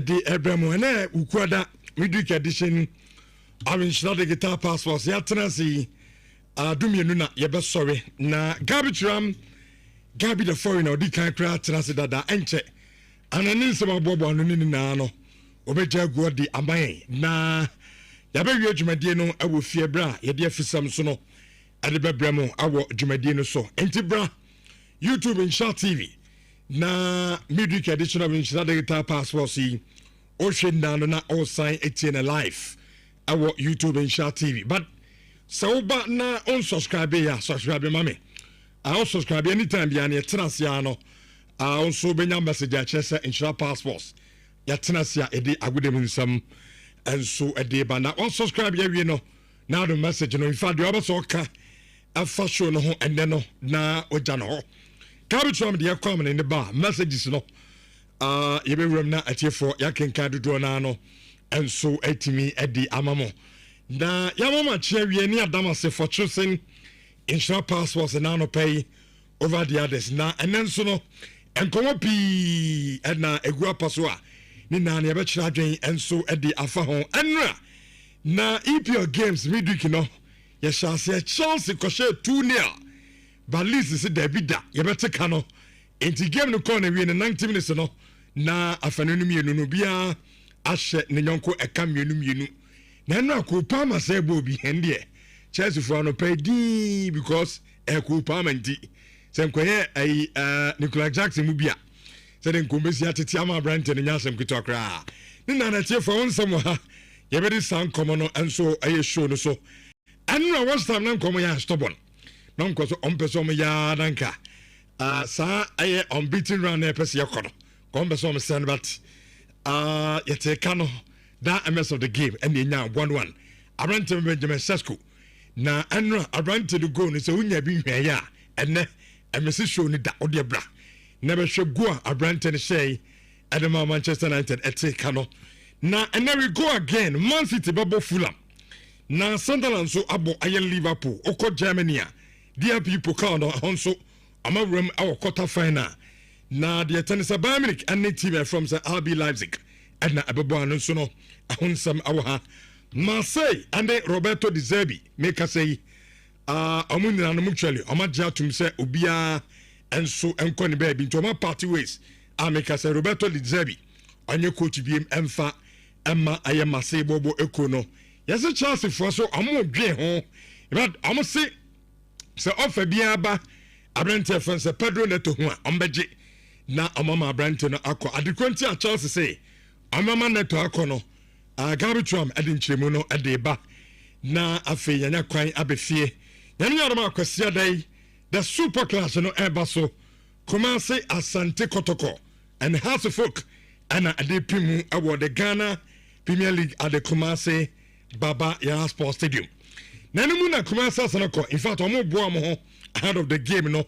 the Abramo and Ukwada midweek edition. I mean, she not the guitar passports. Ya tenasi. Do me nuna. Ya best sorry. Na garbage ram. Gabi the foreigner. Di kan kra tenasi dada enche. Ananin sama bobo anuni na no. Obeja go di amai na. Ya be wi adwumadie no awo fie bra. Ya de afisam so no. Ade bebremo awo adwumadie no so. Enti bra. YouTube and Shot TV. Na midweek edition of Nhyira Digital Passport see ocean down na all sign Etienne live our YouTube and Shot TV but so but na unsubscribe ya subscribe mame I subscribe anytime ya na tenase no also benya message a chese Nhyira Passports ya tenase ya edi agudem nsam enso edi ba na unsubscribe ya wie no na the message no in fact the other so ka afa show no ho enne no na oja no ho Garbage from the comment in the bar messages no you be room na atie for ya kenka dodo na no enso etimi edi amamo na ya mama che wie ni adamase for choosing Nhyira Passports na no pay over the others na enenso no enkomo pi na egua paso a ni na na be kira dwen enso edi afa ho enra na EPL games midweek no ya shase Chelsea ko she 2-0 but least is Davida you better cano enti game no corner we in 90 minutes no na afanunu mienu no bia ahye ne nyonko eka mienu na na ko pama say bo bi hende Chelsea for no pay di because e ko pama ndi se nkoye ai Nicolas Jackson mu bia se den kombesi atete ama Brent ne nyasem kitokra ni na na tie for onsam ha ye be di san komo no enso aye show no so anna was time na komo ya stubborn non ko so ompeso me ya danka sa aye unbeaten run na pese yakono ko ompeso me send but yete kano that MS of the game and nya 1-1 Abrante Benjamin Sesko na anra Abrante the goal ni se unya bi hwe ya enne MS show ni da ode bra na be hwe go Abrante ni say Edema Manchester United ete kano na and then we go again Man City babo Fulham na Sunderland so abo aye Liverpool oko Germany dear people count on so I'm a room our quarter final na the tennis Bayern Munich and the team from the RB Leipzig and na abebo anu so no ahonsam awa Marseille and Roberto Di Zerbi make us say amunina no mutually omagia tum say obia enso enko ne baby to my party ways make us say Roberto Di Zerbi onye coach biem emfa emma aye Marseille bobo ekono yes Chelsea for so amo dwe ho but amo say so offer biaba Abrante France Pedro Neto ho ombeje na omama Abrante no akọ adekwanti a Chelsea say omama Neto akọ no garbage ram edin chiremu no edeba na afi yanya kwan abefie nyame yaroma akwase dai the super class no eba so Kumasi Asante Kotoko and House of Folk and adepimu award the Ghana Premier League at the Kumasi Baba Yara Sports Stadium. Nanu na Kumasi Asanako, in fact, omo boa mo ahead of the game no.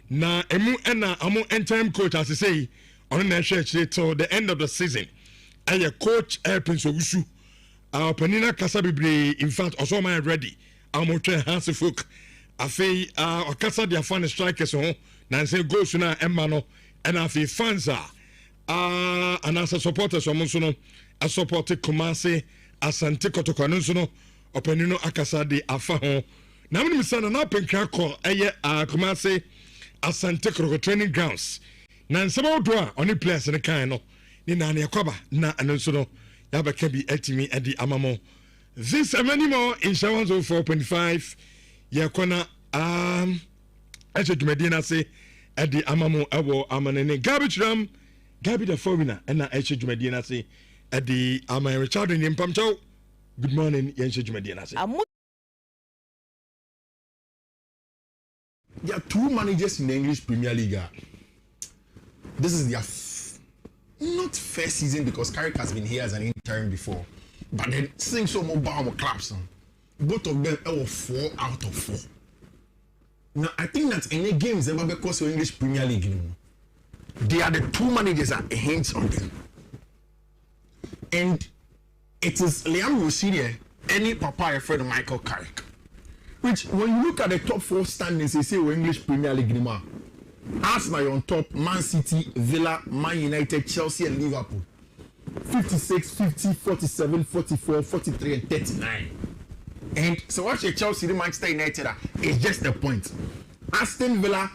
Na emu ena amo interim coach as I say on the church till the end of the season. Aye coach Prince Owusu. Penina Kasabibre, in fact, also my ready. Amo train House of Folk. Afi Okasa dia fan strikers ho na say goals na Emma no and afi fans and as supporters so no a support Kumasi Asante Kotoko no so no openino akasa de afa ho na me say na penka call eye Kumasi Asante Kotoko training grounds na nsaba do a oni players ne kan no ni na ne kwaba na eno so no ya ba ka bi etimi edi amamo this many more in 4.5 ya kona eche dwumadi say edi amamo ewo amanene garbage ram gabi the foreigner na eche dwumadi say edi amay Richard Nimpamcho. Good morning yenche dwumadi say there are two managers in the English Premier League. This is their not first season because Carrick has been here as an intern before, but then seeing so mobile clubs, both of them are 4 out of 4. Now I think that any games ever because of English Premier League, they are the two managers that hints on them, and it is Liam Rosinier, any Papa friend Michael Carrick. Which when you look at the top 4 standings, they say we're English Premier League anymore. Arsenal on top, Man City, Villa, Man United, Chelsea, and Liverpool. 56, 50, 47, 44, 43, and 39. And so what Chelsea and Manchester United is just a point. Aston Villa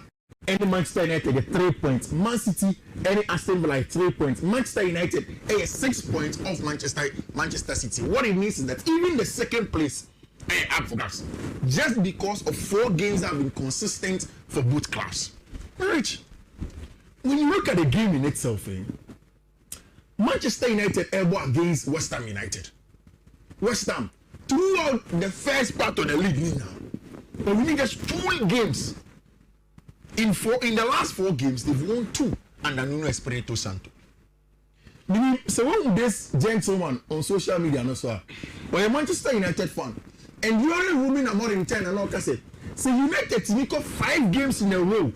and Manchester United get 3 points. Man City and Aston Villa 3 points. Manchester United 6 points off Manchester City. What it means is that even the second place up for grabs, just because of 4 games that have been consistent for both clubs. Rich, when you look at the game in itself, Manchester United elbow against West Ham United. West Ham throughout the first part of the league now, but we need just 2 games. In the last 4 games, they've won 2 under Nuno Espirito Santo. So when this gentleman on social media, no sir, or a Manchester United fan, and you are rooming a more in 10 and all say, so United to make up 5 games in a row.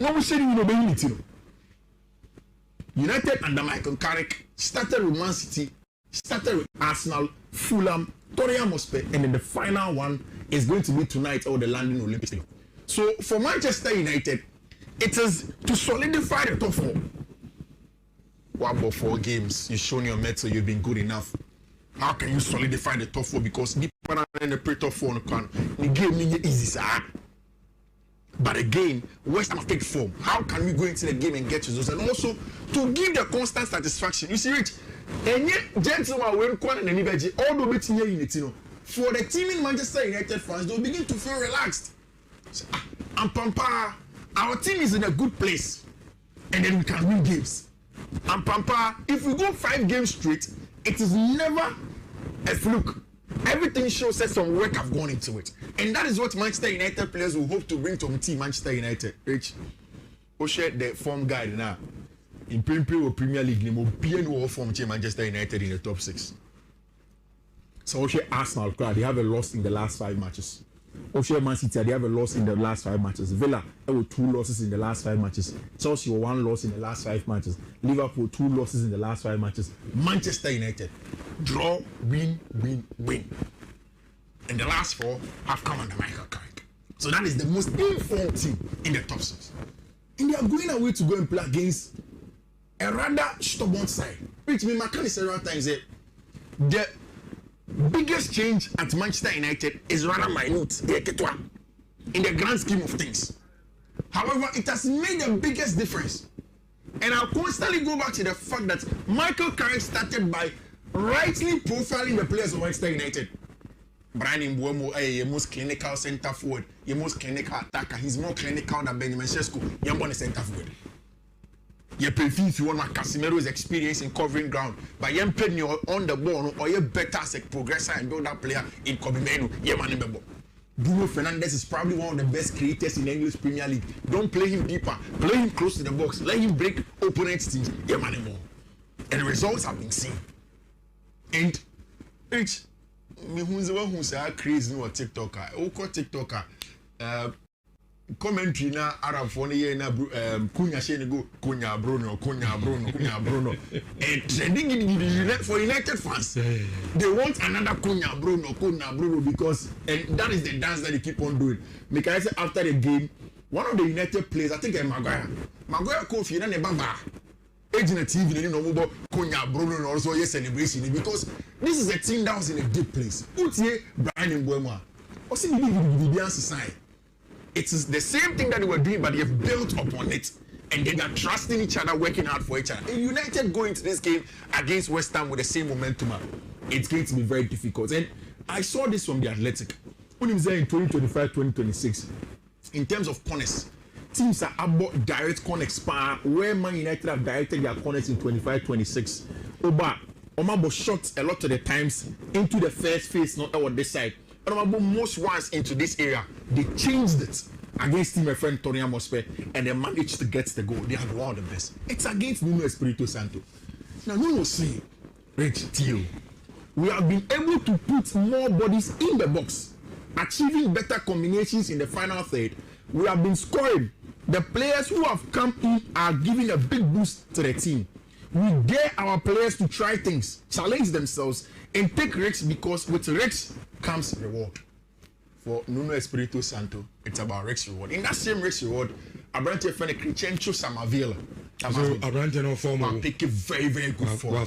No one said you know United under Michael Carrick started with Man City, started with Arsenal, Fulham, Tottenham Hotspur, and then the final one is going to be tonight or the London Olympic Stadium. So for Manchester United, it is to solidify the top 4. What about 4 games? You've shown your mettle, you've been good enough. How can you solidify the top 4? Because deep in the pre-top 4 the game is easy, sir. But again, West Ham take form. How can we go into the game and get results? And also to give the constant satisfaction. You see, Rich, and yet gentlemen when Kwan and Nibeji, all the way to unity, for the team in Manchester United fans, they'll begin to feel relaxed. So, and Pampa, our team is in a good place, and then we can win games. And Pampa, if we go 5 games straight, it is never a fluke. Everything shows that some work have gone into it, and that is what Manchester United players will hope to bring to the team. Manchester United, Rich, we share the form guide now. In Premier League, we will form Manchester United in the top 6. So we share Arsenal, they have a loss in the last 5 matches. Oshie Man City, they have a loss in the last 5 matches. Villa, there were 2 losses in the last 5 matches. Chelsea, 1 loss in the last 5 matches. Liverpool, 2 losses in the last 5 matches. Manchester United, draw, win, win, win. And the last 4 have come under Michael Carrick. So that is the most informed team in the top 6. And they are going away to go and play against a rather stubborn side. Which means I can say several times that the biggest change at Manchester United is rather minute in the grand scheme of things. However, it has made the biggest difference. And I'll constantly go back to the fact that Michael Carrick started by rightly profiling the players of Manchester United. Brian Mbeumo, your most clinical centre forward, your most clinical attacker. He's more clinical than Benjamin Sesko. You're on the centre forward. You pay if you want Casemiro's experience in covering ground, but you pay on the ball or you better as a progressor and build that player in Kobe Menu. Yeah, man, Bruno Fernandes is probably one of the best creators in the English Premier League. Don't play him deeper, play him close to the box, let him break opponents' teams. Yeah, man, and the results have been seen. And Rich, me who's the one who's crazy no TikToker, TikToker. Commentary na Arab for the year na Kunya Shane go Kunya Bruno and trending for United fans they want another Kunya Bruno because and that is the dance that they keep on doing. Because say after the game one of the United players, I think Maguire Kofi na Nebamba agent TV no more Kunya Bruno also yes celebration because this is a team that was in a deep place. Utie Brian Mbeumo also the answer sign. It is the same thing that they were doing, but they have built upon it. And they are trusting each other, working hard for each other. And United go into this game against West Ham with the same momentum, it's going to be very difficult. And I saw this from the Athletic. When he was there in 2025-2026, in terms of corners, teams are about direct corner span, where Man United have directed their corners in 25-26. Omabo shot a lot of the times into the first phase, not over this side. Most ones into this area, they changed it against team friend Tottenham Hotspur and they managed to get the goal. They are one of the best. It's against Nuno Espirito Santo. Now Nuno say, Rich Tio, we have been able to put more bodies in the box, achieving better combinations in the final third. We have been scoring. The players who have come in are giving a big boost to the team. We dare our players to try things, challenge themselves, and take risks because with risks comes reward. For Nuno Espirito Santo, it's about risk reward. In that same risk reward, Abrante friend Crescencio Samavila So around no form, pick a very good form.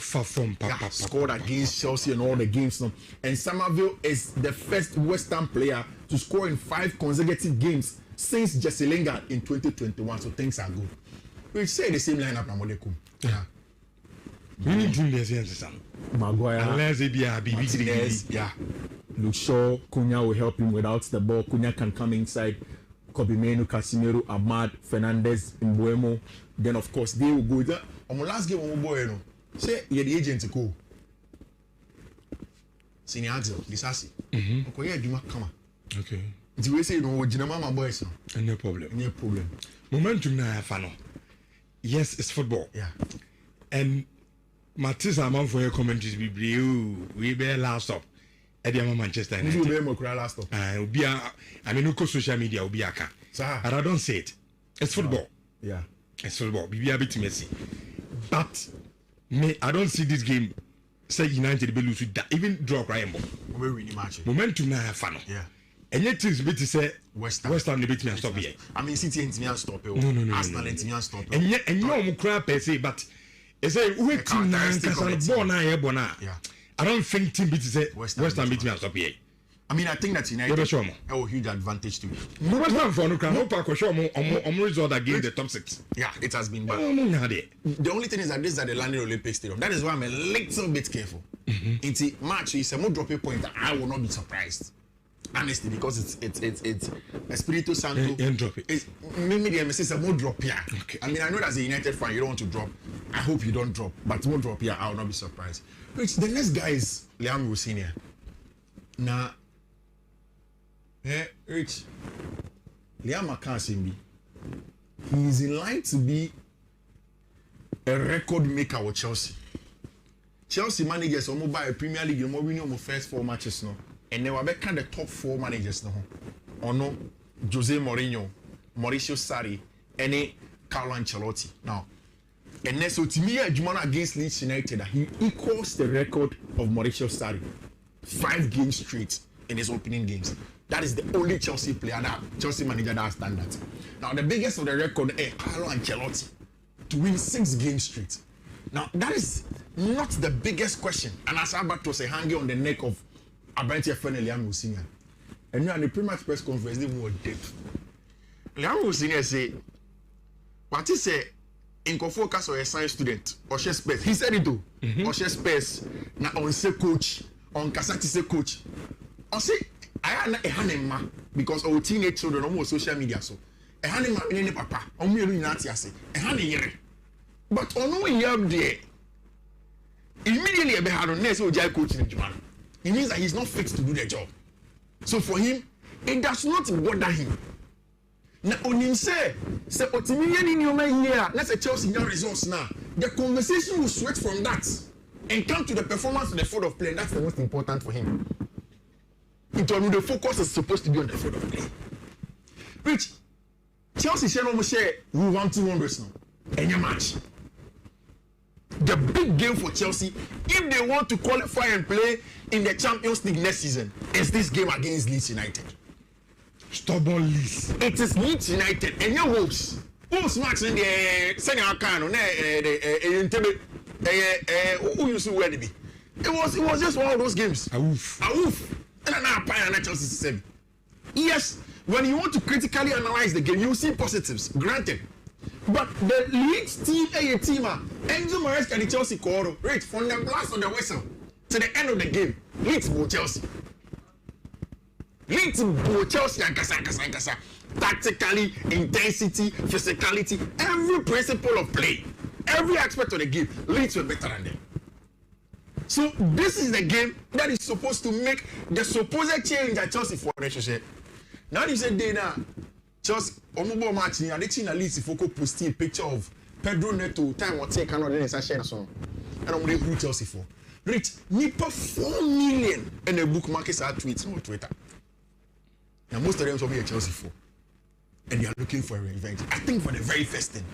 Scored against Chelsea and all the games now. And Somerville is the first West Ham player to score in 5 consecutive games since Jesse Lingard in 2021. So things are good. We say the same lineup now. Yeah. We need to listen. Maguire, unless it be a Martinez, yeah. Luke Shaw, Cunha will help him without the ball. Cunha can come inside. Kobe Menu, Casemiro, Ahmad, Fernandez, Mbuemo. Then of course they will go there. On my last game, on boy, say you're the agent to go. Senior Axel, Disasi. Okay, do you come? Okay. Do we say no? Jinama, my boys. No problem. No problem. Momentum na fano. Yes, it's football. Yeah. And Matisse amount for your commentaries we be last up. Ediama Manchester United. We be last up. I mean, no social media will be aka. And I don't say it. It's football. Yeah. It's football. Be a bit messy. But me, I don't see this game. Say United be lose with that. Even draw Ryanbo. We win the match. Momentum na fano. Yeah. And yet it's bit to say West Ham debate me and stop here. I mean, City ain't me and stop it. No. Arsenal ain't me and stop it. And yet, and you know, crap per se, but it's a wait team now because born now. Yeah. I don't think team beat say West Ham beat me and stop here. I mean, I think that United have a huge advantage too. No West Ham for no can hope I show more result against the top 6. Yeah, it has been bad. The only thing is that this is at the London Olympic Stadium. That is why I'm a little bit careful. In the match, it's a more drop a point. I will not be surprised. Honestly, because it's Espirito Santo. Drop it. Maybe the MSC is a more drop here. Okay. I mean, I know as a United fan, you don't want to drop. I hope you don't drop, but more drop here, I will not be surprised. Rich, the next guy is Liam Rossinia. Now, Rich, Liam Akansimbi, he is in line to be a record maker with Chelsea. Chelsea managers almost buy a Premier League, more winning almost first 4 matches now. And they were back the top 4 managers now. Ono, Jose Mourinho, Mauricio Sarri, and Carlo Ancelotti. Now, and then so to me, Jumana against Leeds United, he equals the record of Mauricio Sarri. 5 games straight in his opening games. That is the only Chelsea player Chelsea manager that has done that. Now, the biggest of the record is Carlo Ancelotti to win 6 games straight. Now, that is not the biggest question. And as Albert was hanging on the neck of Abrantia friend Liam Rossinia. And you are the pre-match press conference, they were dead. Liam Rossinia say, what is a in focus or a science student or share space? He said it too. Or share space. Now on say coach, on Kasati say coach. I say I am a hanema because our teenage children almost social media so. A hanema in papa, on me not say a hanema. But on no year there. Immediately a behad on next Ojai coach in Japan. It means that he's not fit to do the job. So for him, it does not bother him. Now, on him say Otimian in your man here, let's say Chelsea your results now. The conversation will switch from that and come to the performance of the field of play, and that's the most important for him. The focus is supposed to be on the field of play. Which Chelsea share almost share we want 200 now. Any match. The big game for Chelsea, if they want to qualify and play in the Champions League next season, is this game against Leeds United. Stubborn Leeds. It is Leeds United and your Wolves. Wolves match in the Senior Kano, who used to wear the be. It was just one of those games. A woof. And now Chelsea 7. Yes, when you want to critically analyze the game, you see positives. Granted. But the Leeds team, Enzo Maresca and the Chelsea call right from the blast of the whistle to the end of the game. Leeds go Chelsea. Leeds go Chelsea and kasa. Tactically, intensity, physicality, every principle of play, every aspect of the game, Leeds were better than them. So this is the game that is supposed to make the supposed change at Chelsea for relationship. Now you say they now. Just omubo match ni adechi na Leeds foko post a picture of Pedro Neto time what take another then share song and I'm going to Chelsea for reach nipa 4 million and a bookmark is tweets on Twitter. Now most of them will be a Chelsea for and they are looking for a revenge. I think for the very first thing,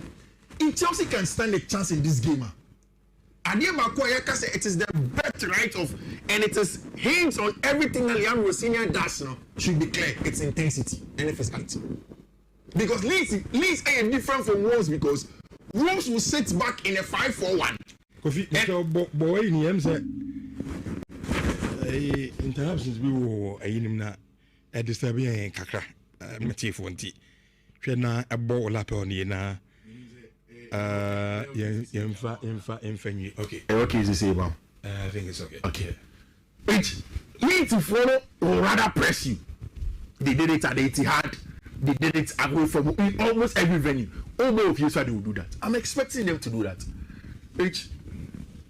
if Chelsea can stand a chance in this game, it is the birthright of, and it is hints on everything that Liam Rossinia does now should be clear. Its intensity and physicality. Because Leeds are different from Wolves because Wolves will sit back in a 5-4-1. Kofi, boy, in the say, interruptions we were a inimna a disturbing kakra, motif one tea. Shena a ball lap on ye na. Infamy. Okay. Okay, is the same. I think it's okay. Okay. Which need to follow or rather press you. They did it at the Etihad. They did it away from in almost every venue. Almost of you said they will do that. I'm expecting them to do that. Which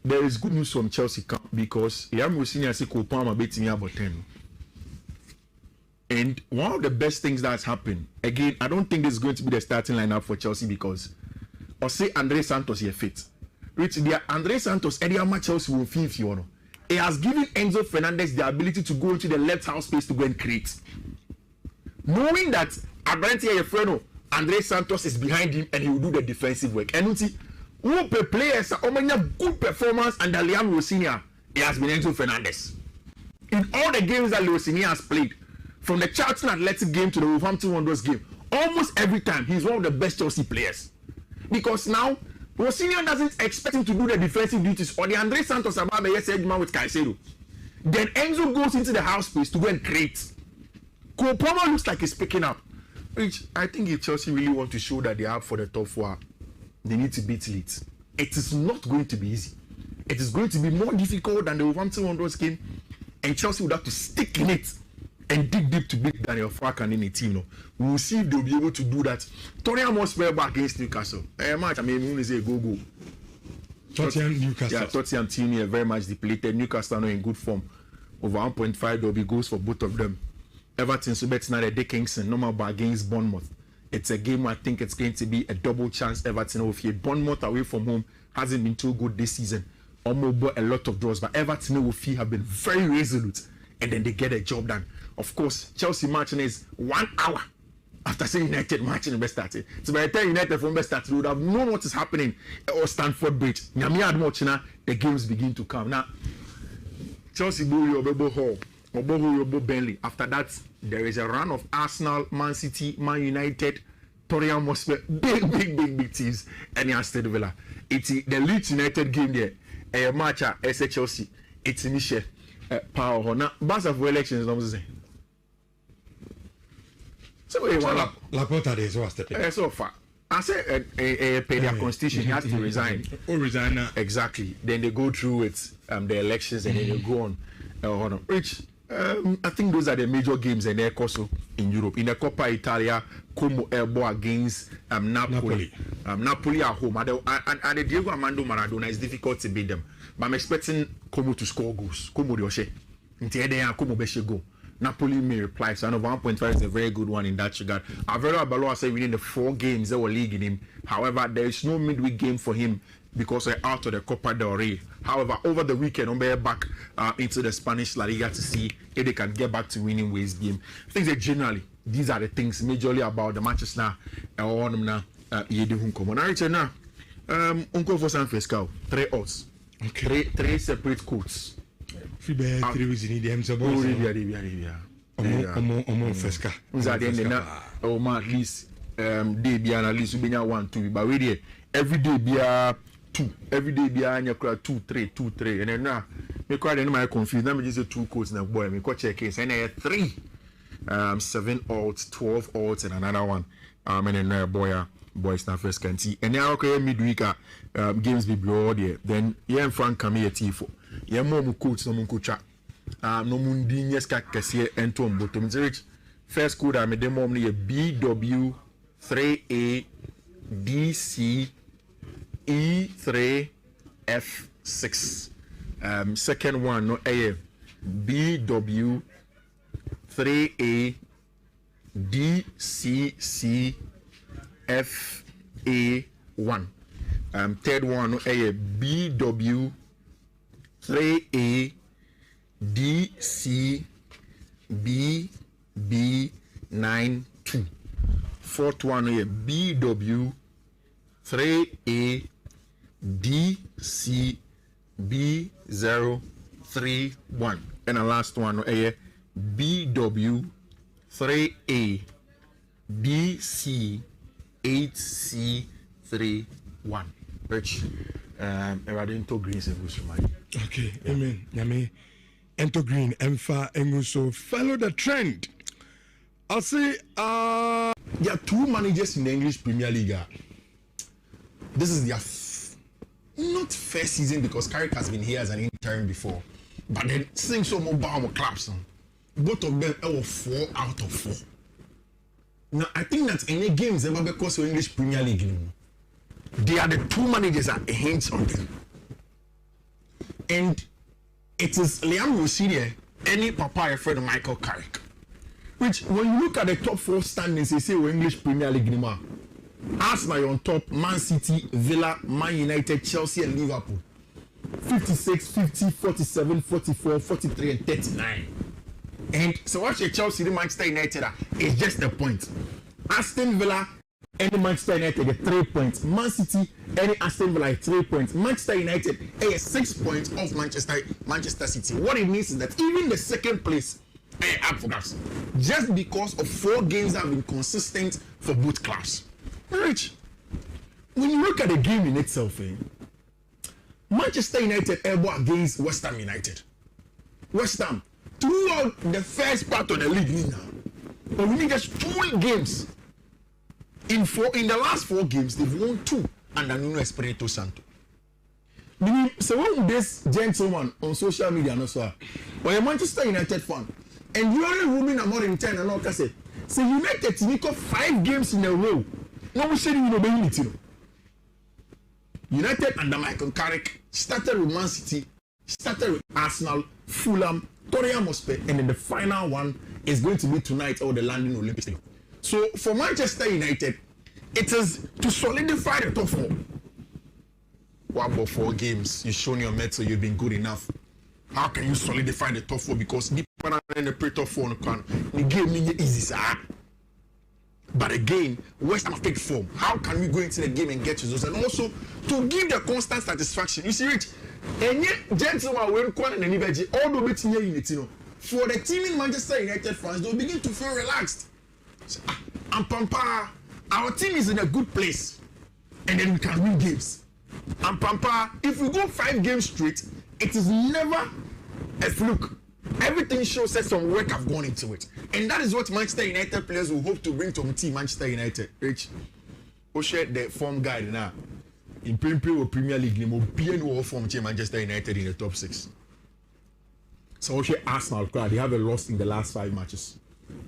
there is good news from Chelsea camp because Yam Rosini has said Palmer beating me about 10. And one of the best things that's happened, again, I don't think this is going to be the starting lineup for Chelsea because or say Andre Santos here fit. Which the Andre Santos Ediama Chelsea will feel if you want. It has given Enzo Fernandez the ability to go into the left half space to go and create. Knowing that Abrantia Efreno, Andre Santos is behind him and he will do the defensive work. And you see, who players are good performance under Liam Rosinia, it has been Enzo Fernandez. In all the games that Rosinia has played, from the Charlton Athletic game to the Wolverhampton Wanderers game, almost every time he's one of the best Chelsea players. Because now, Rosinia doesn't expect him to do the defensive duties or the Andre Santos Ababe Edman with Caicedo. Then Enzo goes into the house space to go and create. Cole Palmer looks like he's picking up. Which I think if Chelsea really want to show that they are up for the top four, they need to beat Leeds. It is not going to be easy. It is going to be more difficult than the Wolverhampton Wanderers game, and Chelsea would have to stick in it and dig deep to beat Daniel Fark and any team. We will see if they'll be able to do that. Tottenham Hotspur back against Newcastle. Match, I mean, we say go. Tottenham Newcastle. Yeah, Tottenham team here very much depleted. Newcastle not in good form. Over 1.5 there'll be goals for both of them. Everton so better now the Dickinson normal bar against Bournemouth. It's a game where I think it's going to be a double chance. Everton over here. Bournemouth away from home hasn't been too good this season. Almost bought a lot of draws, but Everton over here have been very resolute, and then they get a job done. Of course, Chelsea matching is 1 hour after saying United matching the best started. So by the time United from best started, we would have known what is happening or Stamford Bridge. The games begin to come. Now, Chelsea will be Hall. Burnley. After that, there is a run of Arsenal, Man City, Man United, Tottenham Hotspur, big teams, and Aston Villa. It's the Leeds United game there. A match at Chelsea. It's Michel power. Now, bus of elections, I'm saying. So, Laporta is what's the so far. I say a their constitution he has to resign. Resign now. Exactly. Then they go through it, the elections, and then they go on. Which I think those are the major games in also in Europe. In the Coppa Italia, Como Elbow against Napoli. Napoli at home. At the Diego Armando Maradona, it's difficult to beat them. But I'm expecting Como to score goals. Como Dioshe. Until they are Como Beshe go. Napoli may reply. So I know 1.5 is a very good one in that regard. Alvaro Abaloa said within the 4 games they were leaguing him. However, there is no midweek game for him because they're out of the Copa del Rey. However, over the weekend, I'm back into the Spanish La Liga to see if they can get back to winning ways game. I think that generally, these are the things majorly about the matches now. Uncle for San Fresco, 3 odds. Okay. 3 separate codes. Arabia. Fresca. At least day be at least we 1 2 but we every day be 2 every day be 2 3 and then now me quite my confused. Let me just say 2 codes now boy me go check it and 3 7 odds 12 odds and another one and then boys na first can see and now okay midweek games be broad there then yeah Frank come here tifo yeah more codes no mun coach no mun di nyeska kese ento mbotom rich first code I made them mom ne BW3A DC E3F6 second one no BW3A DCCFA1 third one no BW3A DCBB92 fourth one BW3A DCB031 and the last one BW3A DC8C31 1. Rich, Eradinto Greens and Gusumai. Okay, amen. Yami, Ento Green, Emfa, Enguso, follow the trend. I'll say, there are 2 managers in the English Premier League. This is their not first season because Carrick has been here as an intern before. But then, seeing so mobile clubs, both of them are 4 out of 4. Now, I think that any games ever because of English Premier League, they are the 2 managers that hints on them. And it is Liam Rosinier, any Papa friend of Michael Carrick. Which, when you look at the top 4 standings, they say English Premier League anymore. Arsenal on top, Man City, Villa, Man United, Chelsea, and Liverpool. 56, 50, 47, 44, 43, and 39. And so watch your Chelsea, the Manchester United, it's just a point. Aston Villa, any Manchester United, 3 points. Man City, any Aston Villa, 3 points. Manchester United, 6 points off Manchester City. What it means is that even the second place, up for grabs. Just because of 4 games that have been consistent for both clubs. Rich, when you look at the game in itself, Manchester United elbow against West Ham United. West Ham, throughout the first part of the league now, but we need just 2 games. In the last 4 games, they've won 2 under Nuno Espirito Santo. So when this gentleman on social media, no sir, or a Manchester United fan, and you are rooming a more in 10 and all that say United to make up 5 games in a row. No we said you know it. United under Michael Carrick started with Man City, started with Arsenal, Fulham, Tottenham Hotspur, and then the final one is going to be tonight or the London Olympic Stadium. So for Manchester United, it is to solidify the top 4. What about 4 games? You've shown your mettle, you've been good enough. How can you solidify the top 4? Because deep in the pre-top 4 the game is easy, sir. But again, West Ham take form. How can we go into the game and get results? And also to give the constant satisfaction. You see, Rich, and yet gentlemen when Kwan and Nibeji, all the bit here unity, for the team in Manchester United fans, they'll begin to feel relaxed. So, and Pampa, our team is in a good place, and then we can win games. And Pampa, if we go 5 games straight, it is never a fluke. Everything shows that some work have gone into it. And that is what Manchester United players will hope to bring to team Manchester United. Rich, who shared the form guide now. In Premier League, we will form Manchester United in the top 6. So Arsenal, they have a loss in the last 5 matches.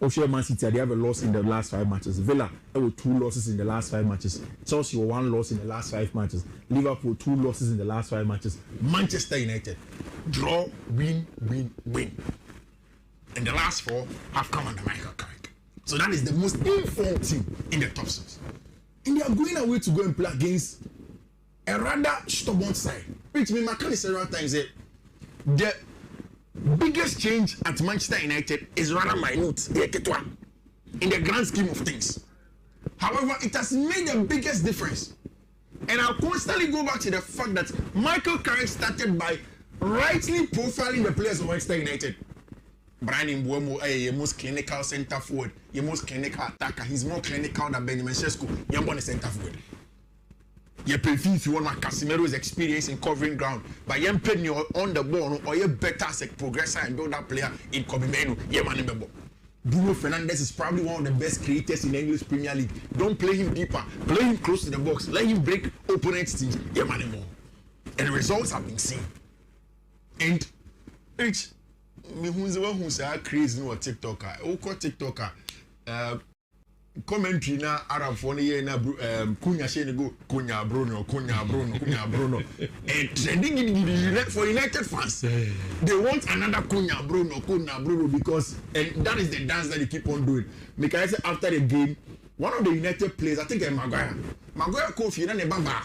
Man City, they have a loss in the last 5 matches. Villa, there were 2 losses in the last 5 matches. Chelsea, 1 loss in the last 5 matches. Liverpool, 2 losses in the last 5 matches. Manchester United, draw, win, win, win. And the last 4 have come under Michael Carrick. So that is the most informed team in the top 6. And they are going away to go and play against a rather stubborn side. Which means I several times that the biggest change at Manchester United is rather minute in the grand scheme of things. However, it has made the biggest difference. And I'll constantly go back to the fact that Michael Carrick started by rightly profiling the players of Manchester United. Brian Mbuemo, your most clinical centre forward, your most clinical attacker. He's more clinical than Benjamin Sesko. You're one centre forward. You prefer if you want Casemiro's experience in covering ground, but you're playing on the ball or you're better as a progressor and build that player in Kobimenu. You're man in the ball. Bruno Fernandes is probably one of the best creators in the English Premier League. Don't play him deeper. Play him close to the box. Let him break opponents' teams. You're man in the ball. And the results have been seen. And Rich, me who's the one who's crazy no TikToker. Who call TikToker? Commentary na Arab for ye na kunya she go kunya Bruno. And trending for United fans. They want another kunya Bruno because and that is the dance that they keep on doing. Because after the game, one of the United players, I think Maguire Kofi na Nebaba.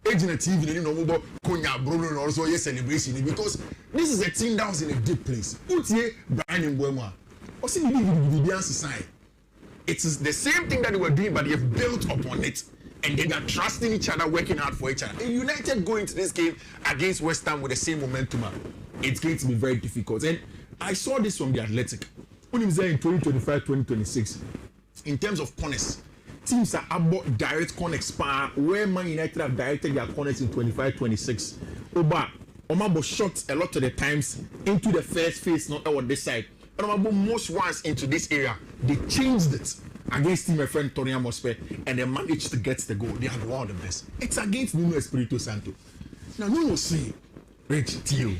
Agent TV, you know, kunya Bruno also yes celebration because this is a team that was in a deep place. Utie Brian Mbuemo. Also the dance side. It is the same thing that they were doing, but they have built upon it. And they are trusting each other, working hard for each other. And United go into this game against West Ham with the same momentum, it's going to be very difficult. And I saw this from the Athletic. When he was there in 2025, 2026, in terms of corners, teams are about direct connects where Man United have directed their connects in 25-26. Oba, Omabo shot a lot of the times into the first phase, not over this side. And Omabo most once into this area, they changed it against my friend Tony Mospe, and they managed to get the goal. They are one of the best. It's against Nuno Espirito Santo. Now, Nuno say, Rich Tio,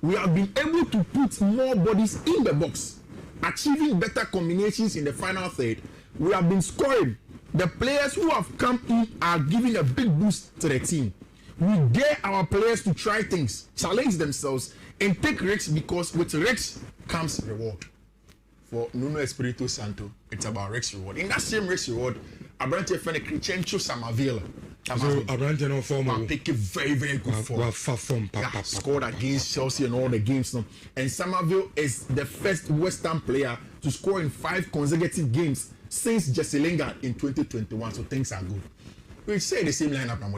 we have been able to put more bodies in the box, achieving better combinations in the final third. We have been scoring. The players who have come in are giving a big boost to the team. We dare our players to try things, challenge themselves, and take risks because with risks comes reward. For Nuno Espirito Santo, it's about risk reward. In that same risk reward, Abrante friend Crescencio Samavila. So Abrante no form. Take a very, very good form. Scored against Chelsea and all the games now. And Samaville is the first Western player to score in 5 consecutive games since Jesse Lingard in 2021. So things are good. We say the same lineup now.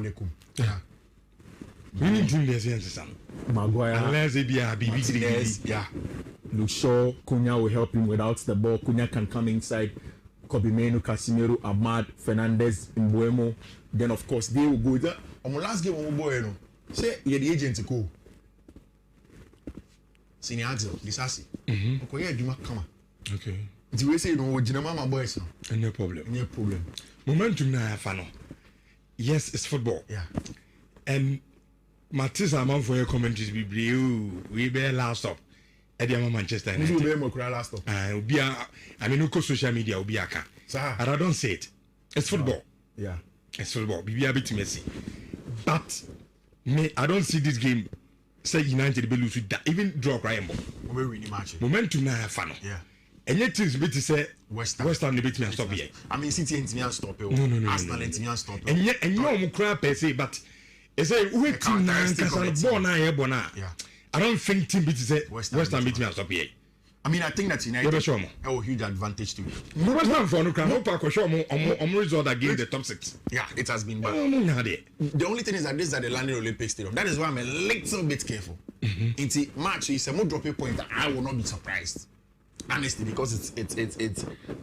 Yeah. We need to do Maguire, unless it be a Martinez, yeah. Luke Shaw, Cunha will help him without the ball. Cunha can come inside. Kobe Menu, Casemiro, Ahmad, Fernandez, Mbuemo. Then of course they will go there. On my last game, on my boy, you know, say you're the agent to go. Senior Axel, Disasi. Okay, yeah, do not come. Okay. The way say no, Jinama, my boys, no problem. No problem. Momentum na fano. Yes, it's football. Yeah. And Matisse among for your commentaries be we be last up. Ediama Manchester United. We be more last up. I mean, no social media will be a car. And I don't say it. It's football. Yeah. It's football. Be a bit Messi. But me, I don't see this game. Say United be lose with that. Even draw Ryan. We win the match. Momentum na fano. Yeah. And yet it's bit to say West Ham the bit me and stop here. I mean, City and Timian stop it. No. Arsenal and Timian stop it. And yet, and you cry per se, but it's a wait team now because born now. Yeah. I don't think team beat say West Ham beat me and stop here. I mean, I think that United have a huge advantage too. West Ham for no crowd. No park show more result against the top 6. Yeah, it has been bad. The only thing is that this is at the London Olympic Stadium. That is why I'm a little bit careful. In the match, it's a more dropping point. I will not be surprised. Honestly, because it's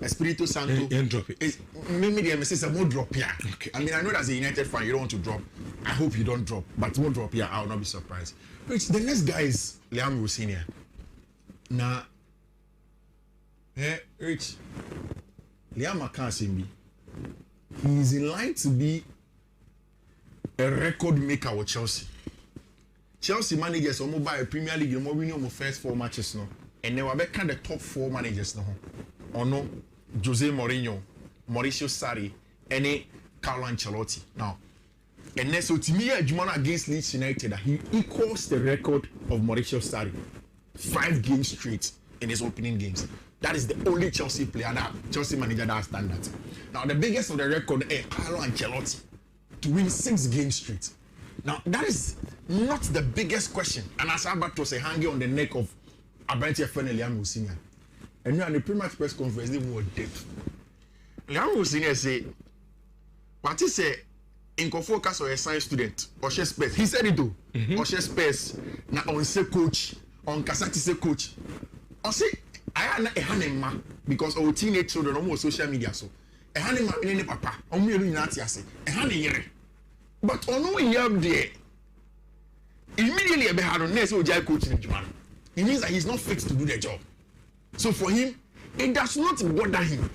Espirito Santo. Drop it. Maybe the MSC is a more drop here. Okay. I mean, I know as a United fan, you don't want to drop. I hope you don't drop, but more drop here, I will not be surprised. Which the next guy is Liam Rossinia. Now, Rich, Liam Akansimbi, he is in line to be a record maker with Chelsea. Chelsea managers almost buy a Premier League, more winning almost first 4 matches now. And they were back the top 4 managers now. Ono, Jose Mourinho, Mauricio Sarri, and Carlo Ancelotti. Now, and then so to me, Jumana against Leeds United, he equals the record of Mauricio Sarri. 5 games straight in his opening games. That is the only Chelsea player, Chelsea manager that has done that. Now, the biggest of the record is Carlo Ancelotti to win 6 games straight. Now, that is not the biggest question. And as Alberto say, hanging on the neck of Abrante friend Liam Rossinia. And now, in the pre-match press conference, they were dead. Liam Rossinia say, what he say, in focus on a science student, or she space. He said it though. Or she space. Now, on say coach, on Kasati say coach. I say, I am a hanema because our teenage children almost social media. So, a hanema in any papa, on me, I say, a hanema. But on no year there, immediately a had on next OJ coach in Japan. It means that he's not fit to do the job. So for him, it does not bother him.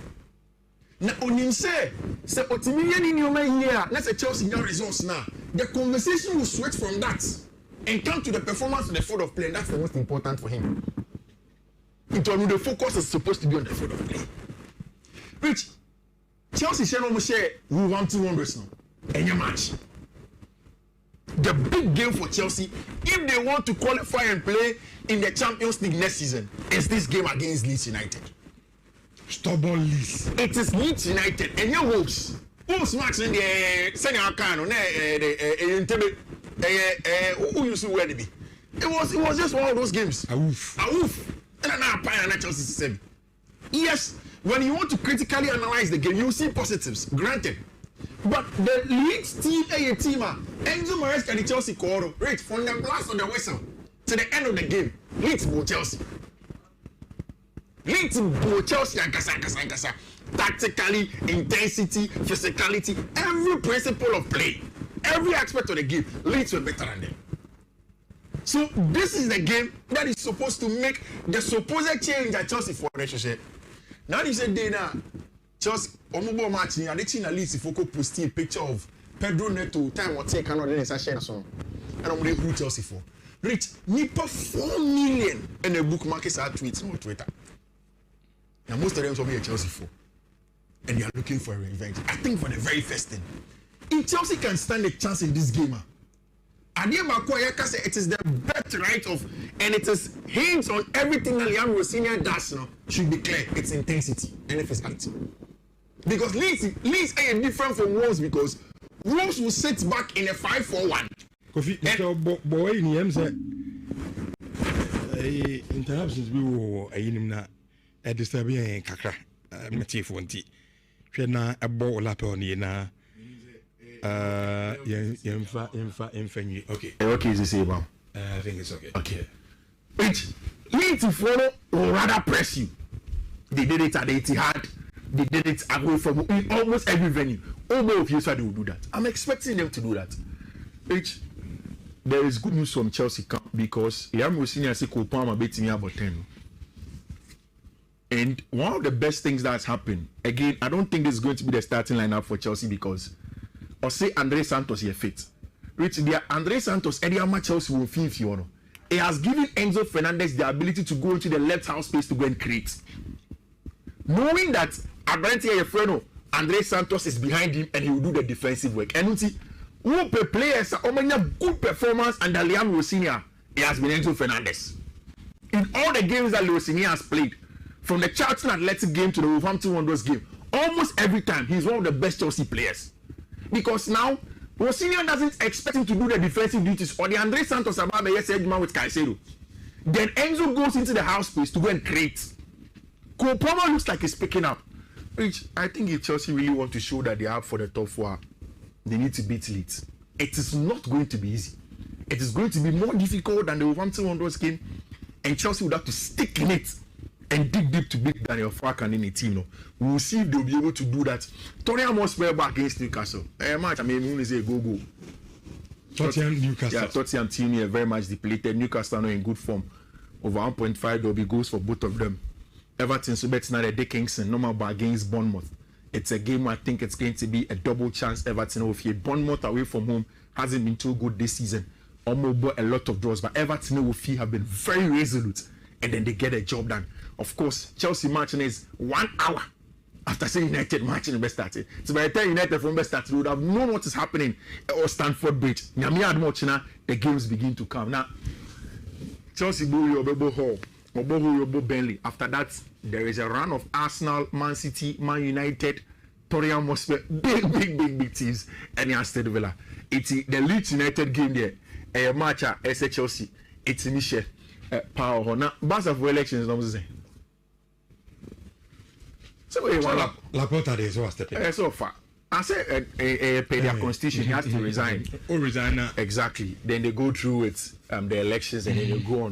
Now, on him say Otimian in your man here, let's say Chelsea now results now. The conversation will switch from that and come to the performance of the field of play, and that's the most important for him. The focus is supposed to be on the field of play. Which Chelsea share almost share we want 200 now. And your match. The big game for Chelsea, if they want to qualify and play in the Champions League next season, is this game against Leeds United. Stubborn Leeds. It is Leeds United and your Wolves. Wolves match in the Senior Kano, who used to wear the be. It was just one of those games. A woof. And now Chelsea 7. Yes, when you want to critically analyze the game, you see positives, granted. But the Leeds team, a team, Enzo Maresca and the Chelsea call right from the blast of the whistle to the end of the game. Leeds will Chelsea. Leeds will Chelsea and Kasa. tactically, intensity, physicality, every principle of play, every aspect of the game, Leeds were better than them. So this is the game that is supposed to make the supposed change at Chelsea for relationship. Now you say Dana, Chelsea omubo match ni adechi na Leeds foko posting a picture of Pedro Neto time what take another then share so. And I'm going to Chelsea for. Rich, nipa 4 million in the bookmark is our tweets on Twitter. Now most of them will be a Chelsea for. And they are looking for a revenge. I think for the very first thing. If Chelsea can stand a chance in this game, it is the birthright of, and it is hints on everything that Liam Rossini does now should be clear. It's intensity and physicality. Because Leeds are different from Wolves because Wolves will sit back in a 5-4-1. Kofi, boy, in the say, interruptions we were a disturbing kakra, Matthew Fonti. Shena a ball lap on you now. Infa. Okay. Okay, is the about? I think it's okay. Okay. Which Leeds to follow or rather press you. They did it at the Etihad. They did it away from almost every venue. All of you said they will do that. I'm expecting them to do that. Which there is good news from Chelsea because Liam Rossini said Kopama beating me about 10. And one of the best things that's happened, again, I don't think this is going to be the starting lineup for Chelsea because or say Andre Santos here fit. Which the Andre Santos, Ediama Chelsea will feel if you know. It has given Enzo Fernandez the ability to go into the left half space to go and create. Knowing that Abrante Efreno, Andre Santos is behind him and he will do the defensive work. And who players are good performance under Liam Rossini, it has been Enzo Fernandez. In all the games that Rossini has played, from the Charlton Athletic game to the Wolverhampton Wanderers game, almost every time he's one of the best Chelsea players. Because now Rossini doesn't expect him to do the defensive duties or the Andre Santos about the yesterday with Caicedo. Then Enzo goes into the house space to go and create. Kopama looks like he's picking up. Which I think if Chelsea really want to show that they are up for the top 4, they need to beat Leeds. It is not going to be easy. It is going to be more difficult than the Wolverhampton Wanderers game, and Chelsea would have to stick in it and dig deep to beat Daniel Fark and any team. No, we will see if they'll be able to do that. Tottenham must play back against Newcastle. Match, I mean, we say go. Tottenham Newcastle. Yeah, Tottenham team here very much depleted. Newcastle are in good form. Over 1.5, there'll be goals for both of them. Everton so bet now the Dickinson normal bar against Bournemouth. It's a game where I think it's going to be a double chance. Everton will fear Bournemouth away from home hasn't been too good this season. Almost bought a lot of draws, but Everton will fear have been very resolute, and then they get a job done. Of course, Chelsea matching is 1 hour after saying United matching the best started. So by the time United from best started, would have known what is happening or Stamford Bridge. The games begin to come now. Chelsea Bobo Hall. Burnley. After that, there is a run of Arsenal, Man City, Man United, Tottenham Hotspur, big teams, and Aston Villa. It's the Leeds United game there. A match at Chelsea. It's initial power. Now, Barca for elections, I'm saying. So Laporta is so stepping. So far, I say pay their constitution. He has to resign. Resign now. Exactly. Then they go through it, the elections, and then they go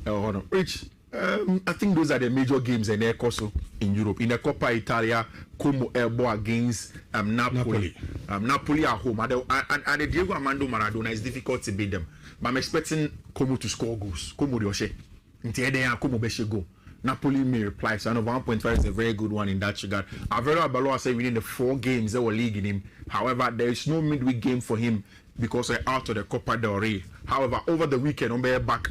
on. Rich. I think those are the major games in also in Europe. In the Coppa Italia, Como elbow against Napoli. Napoli at home. And the Diego Armando Maradona is difficult to beat them. But I'm expecting Como to score goals. Como Dioshe. Until Como Beshe go. Napoli may reply. So I know 1.5 is a very good one in that regard. Alvaro Abaloa said within the 4 games they were leaguing him. However, there is no midweek game for him because they're out of the Copa del Rey. However, over the weekend, I'm back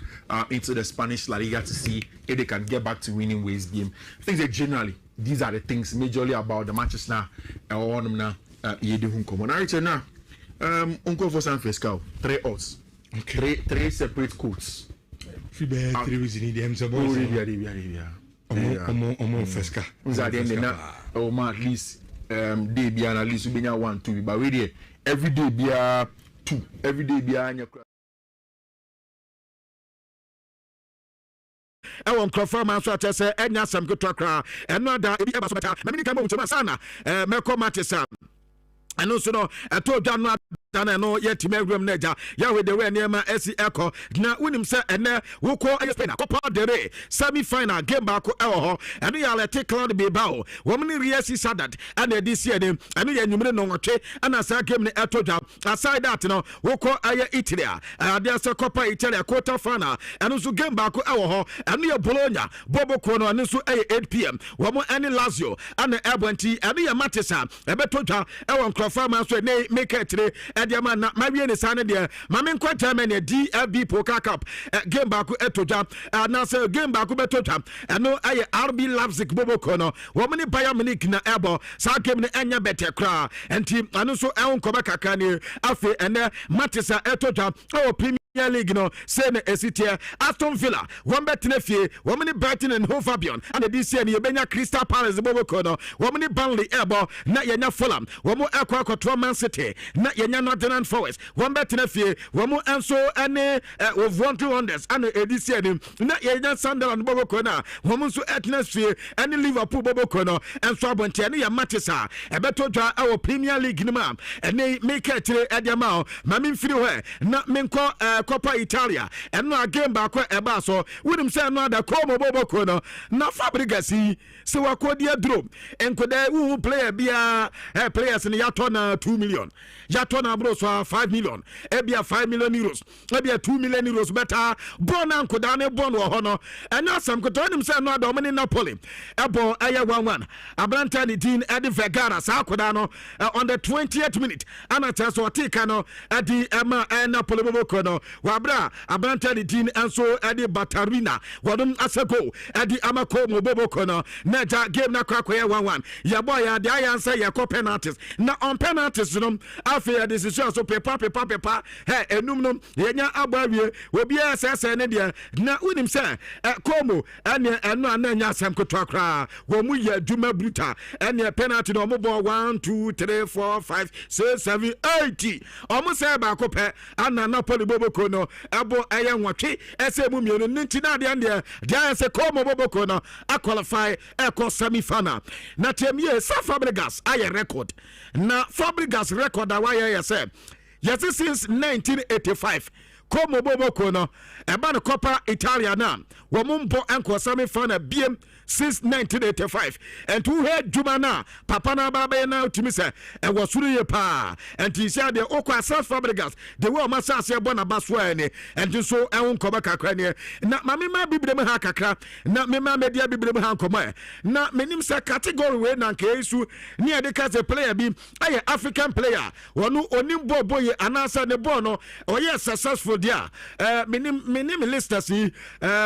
into the Spanish La Liga to see if they can get back to winning ways game. I think that generally, these are the things majorly about the matches now. Now, Uncle for San Fresco, 3 odds. Okay. 3 separate codes. 3 reasons in them. Fresca. At least, day be at least we 1, 2. But really, every day be 2. Every day be a ɛwɔ nkurɔfoɔ ma nso akyɛ sɛ ɛnya asɛm ketewa koraa ɛno da ebi ɛba so bɛta na mene ka ma wotoma sana mɛkɔ mate sa ɛno nso no ɛtɔ dwa no dana no yetime awuram naja ya we de we niema esi eko na unim se ene woko Spain Copa del Rey semi final game back ho eno ya lete cloud be bawo wo mni riesi sadat ana edisi ene eno ya nwumre no nwotwe ana sa game ne etodwa aside that no woko aye Italy ade se Copa Italia quarter final eno so game back ho eno ya Bologna bobo ko no eno so aye 8 pm wo mo ene Lazio ana ebwanti eno ya Matesa ebetodwa e won krofa man so ne make it Ediama na mawie ne sane de mame nkwa Germany DFB Pokal Cup game back etoja na say game back betoja eno aye RB Leipzig boboko no wo mni Bayern Munich na ebo sa game ne enya bete kra enti anu so e nkoba kaka ne afi ene Matisa etoja o Premier League no say na esitia Aston Villa one bet na fie wo mni Brighton and Hove Albion and this year ne benya Crystal Palace boboko no wo mni Burnley ebo na yenya Fulham wo mo akwa Man City na yenya Nottingham Forest one bet na fie wo mo enso ane of 1 wonders and edisi ene na yenya Sunderland boboko na wo mo so etna fie ane Liverpool boboko no enso abonte ne ya Matisa ebeto dwa our Premier League ni ma ene make it ediama ma me mfiri ho na menko Copa Italia eno a game back eba so wonim say no ada Como boboko no na Fabregas se wakodi adro enkoda wu player bia players ni yato na 2 million yato na bro so 5 million ebia 5 million euros ebia 2 million euros better bon ankoda ne bon wo ho no enya sam koto nim say no ada o mani Napoli ebo aya 1-1 Abranta ni din Edi Vergara sa koda no on the 20th minute ana so tika no edi ema Napoli boboko no wabra Abranta ni din enso Edi Batarina wadum asego edi amako mo boboko no na ja game na kwa 1-1 ya boy ya dia answer ya ko penalties na on penalties no afi ya decision so pepa enum no yenya agbawie obi asese ne dia na unim se Como eno ananya asem kotokra wo mu ya dwuma bruta ene penalty no mo ball 1 2 3 4 5 6 7 8 omo se ba ko pe ana Napoli boboko no ebo aye nwatwe ese mu mienu ntina dia se Como boboko no a qualify semi final na temie sa Fabregas aye record na Fabregas record awaya yese since 1985 Como boboko no eba no Copa Italia na wo mumbo enko semi final biem since 1985 and who had Jumana papa na baba na utimi se e wasuru ye pa and he said the okwa South Fabregas the way masa se bona baswa ni and so e won koba kakra ni na mame ma bibire me ha kakra na me ma media bibire me ha nkoma na menim se category we na nke isu ni e de ka se player bi aye African player wonu onim bobo ye anasa ne bo no oye successful dia menim listers yi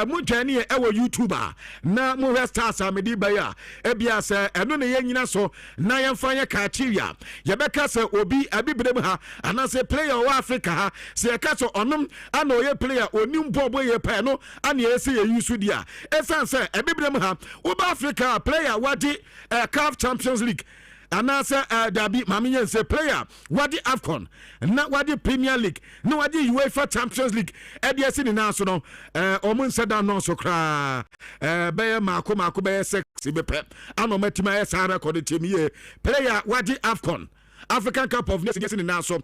mu twani e wo YouTuber na mu stars amedi baya ebia se eno ne yanyina so na yemfanye criteria yebeka se obi abibrem ha anase player wa Africa ha se yeka so onom ana oye player onim bobo ye pa no ana yesi ye yusu dia esan se abibrem ha oba Africa player wadi CAF Champions League anasa dabi mamenye se player wadi AFCON na wadi Premier League na wadi UEFA Champions League ediasi ni naso no omun seda no so kra be mako be sexy bepe ano matima esa record temiye player wadi AFCON African Cup of Nations in naso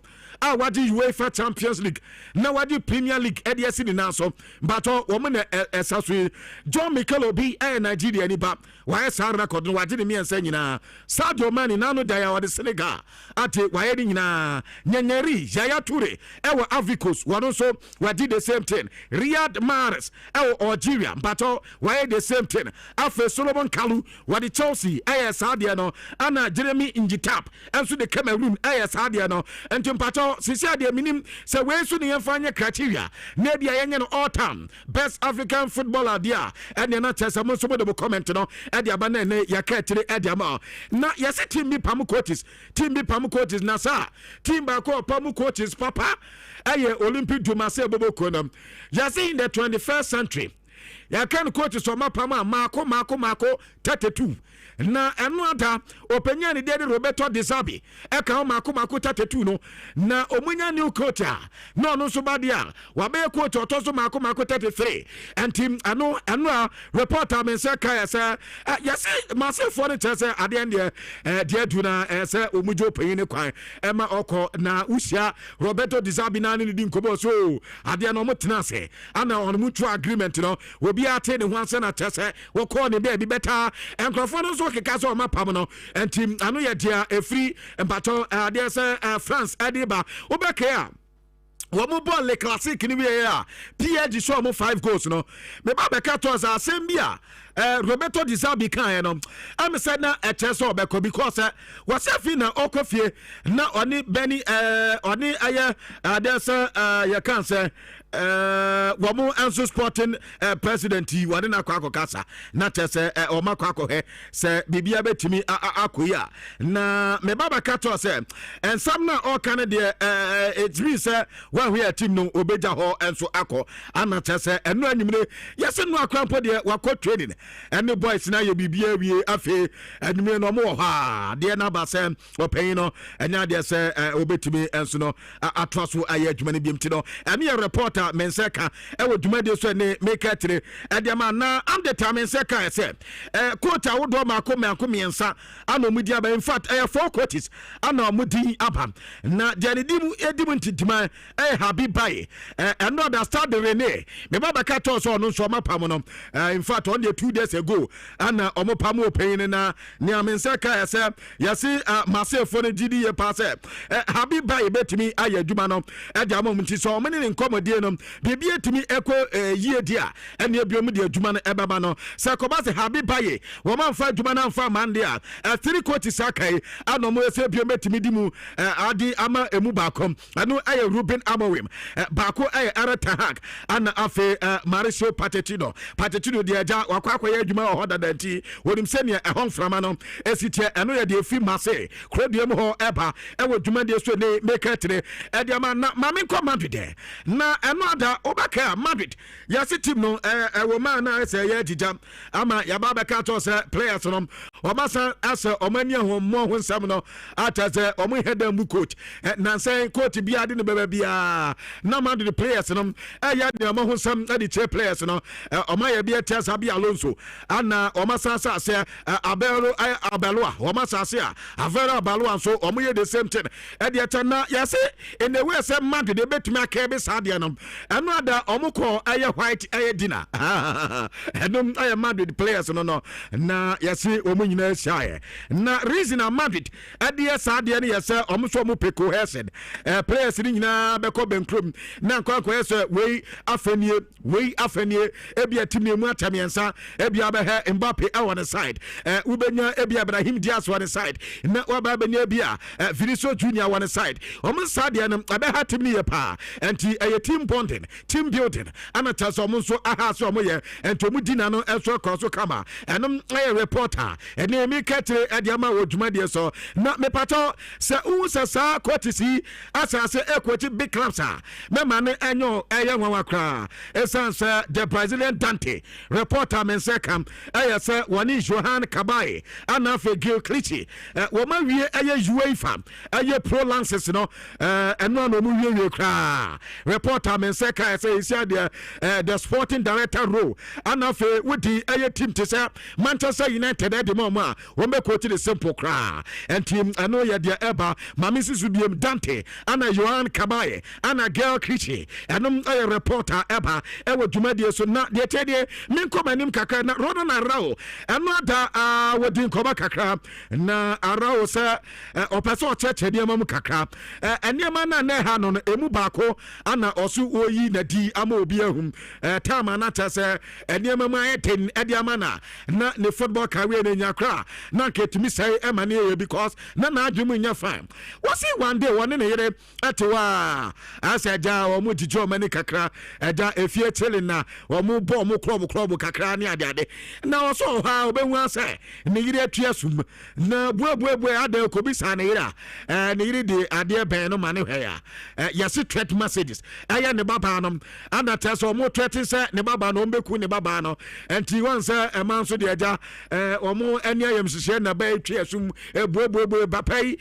wadi UEFA Champions League na wadi Premier League ediasi ni naso but woman esaso John Mikel Obi Nigeria ni ba wa esa record no wadi ni ensa nyina Sadio Mane nano daya wadi Senegal ate wa yedi nyina Nyanyeri Yaya Toure ewo Africos wano so wadi the same thing Riyad Mahrez ewo Algeria but wa yedi the same thing afa Solomon Kalou wadi Chelsea Sadio no ana Jeremy Njitap enso de Cameroon Sadio no enti mpato sisi ade minim se we su ne yemfanye criteria na bia yenye no all time best African footballer dia ene na tesa mo so mo de comment no ade aba na ne yakatire ade ama na yesi team bi pam coaches na sa team ba ko pam coaches papa aye Olympic Dumase boboko no yesi in the 21st century ya kan coaches so mapam mako 32 na ɛno ada openya ne de Roberto De Zerbi eka o mako 32 no na omunya new coach a no no so bade a wabe coach otoso mako 33 antim ano a reporter men say kai say yes massive for the chance ade ende de adu na say omujo panyin ne kwan ema oko na usia Roberto De Zerbi na ne di nkobo so ade na omotena se ana on mutual agreement no obi ate ne ho anse na chese wo call ne be better enkrofo no so keka so mapam no antim ano ye dia efri empato ade say France adiba obeke a womu ball le classic ni we ya PSG show mo 5 goals no me ba beka to as asembia Roberto De Zerbi kan no am said na echeso obeko because was afi na okofie na oni beni oni aye adesa ya kan say womu Enso Sporting president wade na kwa akokasa na tese o makwa he se bibia betimi akoya na me baba kato se ensam na o kan de it means when we are team no obeja ho enso akọ ana tese eno anyimre yese no akrampo de wakọ training ene boys na ye bibia wie afi anyimre no mo ha de na ba se opanyin no enya de se obetimi enso no atwaso aye adwuma ne biemti no ene ye reporter menseka ewo dwumade so ne mekatire ediama na am the time menseka ese quota wodo mako miensa ana omudi aba in fact 4 quotes ana omudi aba na janidimu edimu ntidima Habibai another start the Rene me baba kato so no so mapam no in fact on the 2 days ago ana omopam open na ne amenseka ese yesi masefo ne gidi ye pass Habibai betimi ayadwuma no ediama mti so omene ne nkomodie no bibia timi eko yie dia ene ebiom de adwuma no ebaba no se kobase Habibai wo manfa adwuma na mfa mande a 3 quotes akai ana mo ese ebiom betimi dimu adi ama emu bakom anu aye Ruben Amorim bako ay Aratahak ana afe Mauricio Pochettino de aja wakwa ye adwuma ho dadanti wonim se ne ehon frama no esitie eno ye de efi Marseille krodiem ho eba ewo adwuma de so ne mekatre e ma na mame command de na eno ada obaka Madrid ya team no ewo man na se ye dija ama ya baba ka to se players no omasa ase omani ho mo ho nsam no ataze omo head mu coach na say coach bia de no bia na man the players no ya de mo ho nsam de che players no omaya bia tia bia Alonso ana omasa se abelo omasa se avero abalo so omoye the same thing e de na ya say in the way say man de betumi akabe sadia no eno ada omukọ aye white aye dinner enom aye Madrid players no na yesi omunyina shaye na reason Madrid ade sadia ne yesa omso mu peko hesed players ni nyina beko benkrom na nkwa yesa wei afenie ebia timne mu atamiensa ebia be he Mbappe on the side ubenya ebia Ibrahim Diaz on the side na waba benya ebia Vinicius Junior on the side omu sadia no abe ha timne ye pa enti aye team bonding team building ana taso mo so aha so mo ye ento mu dina no eso cross kama enom aye reporter ene mi ketre adiama odwuma de so na me pato se u se sa kwatisi asase ekwati big clubs a me ma ne enyo eye nwa kra esanse the Brazilian Dante reporter men se kam aye se woni Johan Cabaye ana fe Gil Clichy wo ma wie aye UEFA aye pro lances no eno no mu wie kra reporter men se ka say the sporting director role and of with the team to say Manchester United at the moment we make quote the simple cry and team I know ya dear Eba Mrs. William Dante and a Johan Cabaye and a girl Clichy and a reporter Eba ewo dwumade so na de tede min komanim kakra na rodo na rawo and not wodin koba kakra na arawo say opeso cheche de mam kakra enema na na ha no emu baako ana osu oyi na di ama obi ahum tama na tase eniema ma eten ediama na ne football career na nyakra na ketimi sai emane ye because na adwum nya fine wasi one day one ne yere atwa asaja o mu dijo mani kakra eda efie chele na o mu bo mu club kakra ne ade na oso ha obehu ase ne yere atua sum na buabuabu ada ko bisa ne yere ne yere de ade ben no mane hwe ya yasi threat messages aya ne baba no ana tese omo threaten say ne baba no mbeku ne baba no enti won say e man so de agya omo eni ayem hihye na ba etwe asum ebuebuebu bapai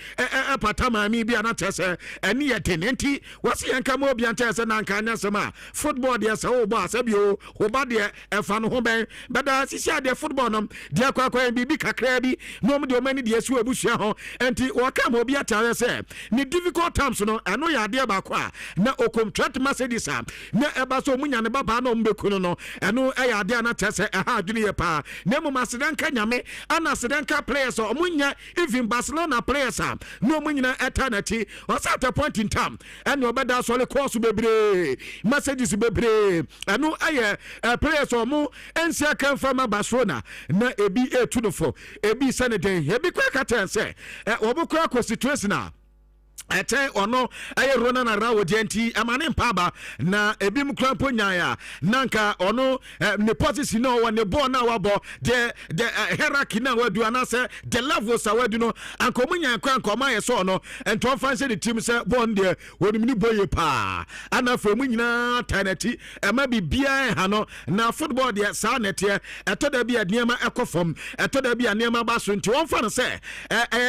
pata maami bi ana tese eni ye tenenti wase yanka mo bi anta se na nka anya sema football de se wo ba se bi o ba de efa no ho ben bada sisi ade football no de akwa bi kakra bi no mo de o mani de asu abusua ho enti waka mo bi atare se ni difficult times no eno ya ade ba kwa na contract Mercedes na eba so munya ne baba no mbeku no eno ya ade ana tese ha adwene ye pa na mo masedanka nyame ana sedanka players o munya even Barcelona players no munyina eternity was at a point in time and obeda so le course bebre Mercedes bebre eno aye players o mu ensia kan from Barcelona na ebi e2-4 ebi saneden ebi kwa kata se obukwa constitution na ete ono aye rona na rawo genti amane mpaba na ebi mkrampo nyaaya nanka ono ne position no one ball na wabo the hierarchy na wadu anase the levels awadu no ankomunya kwankoma ye so no ento fanse the team say bon de wonimni boye pa ana fremu nyina tanati ema bibia ha no na football de sa nete etoda bia niema ekofom etoda bia niema baso nti won fa no say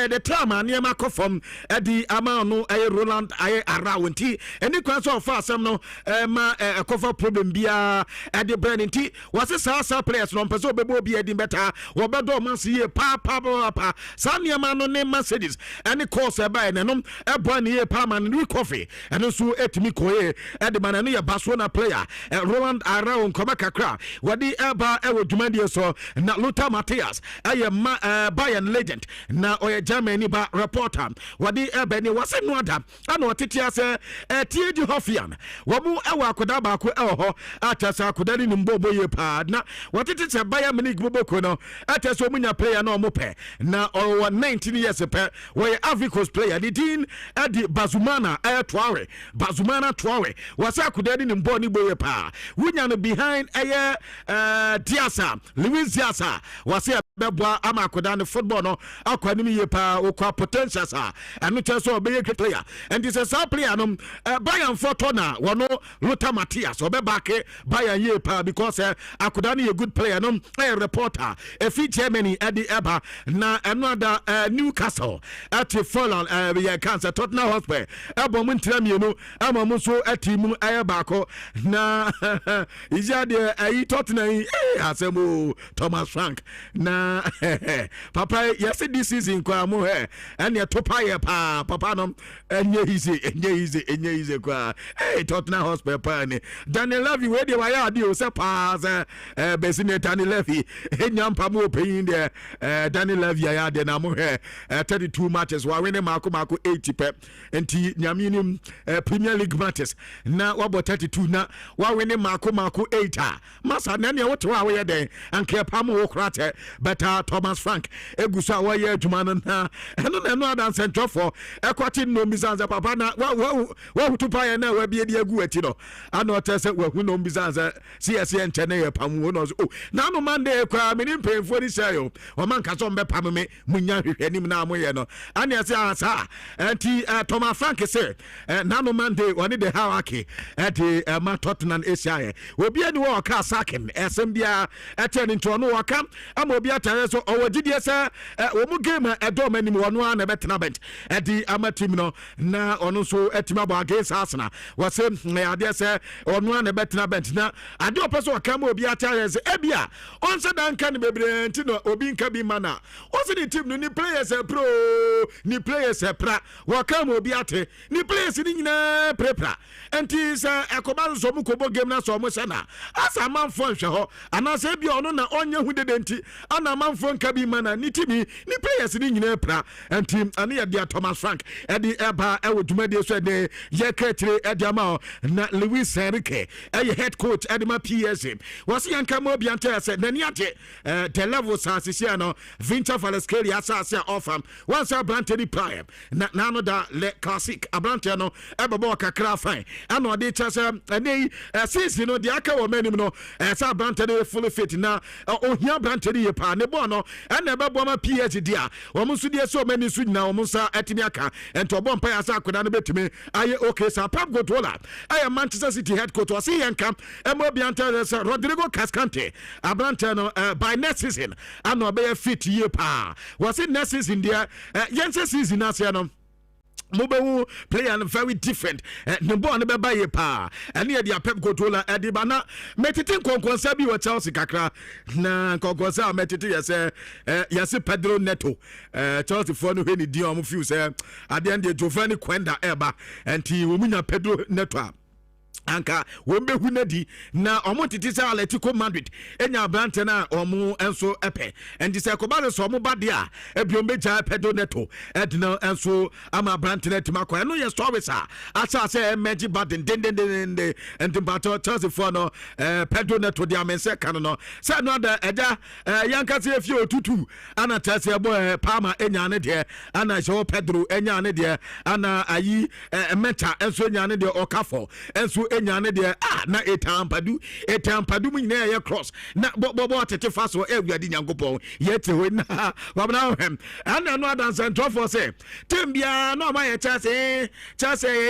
the time niema ekofom edi ama no aye Roland aye arawunti eni kwan so fa asem no ma cover problem bia e de brand nti wase sa players no peso bebo bia di beta wo bedo man sie pa sa niema no ne Mercedes eni course e ba ne no e bo ne ye pa man ni coffee eno so etimi koye e de man no ye Barcelona player Roland arawun koma kakra wadi eba e wo dwumadi so na Lothar Matthäus aye Bayern legend na oye Germany ba reporter wadi eba ni wase no ada ana otetia se tieji hofian wamu ewa akoda ba ko eho atasa akoda ni mbobo ye pa na wotete se Bayern Munich boboko no atasa omunya player na omope na o 19 years pe we Africa's player the din edi Bazumana Traore wasa akoda ni mbo ni boye pa wunya no behind eye Diasa Luis Diasa wasa beboa ama akoda ni football no akwani mi ye pa okwa potential sa anu teso obeye player and this is a player no Bayern photo na wono Lothar Matthäus obebake Bayern ye pa because akudani a good player no a reporter fi Germany edi eba na another Newcastle at Fulham ya cancer Tottenham Hotspur ebo mun tramienu ama mun so atimu ayabako na ija de ayi Tottenham asemo Thomas Frank na papa yes this season kwa mo and ya topa ye pa papa no enye easy kwa Tottenham Hotspur pa ni Daniel Levy we de waya ade o se pa se besine Daniel Levy enyampa mo peyin de Daniel Levy ya de na mo 32 matches wa win mako 80 pe enti nyaminim Premier League matches na wa 32 na wa win mako 8 masa na ne wote wa we de anke pa mo krate better Thomas Frank egusa wa ye adwuma na eno adan central for ekwati no mizanza papa na wa hutupa ya na wa bie de agu ati no ana otese wa hu no mizanza CSE nchene ye pamu no na no mande kwa meni mpemfo ni sayo o man ka so mbe pam me munya hwehwe nim na amoye no ana ase asa anti Thomas Frank se na no mande woni de hawaki ati ma Tottenham Asia obi ani wo ka sakin esem bia eteni nto no waka ama obi atare so owagidie se wo mu game edo manim wono ana betena bench edi ama team no na ono so etima ba against Arsenal wase ade se ono ana betena bench na ade opeso waka ma obi atare se ebia onse dan kan bebre nti no obi nka bi mana onse the team no ni players pro ni players pra waka ma obi ate ni players ni nyina prepra enti se ekoba so mu kobo game na so mo se na asa manfo nhwe ho ana se bia ono na onye hu dede nti ana manfo nka bi mana ni timi ni players ni nyina pra enti ane ya dia Thomas Frank edi eba ewo dwumadi so de ye ketire edi ama na Luis Enrique head coach edi ma PSG was yanka mo bia nta se nani ate the level sasisia no Vinta Valescalia asasia ofam once Brantony Prime na no da le classic abrante no ebebo kakra fine ana odi chase ene season no dia aka wo manim no sa Brantony fully fit na ohia Brantony ye pa ne bo no ena ebebo ma PSG dia wo musu die so mani su nyina wo musa etimi aka and to bomb pay asa koda no betumi aye okay sir Pep Guardiola I am Manchester City head coach was here camp Mobianta Rodrigo Cascante Abrante no by next season and no be fit year pa was it next season there Jensen season as no Mobewu player very different. No born be buy pa. And near the Pep Guardiola Edibana metitin konkonsa bi wa Chelsea kakra na konkonsa metiti yase Pedro Neto. Chelsea for no heni di omo feel say at the end the Giovanni Quenda eba and he womunya Pedro Neto. Anka wombe hunadi na omo titi sa Atletico Madrid enya Abrante na omo enso epe and say kobale so omo badia ebiombeja Pedro Neto edna enso ama Abrante na timako eno ye story sa asa say emerge baden den and battle Chelsea for no Pedro Neto dia mense kan no say no da eja yanka se fie otutu ana Chelsea boy Palma enya ne de ana so Pedro enya ne de ana ayi meta enso enya ne de Okafo enso enyane de na etampadu mu nyina ye cross na bobo tete fa so ewuade nyankopon yete ho na wabna hem ana no adanse ntofo say tembia na ma ye chase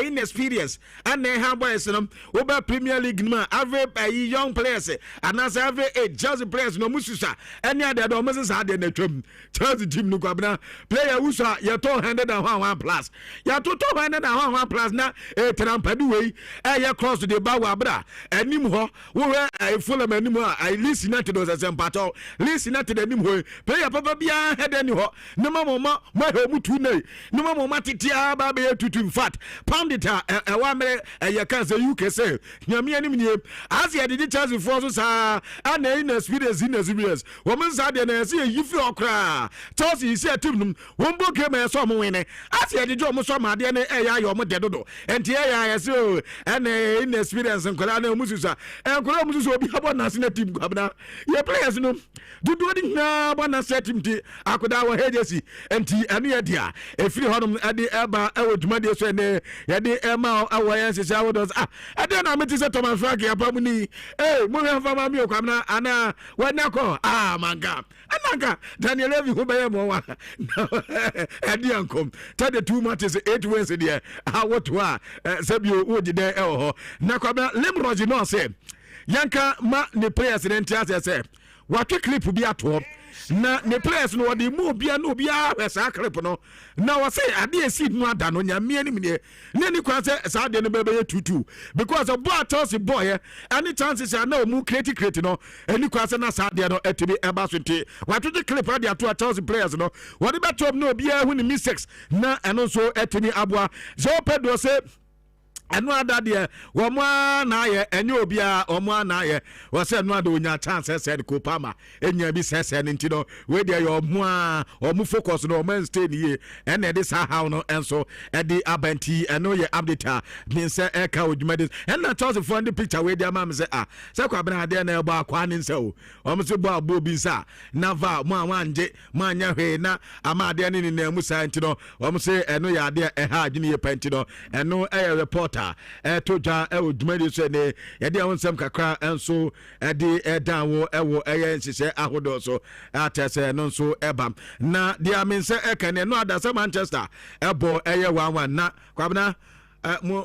inexperience and ha boys no oba Premier League no average young players and as average Chelsea players no mususa any other do mususa de na twam Chelsea team no kwabna player usa ye 201 plus ya 201 plus na etampadu we ye cross to the bawa bra anim ho wo Fulham anim I listen to those as empato listen to the anim ho player papa bia head any ho no mama ma ho mutu nei no mama titia ba be tutu in fact pound it e wa mere ye kan say UK say nyame anim nie as ye did Chelsea for so sa ana in experience wo men sa de na say yifi okra Chelsea say team num wo mbo game e so mo win as ye did mo so ma de na e ya yo mo de dodo enti e ya say ana in experience nkola na mususa nkola mususa obi abo na sina team kwabna ye players no dudu di na abo na set team ti akoda wo hejesi enti anu ye dia efiri honum ade eba ewo dwumade so ne ye de ema awo ye sisi awodos ade na meti se Thomas Frank ya pamuni mo he fama mi kwabna ana wanako manga ananga Daniel Levy ho be mo wa ade ankom tade 2 matches 8 wins there what wa sabio wo di de ho na kwabna Limroji no say yanka ma ne players ne ntia say what clip bi ato na ne players no de mu bia no bia wesa clip no na wo say ade esi no ada no nyame ani me ne ni kwa say sa de no bebe tutu because of boy Chelsea boy any chances are no mu create no any kwa say na sa de no etibi eba so nti what the clip ade ato Chelsea players no what be top no bia hu ni mistakes na eno so etibi aboa so Pedro say anu ada de womo na ye enye obia omo na ye wo se anu ada onya chance said ko Palma enya bi sese nti no we de yo omo focus no man stay ni and e this how no enso e de abanti eno ye update bin se e ka odwumade and na toss for the picture we de am say se kwa bena de na e ba kwa ni nse o omo se bo abo bi sa na va mo anje mo anya hwe na ama de ni na mu sa nti no omo se eno ya de e ha adwene ye panti no eno e reporter toja odwumade so ne ye de wonsem kakra enso e de dan wo ewo eye nsise ahodo so atese no so ebam na de amense ekane no adasa Manchester ebo eye 1-1 na kwabna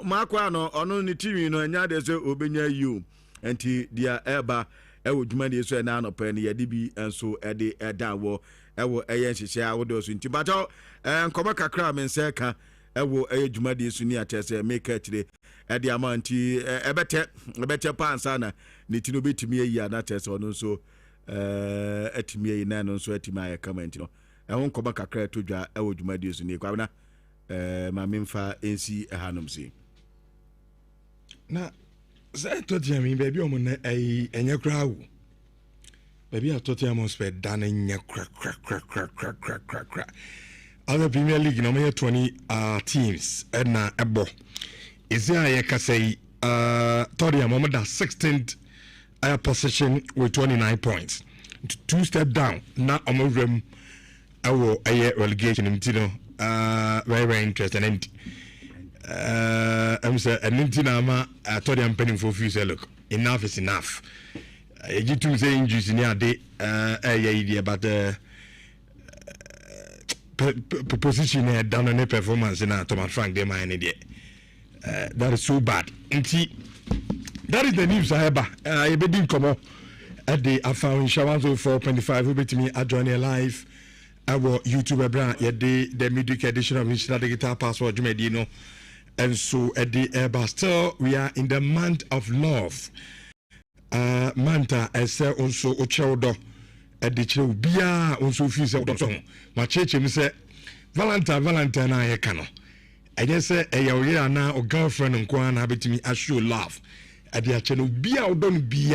makwa no ono ni TV no nya de se obenya you enti dia eba odwumade so na no pa ne ye de bi enso e de dan wo ewo eye nsise ahodo so nti bato nkoma kakra amense ka ewo edwumade su ni atese make it today edi amanti ebete pansa na ne tino betimi ayi na atese ono so etimi ayi na no so etimi ayi comment no ehon koba kakra todwa ewo dwumade su ni kwabna ma memfa ensi ehanom si na za totia mi baby omo na ayi enye kra wo baby atotia mo sped dan enye kra other Premier League no me 20 teams na ebo Izia Yakasei Toria Momada 16th position with 29 points. 2 step down. Now Omorem our relegation in Tino very interesting and I'm saying and Tinama Toria I'm penning for few say look enough is enough. You two say injuries in your day idea but position down on a performance in Thomas Frank de mine that is so bad. That is the news I have. I didn't come up at the Afan Shawan 4.5 over to me at join live our YouTube brand the midweek edition of Nhyira the guitar password Jumedino. And so at the Bastel we are in the month of love. Manta as also Ochodo at the Chobia also feels out song. My church say Valentine I cano. I just say a year now or girlfriend and Kwan habit me as show love. At the channel be out don't be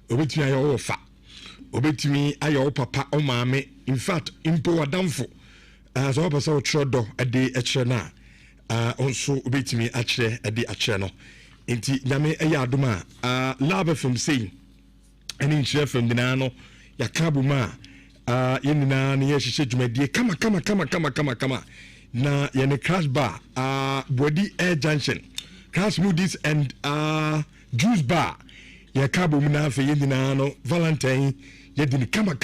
obey me I offer. Obey me I papa o mame. In fact, impo adamfo. So I pass out trodo at the echena. Also obey me actually at the acheno. Inti nyame ayaduma. Love from saying. And in chef from the nano. Yakabuma. Yenina ni yeshe jumedie. Kama. Na yene crash bar. Body Air Junction. Crash smoothies and juice bar. Yakabu muna fe yendina no Valentine yedini kama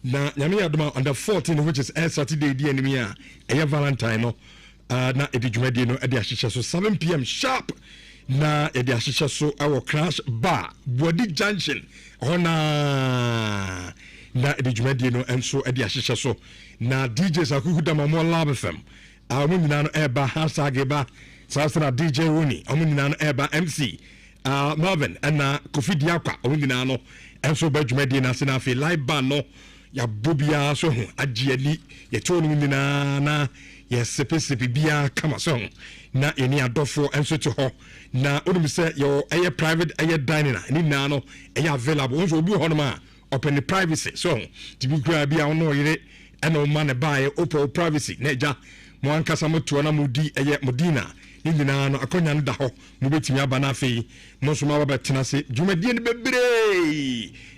na nyame adoma on the 14th which is Saturday the enemy a Valentine no na edijumadi no ede ahyehyɛ so 7 p.m. sharp na ede ahyehyɛ so our crash bar Body Junction ona na edijumadi no enso ede ahyehyɛ so na DJs akukuda mamo LIVESTREAM amunina no eba hasageba sasana DJ Rooney amunina no eba MC Marvin and Kofi Diakwa omina no enso badwumadi na se na fe live band no ya bobia so ho agiani ye tonu na ye sepesepe bia kama so na eni adofo enso to ho na onum se your private dining ni na no available onso obi ho no ma open the privacy so tibi kura bia ono yire eno ma ne bae open privacy na ja mo ankasa moto na modi modina Indina no akonya no da ho mo betimi aba na afei mo so ma ba betena se dwumadie ne bebre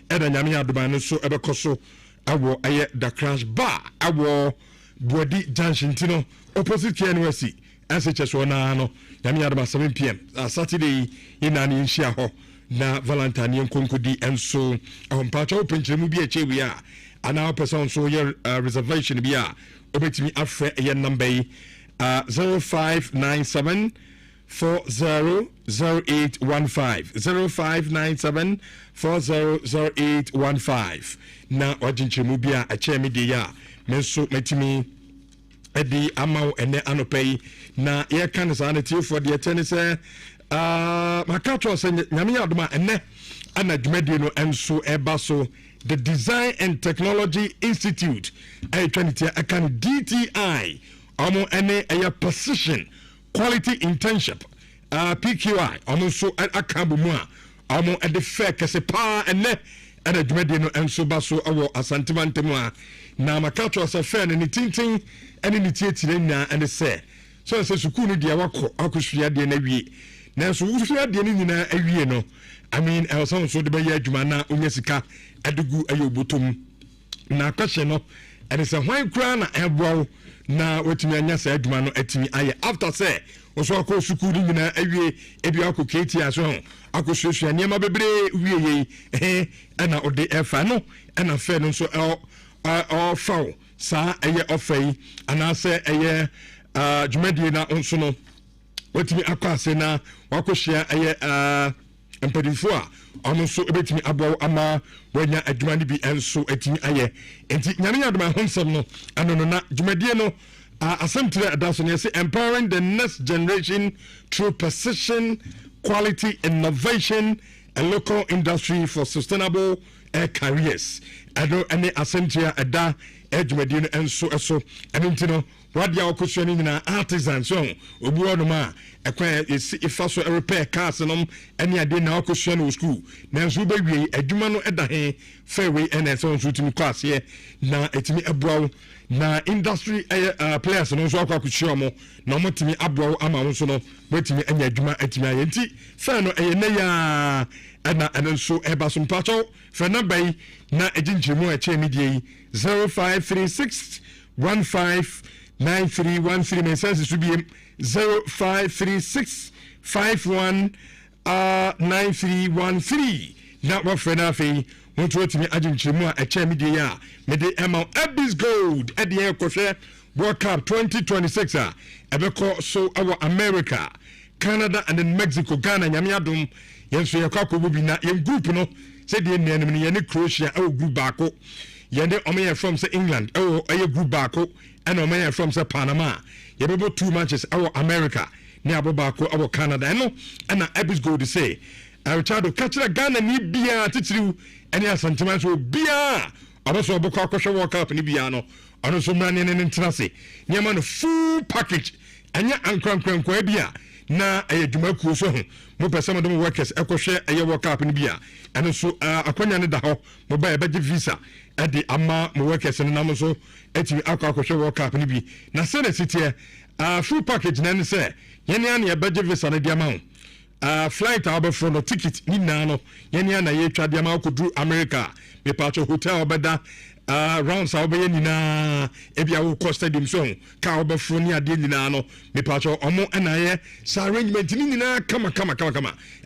eda nyame adoban no so ebekoso awo the crash bar awo Body Junction tino opposite KNWC SHS na no nyame adoban 7 p.m. Saturday ina ni nhia ho na Valentine nkonkodi enso ahompacha openkyere mu bi eche wi a ana person so ye reservation bi a obetimi afre ye number 0597 400815 0597 400815 na wajinchemu bia achemi de ya menso metimi edi amaw ene anopai na ye kan sa na tiefo de tene se makato se nyame adoma ene ana dwumadi no enso eba so the Design and Technology Institute trinity akan DTI Omo ene a position quality internship PQI omo so akabu mu a omo e de fair kese pa ene ana dwumadi no enso ba so awo asantemantemu a na makato se fair ne tintin ene ne tietire nya ene se so se sukuu no dia wako akohwia de na wie na so wuhwia de ne nyina awie no I mean also so de be ya adwuma na onya sika adugu ayo botom na kwahye no ene se hwan kura na eboawo na wetumi anya sa adwuma no atimi aye after say oso akọ sukuru nyina awie ebi akọ keti aso akọ hwehwe niam bebre wie ye ana ode efa no ana fe no so faw sa eye ofai ana se eye dwumadi na onso no wetumi akọ ase na wakọ hwea eye empadifo a ono so ebetimi abo ama wanya adwuma ni bi enso atimi aye enti nyame adoma honsem no anono na dwumadie no assemble adaso ne say empowering the next generation through precision quality innovation and local industry for sustainable careers ado ene assemble ada dwumadie no enso eso enti no wadia okoso ni na artisans so obi ono ma ekwan ifa so repair cars no ene ade na okoso no school na nso be wie adwuma no eda he fairway ene so nso timi class here na etimi abuawo na industry players no nso akwa kuchio mo na mo timi abuawo ama wo so no wetimi anya adwuma atimi ayenti fa no na ya ana nso eba so mpacho fa na bai na ejinjemu a che media 0536 159313 messages to be 0536 519313 na wa frena fe won to wetimi agyenkyeremu a eche me dey a me dey emma Abyss Gold e dey ekohwe World Cup 2026 a ebeko so our America, Canada and then Mexico, Ghana nyame adom yenso yakako bi na yen group no say dey nneanum ne yen Croatia e group baako yende omeya from say England e group baako and omeya from say Panama yebebo 2 matches our America ne abobako our Canada eno na Abyss Gold say Richard Kachira Ghana ni bia titiriu ene asantima so bia abaso oboko akoshe World Cup ni bia no ono so mrane ne ntenase niam no full package anya ankrankranko bia na ayedwumakuo so ho mo pese mo dem workers ekoshe World Cup ni bia eno so akonya ne da ho mo ba ebeje visa ade ama mo workers ne nam so etimi akoshe World Cup ni bi na se na sitie full package na ne se yene an ebeje visa ne dia ma ho flight out from the ticket ni na no yene na ye twa dia ma ko America me pacho hotel obeda rounds obeye ni na ebia wo cost stadium so ka obefro ni ade ni na no me pacho omo na ye sa arrangement ni na kama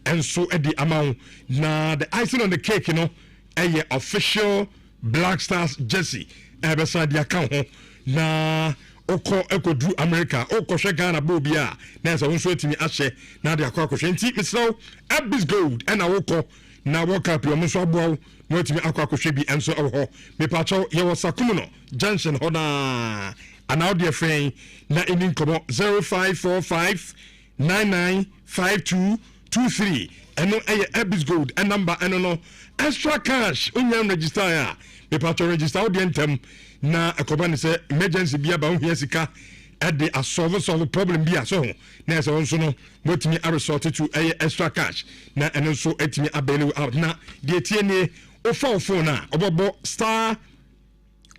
enso edi amount na the icing on the cake no eye official Black Stars jersey ebesa dia kan ho na oko ekodru America oko hwe Ghana bobia na so nso etimi ahye na de akwa akohwe nti mislo Abyss Gold na woko na World Cup yo nso aboa no etimi akwa akohwe bi enso ho me pacho ye wasakum no junction ho na ana de friend na eni komo 0545995223 eno Abyss Gold and number eno no extra cash unyam register ya me pacho register audientem na akoba ne se emergency bia ba ohia sika e de solve problem bia so na se won so no motimi a resort to extra cash na eno so etimi abelu out na de tie ne o phone na obobo star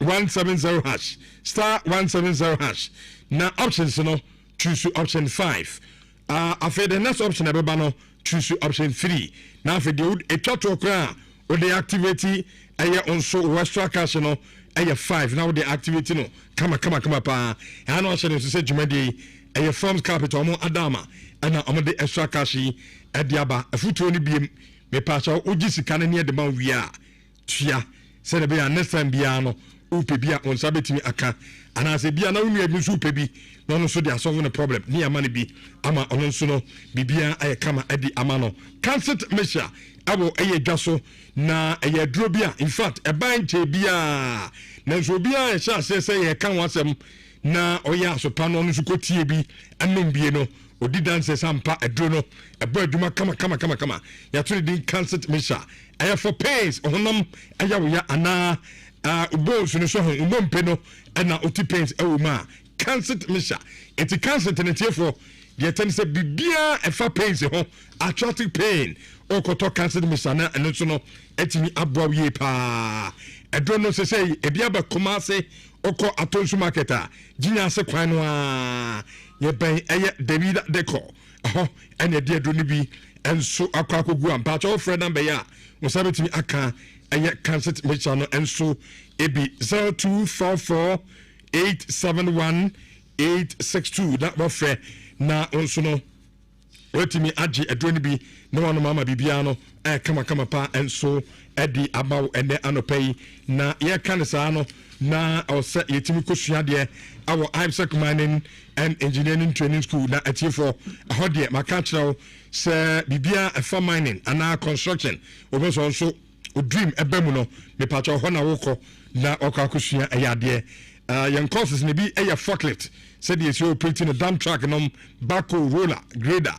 170 hash star 170 hash na options no choose option 5 after the next option ebeba no choose option 3 na after the etwa to kra o de activate on so extra cash no 5 now the activity no kama pa and also to say jumadi forms capital mo adama and am the extra cash e diaba afuto ni biem me pacha oji sika na ne de man wia tua se be next time bia no upe bia on sabetimi aka ana se bia na unu ebi so upe bi no so dey solve the problem ni ama ne bi ama ono so no bibia kama edi ama no cancelled measure abo dwaso na duro bia in fact banche bia na so bia sha se ye kan wasem na oya asopa no no so kotie bi anom bie no odi dance sampa duro no ebo adwuma kama ya turi din cancelled measure for pains honam ya ana ubos no so ubompe no na oti pains ma cancelled measure it cancelled tenete for the ten say bibia fa pains ho attractive pain okoto cancelled measure na eno so no etimi aboa ye pa edro no se say ebia ba komase oko atonsu market a ginya se kwan no a ye ben David Deco ene de edro ni bi enso akwakogu ampa cho friend number ya mo sabetimi aka cancelled measure no enso ebi 0244871862 that was fair na onso no wetimi agi edroni bi na wano mama bibia no kama pa enso edi abaw ene anopai na ye kan sa no na ose yetimi kosua de awo IBSEC mining and engineering training school na atifo hodie makachro se bibia for mining ana construction oboso so o dream ebemu no me pacho ho na woko na okakosua ayade yan courses ne bi forklift said yes you operating a dump truck no backhoe roller grader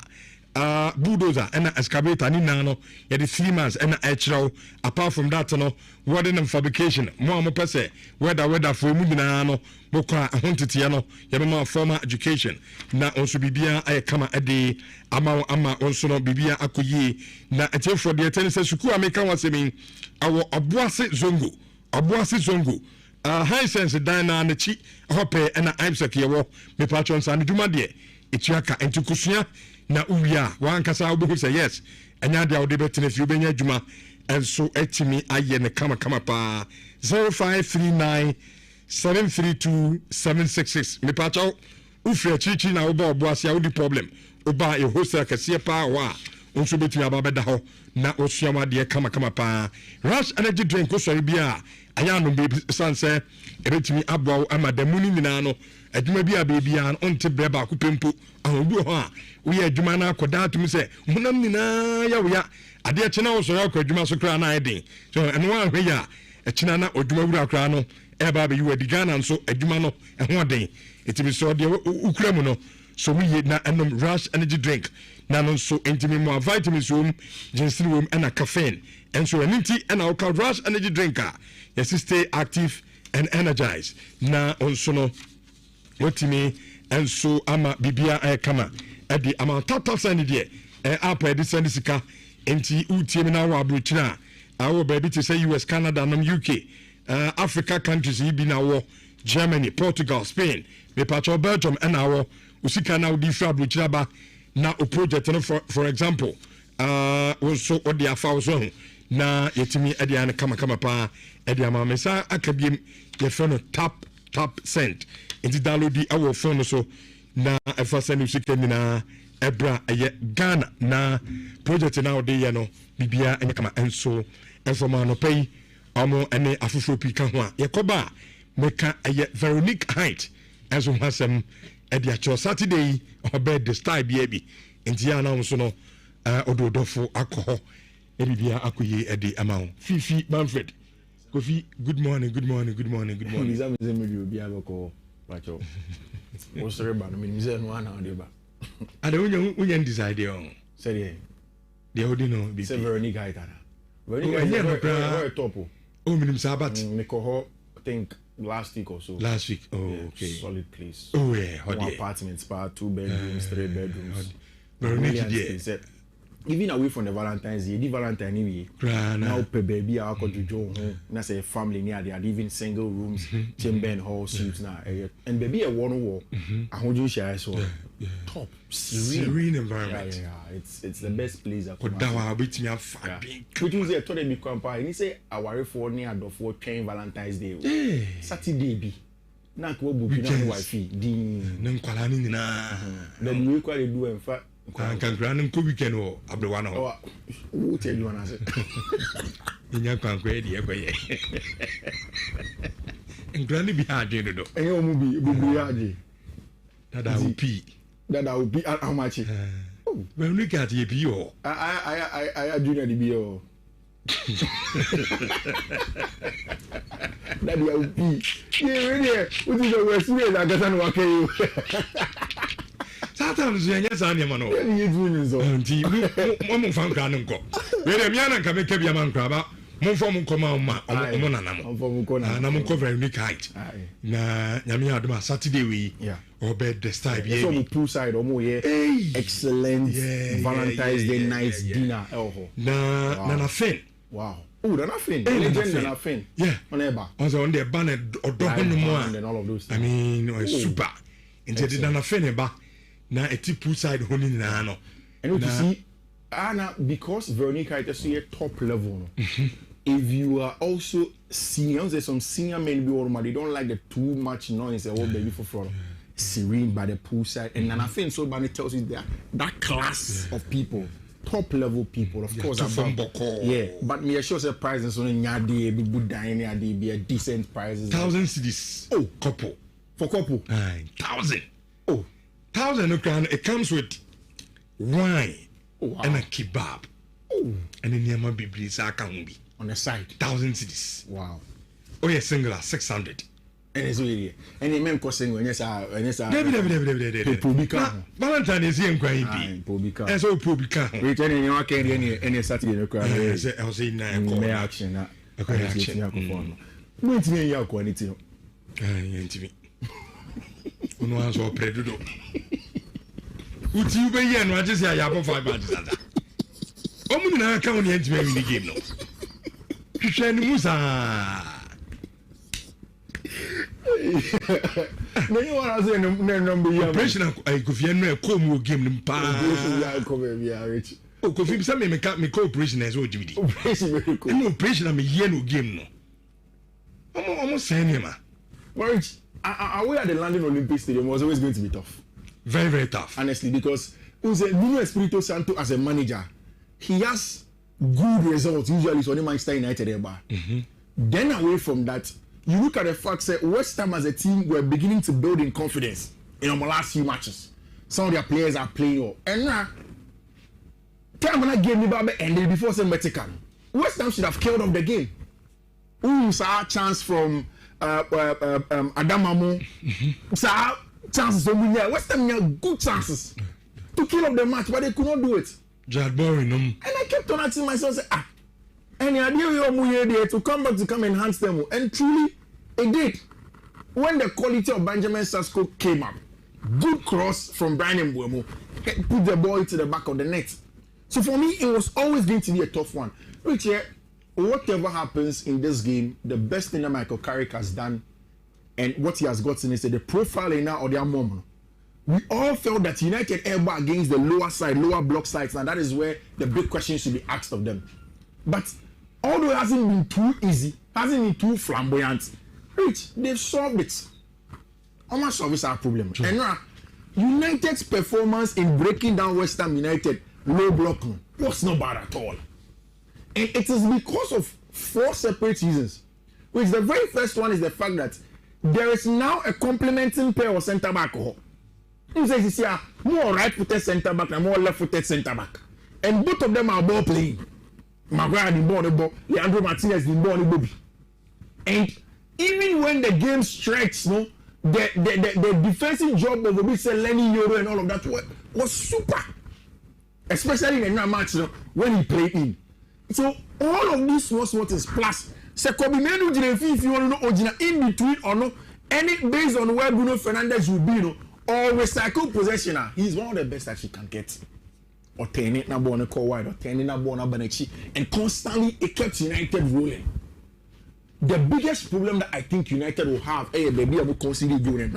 bulldozer and excavator ni no ya the 3 months and actual apart from that no welding and fabrication mo pese weather for mu na no bokwa ahontete no ya be formal education na onso bibia kama ade ama onso no bibia akoyi na etiefo de tense suku ameka wasemi awo oboase zongo high sense dina na chi hope na IBSEC yewo me patron san dwuma de etuaka entukusua na uwia wankasa obehu say yes enya de awde betene fi obenya dwuma enso etimi aye ne kama pa 0539732766 me patron ufia chichi na oba oboase awdi problem oba e hostel kase pa wa nso betumi aba bɛda hɔ na osua ma deɛ kama pa rush energy drink osɔre bia aya no be sanse ebetumi aboa ama da mu ni nyina no adwuma bi a bebia onte breba ko pempo ahobi ho a wo yɛ adwuma na akoda atum sɛ honam nyina ya wo ya ade kyena wo so ya akɔ adwuma so kra na ayɛden so ɛno wa hwɛ ya ɛkyena na odwuma wura kra no ɛba be yiwa digana nso adwuma no ɛho den etimi so de ukura mu no so we na ɛnom rush energy drink na no so intimi mo vitamins wom ginseng wom and caffeine and so anything and our rush energy drinker yes stay active and energized na also no wotimi and so ama bibia kama at the amount total send there up at the sika enti utimi na wa abrochina our baby to say US Canada and UK Africa countries yi bi na wo Germany Portugal Spain me patro Belgium and our usika na odi fra abrochina ba na o project no for example also odi afa so na yetimi edi an kama pa edi amamesa akabiem ye fe no tap cent enti download our phone so na efa send usika ni na ebra eye Ghana na project na odi ye no bibia enye kama enso informa no pay omo ene afufo pi ka ho a yekoba meka eye Veronique Height enso hasem edi acho Saturday obed the style bi enti ya na so no ododofo akọ ebibia akoye edi amount Fifi Manfred Kofi good morning Lisa me me obi abako pacho o sere ba no me ze no ana de ba ade unya decide on sere de odi no bi Veronique Height Veronique Height top o minim sabat me ko ho I think last week or so. Okay. Solid place. Oh yeah, one apartment, spa, 2 bedrooms, 3 bedrooms. Even away from the Valentine's Day, the Valentine anyway. Now pe baby I could do na say family near they are even single rooms, chamber and hall suites now. And baby a one wall. I hold you share so top serene environment. Yeah. It's the best place I could. Dawa bit me afab. Which was there told me compare. And he say I worry for near the for train Valentine's Day. Saturday be. Na ko book na wife di. Na nkwala ni nyina. Then we quite do in fact kan gran ko weekend o abrewa na ho o tell you na say nya kan ko e die ko ye ngran bi ha de do e o mu bi bubu ya de dada o pi how much when we got ye bi o I junior di bi o daddy o pi ye really o ti go we serious agasa no wa kai Sometimes you get any man. Auntie, one fan can go. Where a man can make a man crab, one from Comma, and I'm very Nick Height. Na Yamia Saturday we or bed the style. Yeah, poolside or more, excellent Valentine's Day night dinner. Na fin. Wow. Oh, they're not fin. They're not fin. Yeah, on their banner or dog and all of those. I mean, super. Into the na fin ba. Na eti poolside honi na no. And what you see, Anna, because Veronique Height is a top level. If you are also senior, there's some senior men they don't like the too much noise. They want baby for front. Serene by the poolside, and then I think so. But it tells you that class of people, top level people, of course. But me assure the prices on Nyadi, be good dining, be a decent prices. 1,000 cedis. Oh, couple for couple. 1,000. Oh. 1,000 it comes with wine and a kebab. And then Yama Bibli Sakambi on the side. 1,000 cedis. Wow. Oh yeah, singular 600. And it's really and the men costing when yes Valentine is here crying. And so publica. Returning your any Saturday I'll say nine action. Wait me your quality. Uno anso predudo. Uti ube ye no agese ayabo 5 badges ada. Omu na aka woni entime win game no. Hwehwe ni musa. No you want to say no number ya. Operation I go fi no e come game ni pa. Ya come be ya rich. O ko fi say me cooperation as o jimidi. Operation am ye no game no. Omo say ni ma. Rich. Away at the London Olympic Stadium was always going to be tough. Very, very tough. Honestly, because Nuno Espirito Santo as a manager, he has good results usually so Manchester United Then away from that, you look at the fact that West Ham as a team were beginning to build in confidence in our last few matches. Some of their players are playing well. And now, time when I gave me back ended before some Mexican. West Ham should have killed off the game. Saw a chance from Adamamu. Saw chances from West Ham had good chances to kill off the match, but they could not do it. And I kept on asking myself, and the idea to come back to come enhance them, and truly it did. When the quality of Benjamin Sesko came up, good cross from Brian Mbeumo, put the ball into the back of the net. So for me, it was always going to be a tough one. Which whatever happens in this game, the best thing that Michael Carrick has done, and what he has gotten is the profile in now or their moment. We all felt that United airball against the lower side, lower block sides, and that is where the big questions should be asked of them. But although it hasn't been too easy, hasn't been too flamboyant, they've solved it. How much solve is our problem? Sure. And now, United's performance in breaking down West Ham United low block was not bad at all. And it is because of 4 separate reasons. Which the very first one is the fact that there is now a complementing pair of centre back. You say you see more right-footed centre back and more left-footed centre back, and both of them are ball playing. Maguire the ball, Leandro Martinez the ball, Bobby. And even when the game stretched, no, the defensive job of Lenny Yoro and all of that was super, especially in the match, no, when he played in. So all of these was what is plus. Sekobi Menu if you want to know in between or no, any based on where Bruno Fernandes will be, no, or recycle possession, he's one of the best that you can get. Or turning na ball on a call wide, or turning na ball on Benechi, and constantly it kept United rolling. The biggest problem that I think United will have, they be able to constantly go in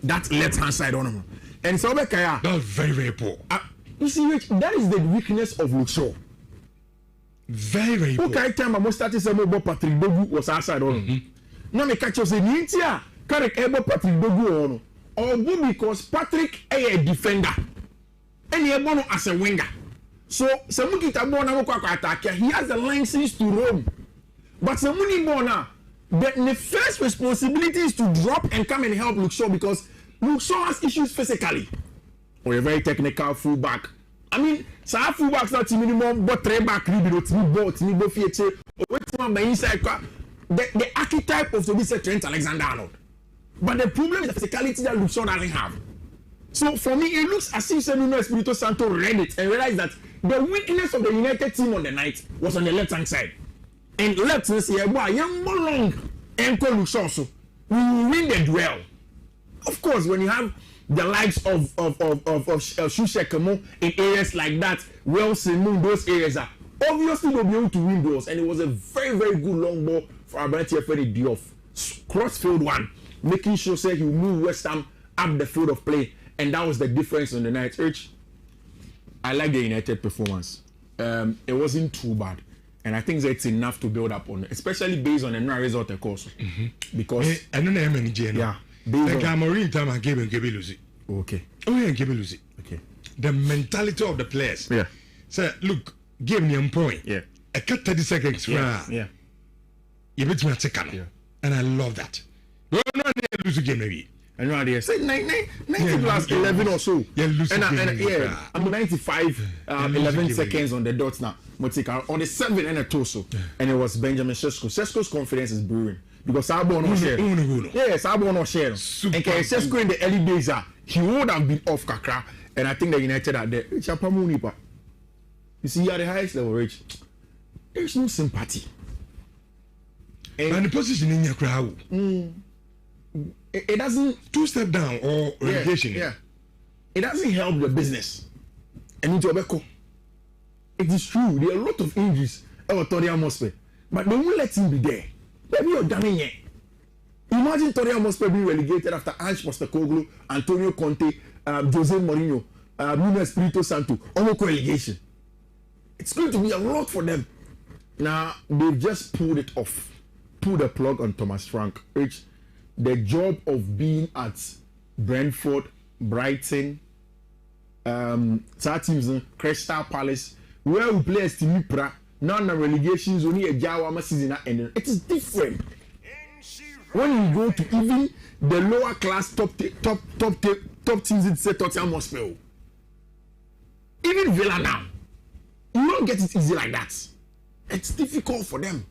that left hand side on him. And so that's very, very poor. You see, that is the weakness of Luke Shaw. Very, very poor. Okay, time I started saying about Patrick Dogu was outside on him. Now me catch you say, Nhyira carry able Patrick Dogu on. Or because Patrick is a defender. And he is as a winger. So, he has the license to roam. But the first responsibility is to drop and come and help Luke Shaw because Luke Shaw has issues physically. Or a very technical fullback. I mean, so our fullbacks not minimum, but 3 back, the archetype of the Trent Alexander-Arnold. But the problem is the physicality that Luke Shaw doesn't have. So for me, it looks as if Nuno Espirito Santo read it and realized that the weakness of the United team on the night was on the left-hand side. And left is here, young long and Luke Shaw, so we will win the duel. Of course, when you have the likes of Shushekamo in areas like that, Wilson, Moon, those areas are obviously they'll be able to win those. And it was a very, very good long ball for Abrantia Freddy Diouf. Crossfield one, making sure say he will move West Ham up the field of play. And that was the difference on the night. I like the United performance. It wasn't too bad. And I think that's enough to build up on, especially based on the result, of course. Because I don't know how many yeah. The Cameroon time I gave him Lucy. Okay. Oh yeah, give Lucy. Okay. The mentality of the players. Yeah. So look, give me a point. Yeah. I cut 30 seconds. Yeah. You bet me a second. Yeah. And I love that. No, lose the game maybe. I know idea. Say 90 plus 11 or so. Yeah, lose and I'm 95 11 seconds on the dot now. Motika on the 7 and a torso. Yeah. And it was Benjamin Sesko. Sesko's confidence is brewing. Because Sabo no share. Yes, Sabo no share. And Sesko in the early days, he would have been off Kakra. And I think the United are there. You see, at the highest level, Rich, there's no sympathy. And the position in your crowd. It doesn't 2 step down or relegation. Yeah. It doesn't help the business. And it is true. There are a lot of injuries over Tori Mospe, but they won't let him be there. Maybe you're damning it. Imagine Tori Mospe being relegated after Ange Postecoglou, Antonio Conte, Jose Mourinho, Nuno Espirito Santo, almost relegation. It's going to be a lot for them. Now they've just pulled it off, pulled the plug on Thomas Frank. Which the job of being at Brentford, Brighton, teams, Crystal Palace, where we play Stimi Pra, now the relegations only a Jawa season ending. It is different. When you go to even the lower class top teams in say Tottenham Hotspur, even Villa now, you don't get it easy like that. It's difficult for them,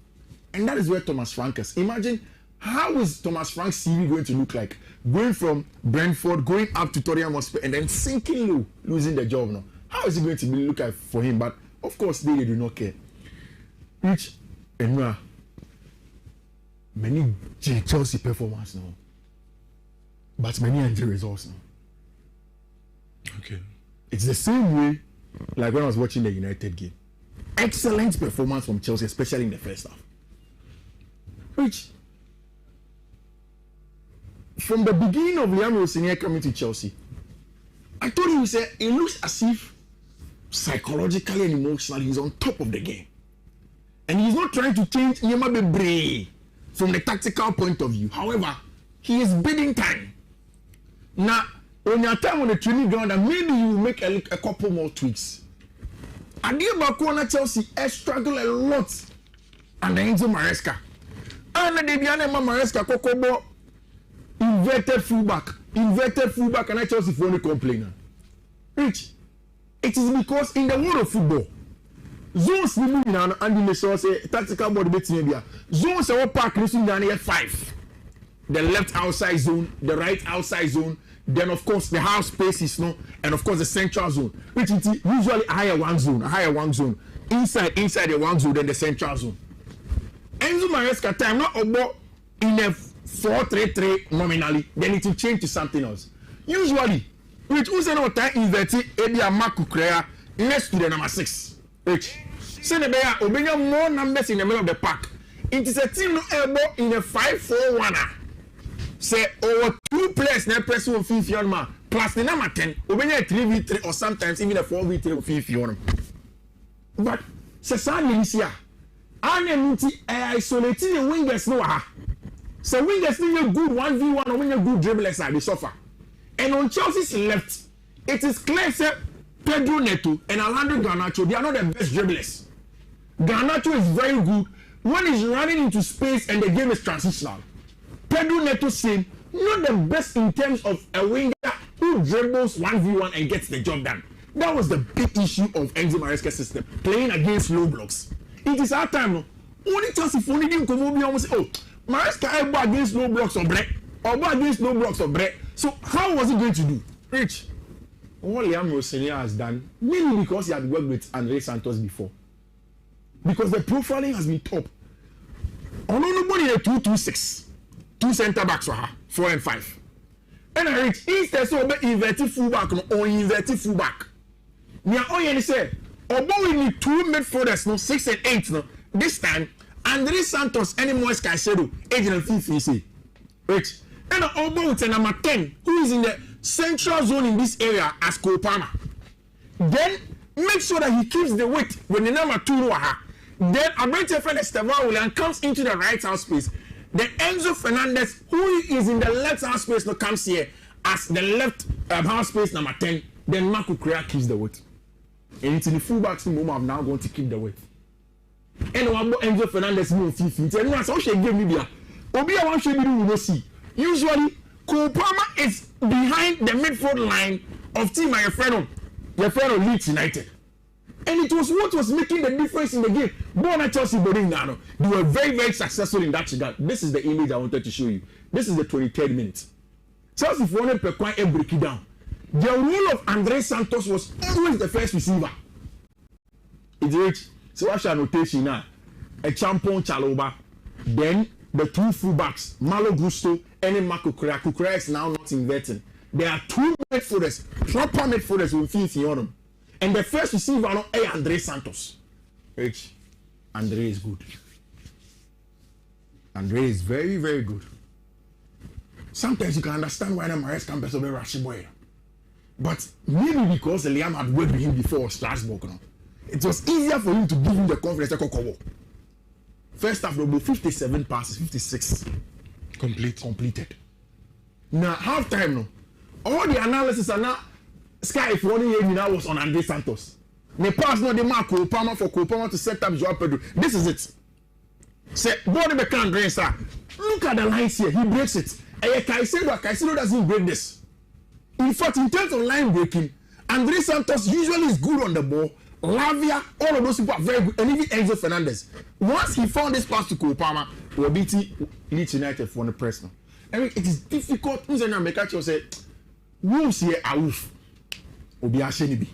and that is where Thomas Frank is. Imagine how is Thomas Frank's CV going to look like, going from Brentford, going up to Tottenham Hotspur, and then sinking low, losing the job now. How is it going to look like for him? But of course, they do not care. Which and many Chelsea performance now, but many injury results now. Okay. It's the same way like when I was watching the United game. Excellent performance from Chelsea, especially in the first half. Which, from the beginning of Liam Rossinier coming to Chelsea, I told you, it looks as if psychologically and emotionally he's on top of the game. And he's not trying to change Nyema Bebre from the tactical point of view. However, he is bidding time. Now, when you're time on the training ground, and maybe you will make a couple more tweaks. Adiabakwana Chelsea struggle a lot under Enzo Maresca. And the Bianema Maresca Kokobo inverted fullback, and I Chelsea for only complainer. Rich, it is because in the world of football, zones ni moving and the say tactical body bit maybe zones are park racing down here 5. The left outside zone, the right outside zone, then of course the half space is no, and of course the central zone, which is usually a higher one zone, inside the one zone, then the central zone. Enzo Maresca time not about in a 4-3-3 nominally, then it will change to something else. Usually, which also not time inverted Ebia Marco Crea next to the number 6. Which send the bear obey more numbers in the middle of the park. It is a team no elbow in a 5-4-1. Say over 2 players na person of 50 man plus the number 10 obey a 3v3 or sometimes even a 4v3 or 50. But se sadly this year anya nuti isolating the wingers no ha. So wingers need a good 1v1 or when a good dribblers are the suffer. And on Chelsea's left, it is clear say Pedro Neto and Alejandro Garnacho, they are not the best dribblers. Garnacho is very good when he's running into space and the game is transitional. Pedro Neto same, not the best in terms of a winger who dribbles 1v1 and gets the job done. That was the big issue of Enzo Maresca's system, playing against low blocks. It is our time no. Only Chelsea for didn't come over and say, oh, Maresca elbow against low blocks of bread, or against low blocks of bread. So how was he going to do? Rich. What Liam Rossinier has done, mainly because he had worked with Andre Santos before. Because the profiling has been top. On nobody in a 2-2-6. 2 centre backs for her, 4 and 5. And I reach instead so inverted fullback or inverted fullback. Now all you say, although we need 2 midfielders, no 6 and 8 no. This time, Andre Santos and Moise Caicedo, agent and 50 Rich. And although it's a number 10 who is in the central zone in this area as Kopama. Then make sure that he keeps the weight when the number 2 then Abrante Esteban William comes into the right half space. Then Enzo Fernandez, who is in the left half space, no comes here as the left half space number 10. Then Marco Correa keeps the weight. And it's in the fullbacks the moment I'm now going to keep the weight. And one more Enzo Fernandez move 50. And once I should give me there. Obi I want to be will see. Usually Kopama is behind the midfield line of team my friend of Leeds United. And it was what was making the difference in the game. Bona Chelsea Bodin Nano. They were very, very successful in that regard. This is the image I wanted to show you. This is the 23rd minute. Chelsea for one per coin and break it down. The role of Andre Santos was always the first receiver. It's rich. So what's your notation now? A champion Chaloba. Then the 2 fullbacks, Malo Gusto and Marco Correa. Correa is now not inverting. There are 2 midfielders, proper midfielders with 50 on them. And the first receiver no is Andre Santos. Rich. Andre is good. Andre is very, very good. Sometimes you can understand why the Maresca can be so very rushy boy. But maybe because Liam had worked with him before Strasbourg. No? It was easier for him to give him the confidence to cover. First half, about 57 passes, 56 completed. Now, half time, no, all the analysis are now Sky for 1 year now was on Andre Santos. The pass no the mark Kopama for Kopama to set up Joao Pedro. This is it. Say, body be can't drain, sir. Look at the lines here. He breaks it. And Caicedo doesn't break this. In fact, in terms of line breaking, Andre Santos usually is good on the ball. Lavia, all of those people are very good. And even Enzo Fernandez. Once he found this pass to Kopama, we'll beat Leeds United for the press now. I mean, it is difficult. Who's an American say, wolves here are wolf. Obi Ashenibi.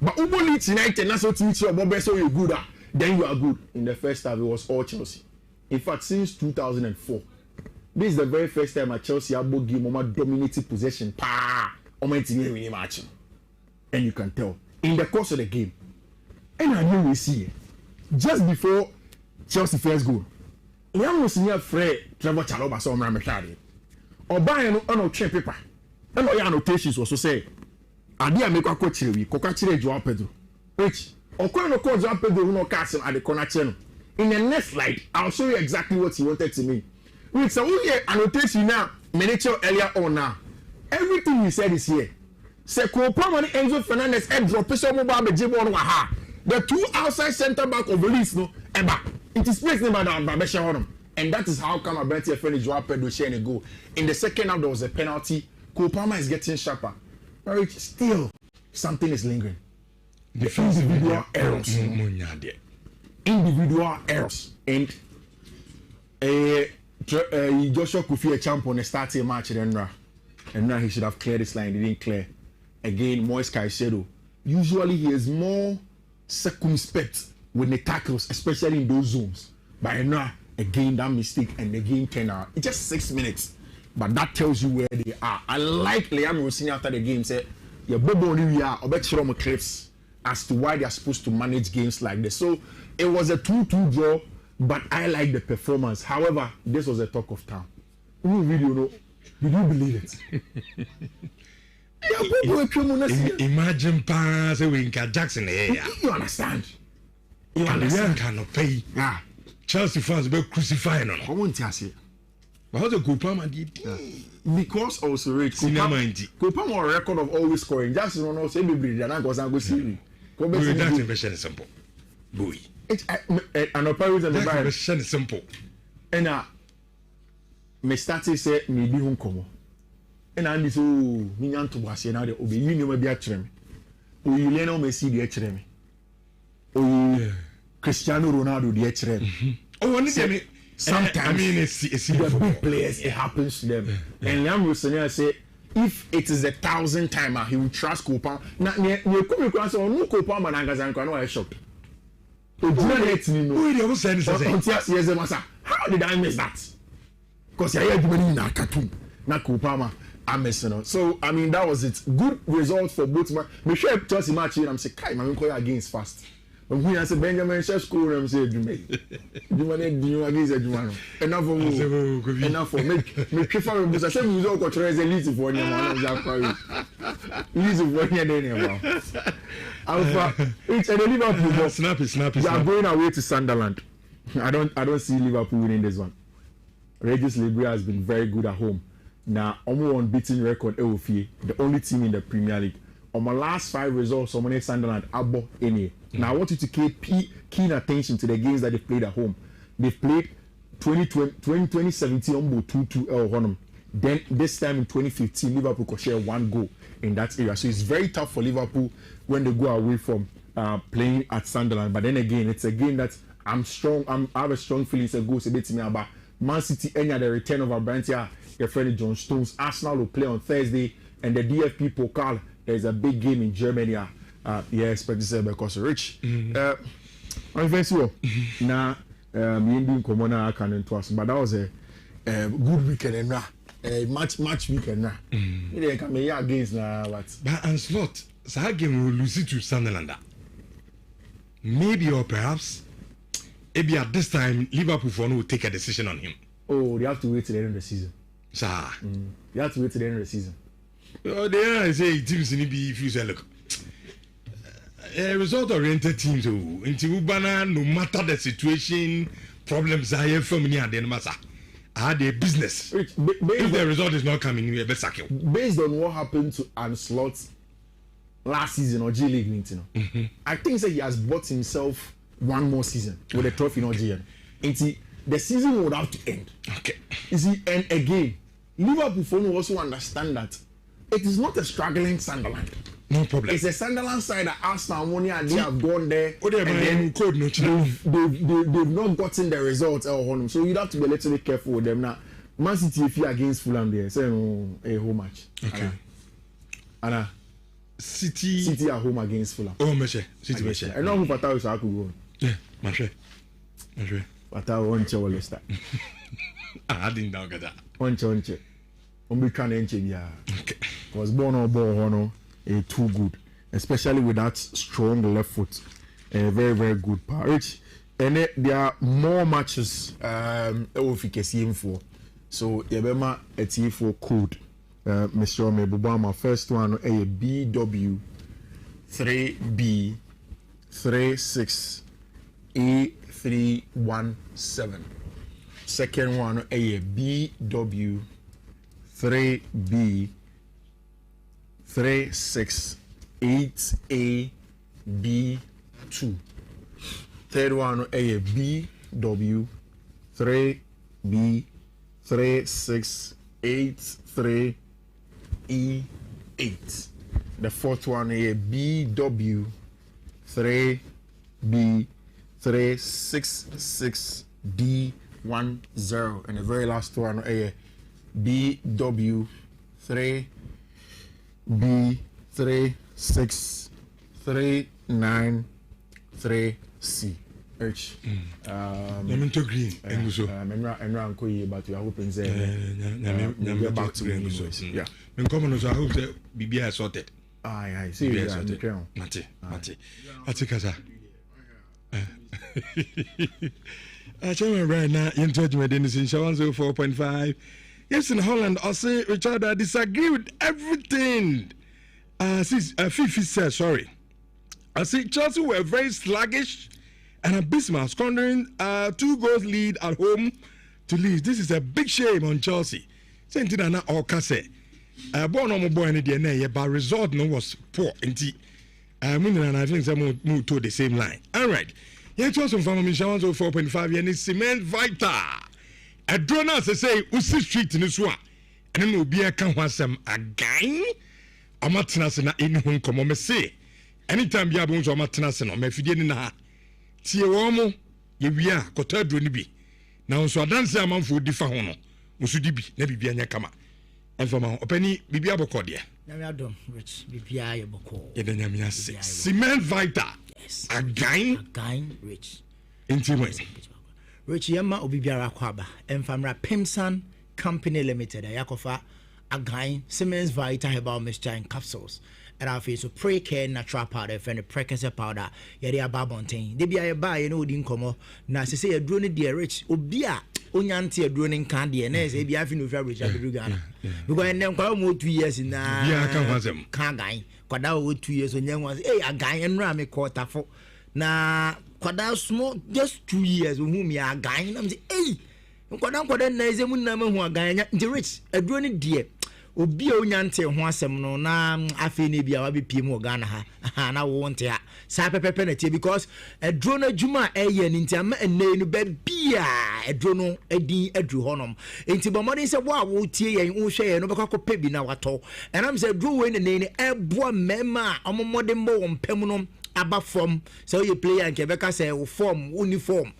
But Ubo Leeds United, that's what teach you about so you're good at. Then you are good. In the first half, it was all Chelsea. In fact, since 2004, this is the very first time at Chelsea have game Mama dominated possession. And you can tell in the course of the game. And I knew we see it. Just before Chelsea first goal, Liam was near Fred Trevor Chaloba so Ramachari. Or buy an train paper. And all your annotations also say, Adia make a coach, we cockachire Joao Pedro. Which, or call Joao Pedro no castle at the corner channel. In the next slide, I'll show you exactly what he wanted to mean. With some annotation now, miniature earlier on now. Everything you said is here. Say Kopama Enzo Fernandez head drop so mobile be jibon waha. The two outside centre back of the Leeds no eba. It is placed by the Babesha Honum. And that is how come Abenti finished Joao Pedro sharing a goal. In the second half there was a penalty. Kopama is getting sharper. But still something is lingering. The individual errors. Individual errors. And Joshua Kofi a champ on the starting match and now he should have cleared this line. He didn't clear. Again, Moise Caicedo. Usually he is more circumspect with the tackles, especially in those zones. But now, again, that mistake and the game turned out. It's just 6 minutes. But that tells you where they are. I like Liam Rossini after the game said, "Your bobo we are about to clips as to why they are supposed to manage games like this." So it was a 2-2 draw, but I like the performance. However, this was a talk of town. Who really know? Did you believe it? Imagine pass Winka Jackson here. You understand? You understand? Cannot pay. Yeah. Chelsea fans be crucifying on. I won't tell you. But how the Kopama did? Because also Kopama on record of always scoring. Jackson on also everybody that I go see. That impression is simple. Boy. And apparently the impression is simple. And me started say me be home come. And I so me nyan to was na de obi yi nyoma bi a kire me. O yi Lionel Messi de kire me. O yi Cristiano Ronaldo de kire me. Oh, one day sometimes I mean it's the big players it happens to them. And Liam Rossini say if it is 1,000 times he will trust Kopama. Na ne come across on no Kopama na ngazan kwa no I shocked. O did not me no. Who dey was saying this? How did I miss that? Because I had money in a cartoon, not Kopama. I'm missing. So I mean that was it. Good result for both. Me sure Chelsea match here. I'm say, "Kai, I'm going against fast." When we say Benjamin Chef school, I'm say, "Jume, Jume against Jume." Enough for me. Enough for me. Me prefer me. I say we don't control as a lead for any man. Lead for any man. Alpha. It's a Liverpool. Snappy. They are going away to Sunderland. I don't see Liverpool winning this one. Regis Libria has been very good at home. Now, almost unbeaten record EOFie, the only team in the Premier League. On my last 5 results, someone at Sunderland, Abo, any. Now, I want you to pay keen attention to the games that they played at home. They've played 2017 on 2-2 Honum. Then, this time in 2015, Liverpool could share 1 goal in that area. So, it's very tough for Liverpool when they go away from playing at Sunderland. But then again, it's a game that I'm strong. I have a strong feeling it's a goal. It's a bit to me about Man City, any the return of Abrantia, your friend John Stones. Arsenal will play on Thursday, and the DFB Pokal. There's a big game in Germany. Expect to say because rich. I'm very sure. Now, me and Komona I can into us, but that was a good weekend and a match weekend now. They can be against now what? But and slot, so that game will lose it to Sunderland. Maybe or perhaps. Maybe at this time, Liverpool will take a decision on him. Oh, they have to wait till the end of the season. Sir. They have to wait till the end of the season. They say teams need to be if you say look. Result-oriented teams, into Ubana, no matter the situation, problems are here from near the Massa. I had a business. If the result is not coming, you better sack him. Based on what happened to Anslot last season or G League meeting. I think that he has bought himself one more season with a trophy in G. And the season would have to end. Okay. You see, and again, Liverpool fans will also understand that it is not a struggling Sunderland. No problem. It's a Sunderland side that Arsenal money and they have gone there. Oh, and then they've not gotten the results. So you have to be a little bit careful with them. Now, Man City, if you against Fulham there, say a home match. Okay. Anna. City at home against Fulham. Oh, Meshe. City Meshe. I know who Fatah is. I could go. Yeah, Meshe. Fatah won't check all Leicester. I didn't know that. One check. On be trying to engineer. Okay. Was born or born too good, especially with that strong left foot. Very, very good Rich. And there are more matches if you can see him for. So Yabema a T4 code. Mr. Mebubama, first one a BW 3B 36 A317. Second one a BW 3B 368AB2. Third one a BW 3B 3683E8. The fourth one a BW 3B 366D10, and the very last one a BW 3B36393C. H. Let me to green. And so, I'm going but you are hoping that get back to green. Yeah. When common, I hope that BB sorted. I see. Mate. I take us. I tell you right now, in judgment in 104.5. Yes, in Holland, I say Richard, I disagree with everything. Fifi said, sorry. I say Chelsea were very sluggish and abysmal, squandering 2 goals lead at home to Leeds. This is a big shame on Chelsea. Same thing na Okase. Born on my boy in the DNA, but result no was poor. Indeed, I think some move to the same line. All right. Yes, also from Michelle 4.5 years, Cement Vita. A drone as I say, Usi Street in this one. And then will be a can want some again. I'm not tenacing in whom come on me say. Anytime you have one, I'm not tenacing on me. If you didn't know, Tiewomo, you are Cotter Drunibi. Now, so I dance a man for different honor. Musudibi, never be a kama. And for my opinion, Bibia Bocodia. Now, Rich, Bibia Boko. Cement Vita. Yes. Again, Rich. Intimate. Rich Yama Obibiara Kwaba, and Famra Pimsan Company Limited, a Yakofa, again, Siemens Vita Herbal Mixture and Capsules. And I feel so pre-care natural powder, and a precursor powder, Yadia Babontain. They be a buy, you know, didn't come. Now, say a drone, dear Rich, Obia, Onyanti, a droning candy, and as a be having with Rich at the Rugana. Because I never come 2 years in Kangai, Quadao 2 years when young was a guy and Rami quarter for. Now, Quadao small just 2 years with whom you are guy, and I'm saying, hey, Quadam is a woman who are guy, the Rich, a drone dear. Obi onyanti ho asem no na afi ne bia wa be piem Ghana ha na wo nte ha sa pepepe na tie because edro na djuma eye ni nti ama enne no ba bia edro no edin adru honom enti bomodin se wo a wo tie yen wo hwe yen no bekọ pe bi na wato enam se edro we ne eboa mema omomodin mo wo mpem no aba form so you player nke beka say wo form uniform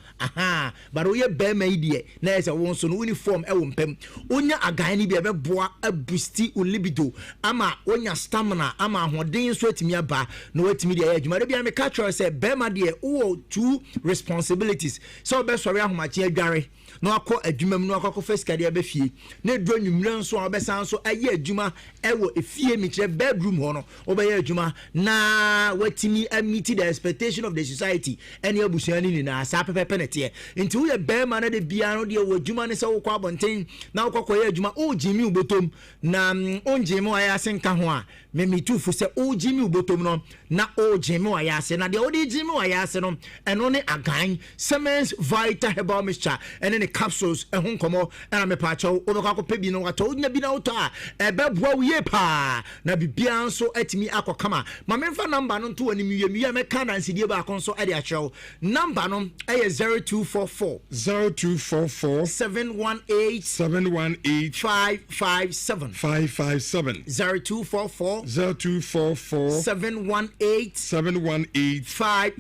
but we be ma idie na say won so no uniform e wo mpem onya agan ni bia be boa abusti libido ama onya stamina ama ahoden so atimi aba na watimi de adwuma de bia me catch say be ma de wo 2 responsibilities so be sori ahomache adware na akọ adwuma mu na akọ first card be fie na dro nwumra nso obesan so aye adwuma e wo efie mi kire bedroom ho no obeya adwuma na watimi meet the expectation of the society and your bushani in a sap penalty into your bear man at the piano dear with Juman is all quabontain now cocoa Juma oh Jimmy bottom na on Jimo I ask Kahwa me too for say oh Jimmy bottom no na oh Jimo I ask and the old Jimo I ask and only a gang Siemens Vita Herbal Mixture and then the capsules and home como and I'm a pacho over Pebi no I told you be out a bebwa ye pa na bibian so at me aqua kama my member number no to any me can and see the console at the show number no a 0244 718 557 0244 718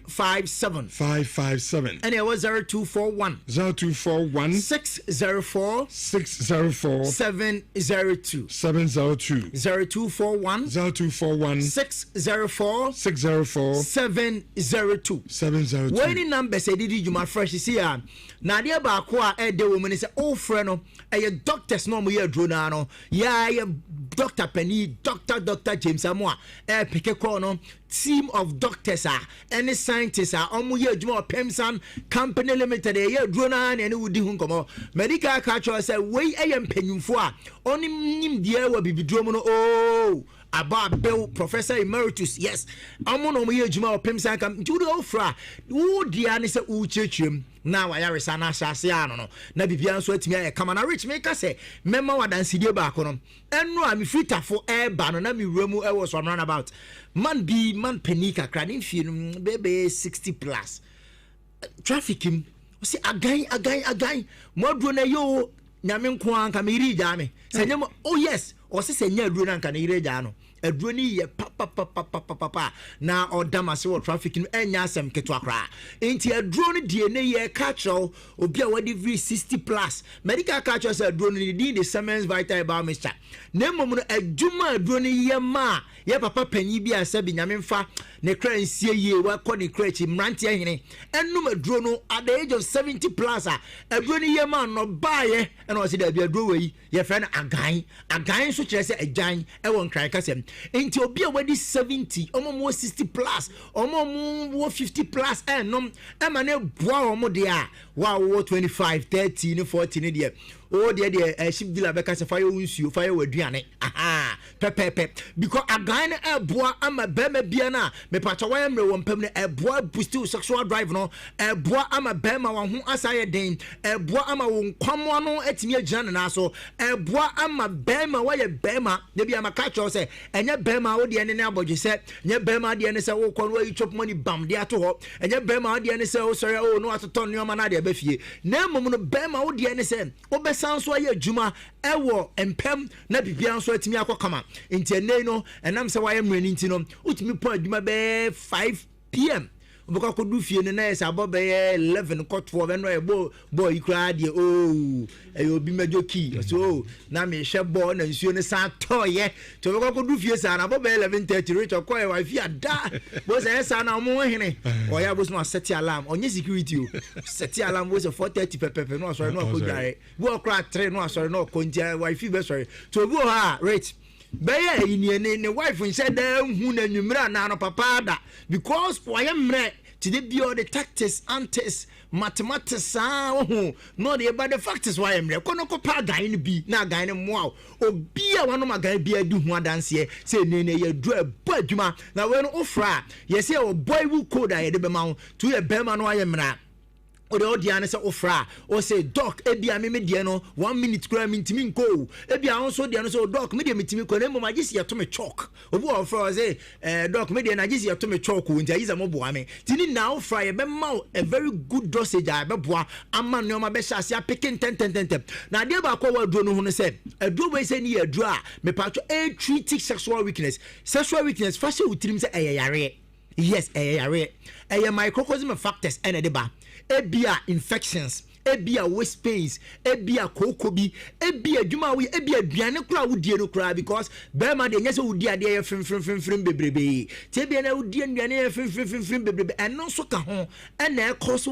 557 and it was 0241 604 702 0241 604 702 when number say did you my fresh see ya na dia ba ko a de woman say oh friend no doctors no mo ye drona no ya Dr. Penny, Dr. James Amoa, pick call no team of doctors any scientists omu ye adwuma Pemsan Company Limited ye drona na ne wudi hu nkomo medical culture say we mpanyimfo a oni nim die wa bibidrom no oh about Bill Professor Emeritus yes omo no ye adwuma Pemsan Company do ofra wo dia ne say wo chechim na wa yare sana asase ano no na bibia nso atimi aye kama na rich maker say memma wadansidie ba ko no enu a me fritafo eba no na me wuramu e was run about man panika cradin fie no bebe 60 plus traffic him say again modro na yo nyame nko anka me iri ja me say nyam oh yes o say nya aduro na anka na iri ja no aduro ni ye pa na odama se wo traffic no enya asem keto akra enti aduro ni die ne ye catch obi a wadi v 60 plus medical catch say aduro ni di the Siemens Vita Herbal Mixture na mom no aduma aduro ni ye ma ye papa panyi bi asa bi nyame mfa ne kra nsie ye wa kɔ ne kra chi mrante ahene enum aduro no at the age of 70 plus aduro ni ye ma no baaye and o say da bi aduro we ye friend agan so kire say agan e won kran kasem enti obi a wadi 70 omo 60 plus omo 50 plus enom e ma ne boa omo de a wa 25 30 ne 40 ne de oh de ship dealer be kase fire unsuo fire waduane aha pepepe because agan e boa ama bema bia na me pacha wa emre won pam ne e boa boost sexual drive no e boa ama bema wa ho asaye den e boa ama won kwamo no atimi agina na so e boa ama bema wa ye bema de bia maka cho se enye bema wo de ne abodwe se enye bema de ne se wo kwon wa chop money bam de ato ho enye bema de ne se wo sori o no atoton ne ma na de ba fie na mum no bema wo de ne se wo be sanso aye adwuma ewo empem na bibia nso atimi akokama enti enei no enam se wa ye mreni nti no utimi po adwuma be 5 PM obaka ko du fie ne na esa bo be 11 ko 12 no e boy kra de oh e obi majoki so na me hwe bo na nsuo ne sa toye to obaka ko du fie sa na bo be 11:30 reach ko e wa fie ada bo se sa na mo hene o ya bo no set alarm onye security o set alarm bo se 4:30 pepepe no sorry no ko dware bo kra 3 no sorry no ko ntia wa fie be sorry to bo ha rate beye ini ne wife nse da hu na nwumra na no papa da because for ye mre to the bio the tactics antes mathematics no the about the factors why mre kono ko pa gan bi na gan ne mo obi a wano magan bi adu hu adanse say ne ye du abo adwuma na we no ofra ye say o boy will code a ye de be ma to ye be ma no aye mra o de odiane se ofra o say doc ebia me de no 1 minute kura me ntimi nko ebia onso de no so doc me de metimi ko na mo magisi ya to me chalk obi ofra o say doc me de na gisi ya to me chalk o ntia yiza mo boa me tini na ofra ye be ma a very good dosage a be boa ama no ma be sha ase apeke ten na de ba ko wa duro no hu no say aduro we say ni aduro a me patcho a treat sexual weakness fashion utirim say eyare yes eyare microcosm factors ene de ba ebia infections ebia waist pains ebia kokobi ebia adwuma wo ebia aduane kura wo die no kura because be ma de nyese wo die ade ye fim bebrebe te bia na wo die aduane ye fim bebrebe eno so ka ho na e cause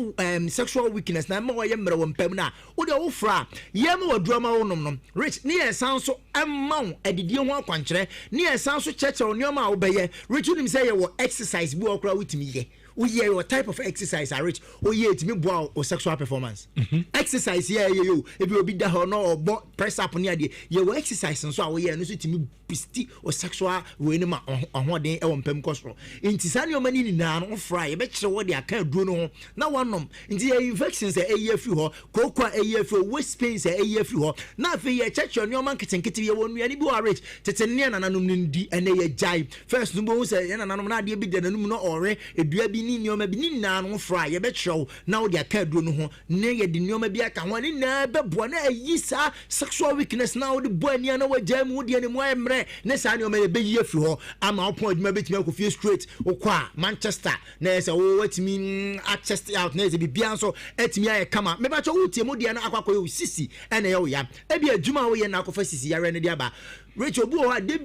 sexual weakness na ma wo ye mre wo mpam na wo de wo fra ye ma wo drama wo nom no rich ne ye san so emma adidie ho akwankyere ne ye san so cheche onioma wo be ye rich nim say ye wo exercise bi wo kura wotimi ye your type of exercise are rich it me boa or sexual performance exercise you if you be da no or press up near the you exercise and so no so timi pisti or sexual we no ma on den e won pem kosro inti sane o mani ni na no fry e be kire wo de aka duro no na wanom inti infections e ye afi ho kokwa e ye afi waist pains e ye afi ho na afi ye cheche no man kitenkete ye wonu ani bi wa rich tete ne nananom ndi ene ye jai first no bo say nananom na de bi de nanum no ore edua bi ni nioma bi ni na no fry ye be kire na wo de aka duro no ho ne ye de nioma bi aka ho ni na be bo na ayi sa sexual weakness na wo de bo ani na wo jam wo de ni mo emre ne sa ne o me be yi afi ho ama o point ma betimi akofie straight okwa Manchester na say wo watimi a chest out na say bibia so etimi aye kama me ba cho wo tie mo de na akwakọ yo sisi ene ye wo ya e bi adwuma wo ye na akofa sisi yare ne de aba Rachel bu ho de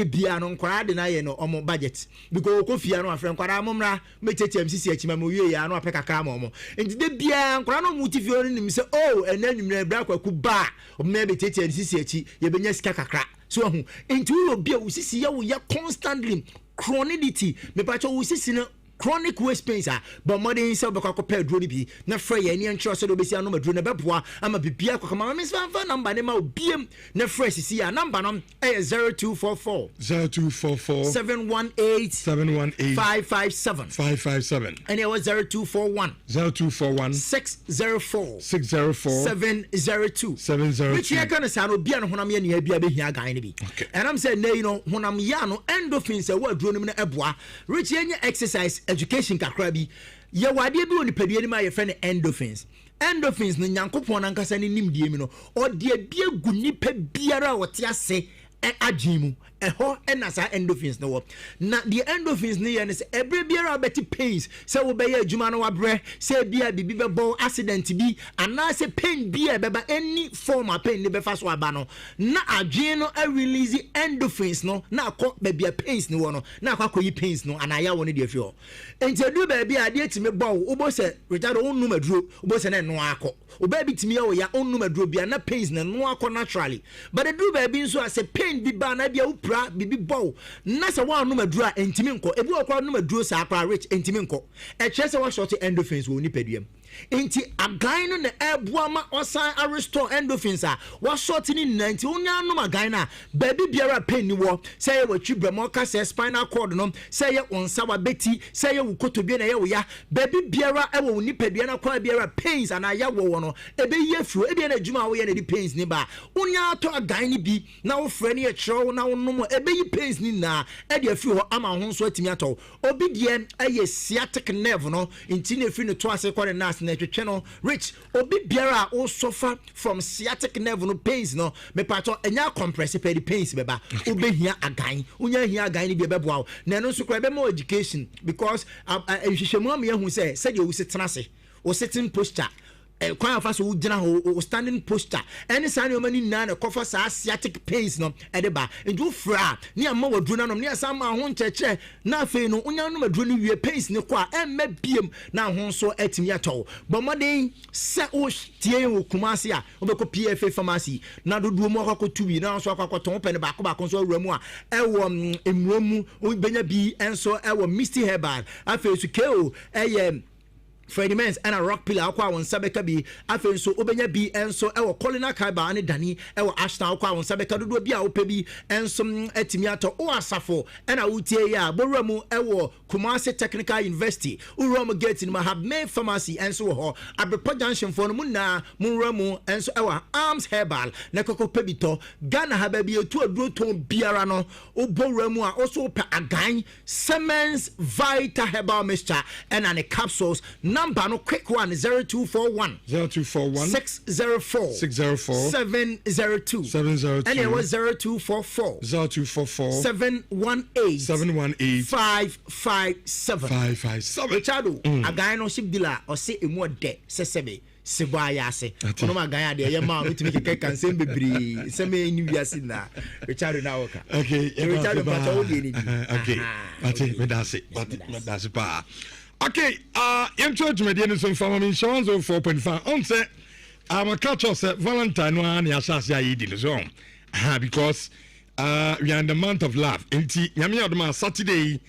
bia no nkwara de na ye no omo budget because okofia no afre nkwara momra me cheche sisi achima mo wie ya no apeka kra mo mo enti de bia nkwara no muti fie no nim say oh enanwum na bra kwaku ba omo be cheche sisi achi ye benya sika kakra so hu enti wo bia wo sisi ya wo ya constantly chronicity me pa cho wo sisi no chronic waist pains but modern self be kwa pay dro bi na frɛ ye ne nkyerɛ so do be sia no madro na beboa ama bibia kwa kama me fa number ne ma obiem na fresh sisi ya number no 0244 718 557 and it was 0241 604 702 which you can say no bia no honam ye ne bia be hia gan ne bi and I'm saying you know honam ya no endorphins e wa dro no na eboa rich ye exercise education kakra bi ye wade bi oni padua ni ma ye friend endorphins no nyankopon nankasa ni nimdie mi no o de bia gu nipa biara wote ase ajimu eho na sa endorphins no na the endorphins ni ye say every biara beti pains say wo be ye adwuma no wabre say bia bibi be bo accident bi ana say pain bia beba any form of pain ni be fa so aba no na adwen no release endorphins no na akọ be bia pains ni wo no na akọ yi pains no ana ya wo ne de afi ho enti du ba bia de timi bo wo bo say Richard onnu maduro wo bo say na no akọ wo ba bi timi ya wo ya onnu maduro bia na pains na no akọ naturally but the do ba bi nso as pain bi ba na bia wo bibi bow na se wa no madura entimi nko ebi okwa no maduro sa akwa rich entimi nko e kire se wa short endorphins wo ni paduam enti agan no na eboa ma osan restore endorphins wa short ni 90 onya no magan na baby biara pain ni wo say ye watwi bramo ka say spinal cord no say ye onsa wa beti say ye wukoto bi na ye wo ya baby biara e wo ni padua na kwa biara pains ana ya wo no ebe ye furo e bi na adwuma wo ye na di pains ni ba onya to agan ni bi na wo frɛ ni ye kyerɛw na wo no ebe yi pains ni na e de afi ho ama ho so atimi atɔ obi de eye sciatic nerve no enti na afi no to ase kɔ na nas na twetwe no rich obi biara o suffer from sciatic nerve no pains no me pato enya compressive pains beba obehia agan unya hia agan ni bi beboa na no so kra be more education because ehwehwemu am yehu say de o sitena se o sitting posture kwan fa so ugina ho standing posture any sign o mani na kofa sa sciatic pains no edeba ndu fra ni amma wadru na no ni asama ho ncheche na afei no unya no madru ni wie pains ni kwa emma biem na ho so atimi atɔ but modern se o tie wo kumase a obeko PFA pharmacy na dodo mo akɔ tubi na so akɔ ton pe ne ba ko so awura mu a ɛwɔ emuramu benya bi enso ɛwɔ misty herbal afei su keo Freddie Mens and a rock pillar akwa won sabeka bi afen so obenya bi enso e wo colina kaiba ne dani e wo ashton akwa won sabeka dodo bi a opa bi enso atimi ato o asafo na wutie ya boramu e wo Kumasi Technical University urom gate in Mahab May Pharmacy enso ho Abepo Junction for no munna munramu enso e wo Arms Herbal na kokko pebito Ghana haba bi etu aduro ton biara no oboramu a also pa agan Siemens Vita Herbal Mixture and an capsules number no quick one 0241 604 702 and it was 0244 718 557 557 Richard a guy no ship dealer or say emu de sesebe Seba Yase. Ono magaya de yema no timi keke kan sem bebre. Sem eni wiase na. Richard na woka. Okay. Richard Pacha wo de ni. Okay. Ati me dase. Me dase pa. Okay, yam church media no some farm insurance 4.5. On say I'm a catch us Valentine one ya shas ya yidi so. Because we are in the month of love. Enti nyame odoma Saturday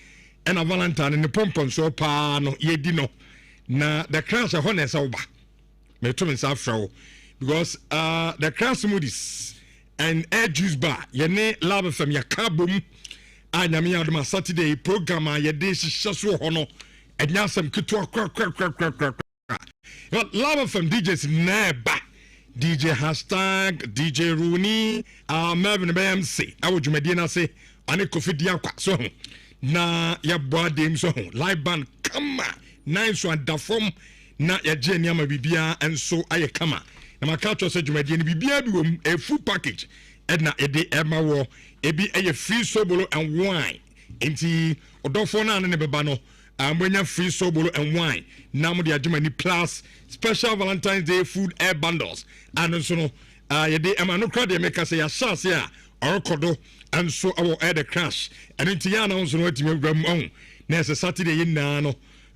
and a Valentine in the pompon so pa no yedi no. Na the crash a honest oba. Me to me safro because the crash moodies and air juice bar yene love from ya kabum nyame odoma Saturday program a yede hyeso hono. And now some kutua love from DJs neba DJ hashtag DJ Rooney Melvin BMC I would Medina say ane Kofi Diakwa so na ya boadem so live band kama nice one da from na ya jenia ma bibia and so aye kama na makato say Jumedina bibia bi wom a full package and na ede ema wo ebi aye free sobolo and wine enti odofo na ne beba no Ambanya free sobolo and wine. Namu the Ajimani plus special Valentine's Day food air bundles. And also no yede amano crowd make us say ya shas ya or kodo and so our air the crash. And in Tiana also no to me gram on. Next Saturday in no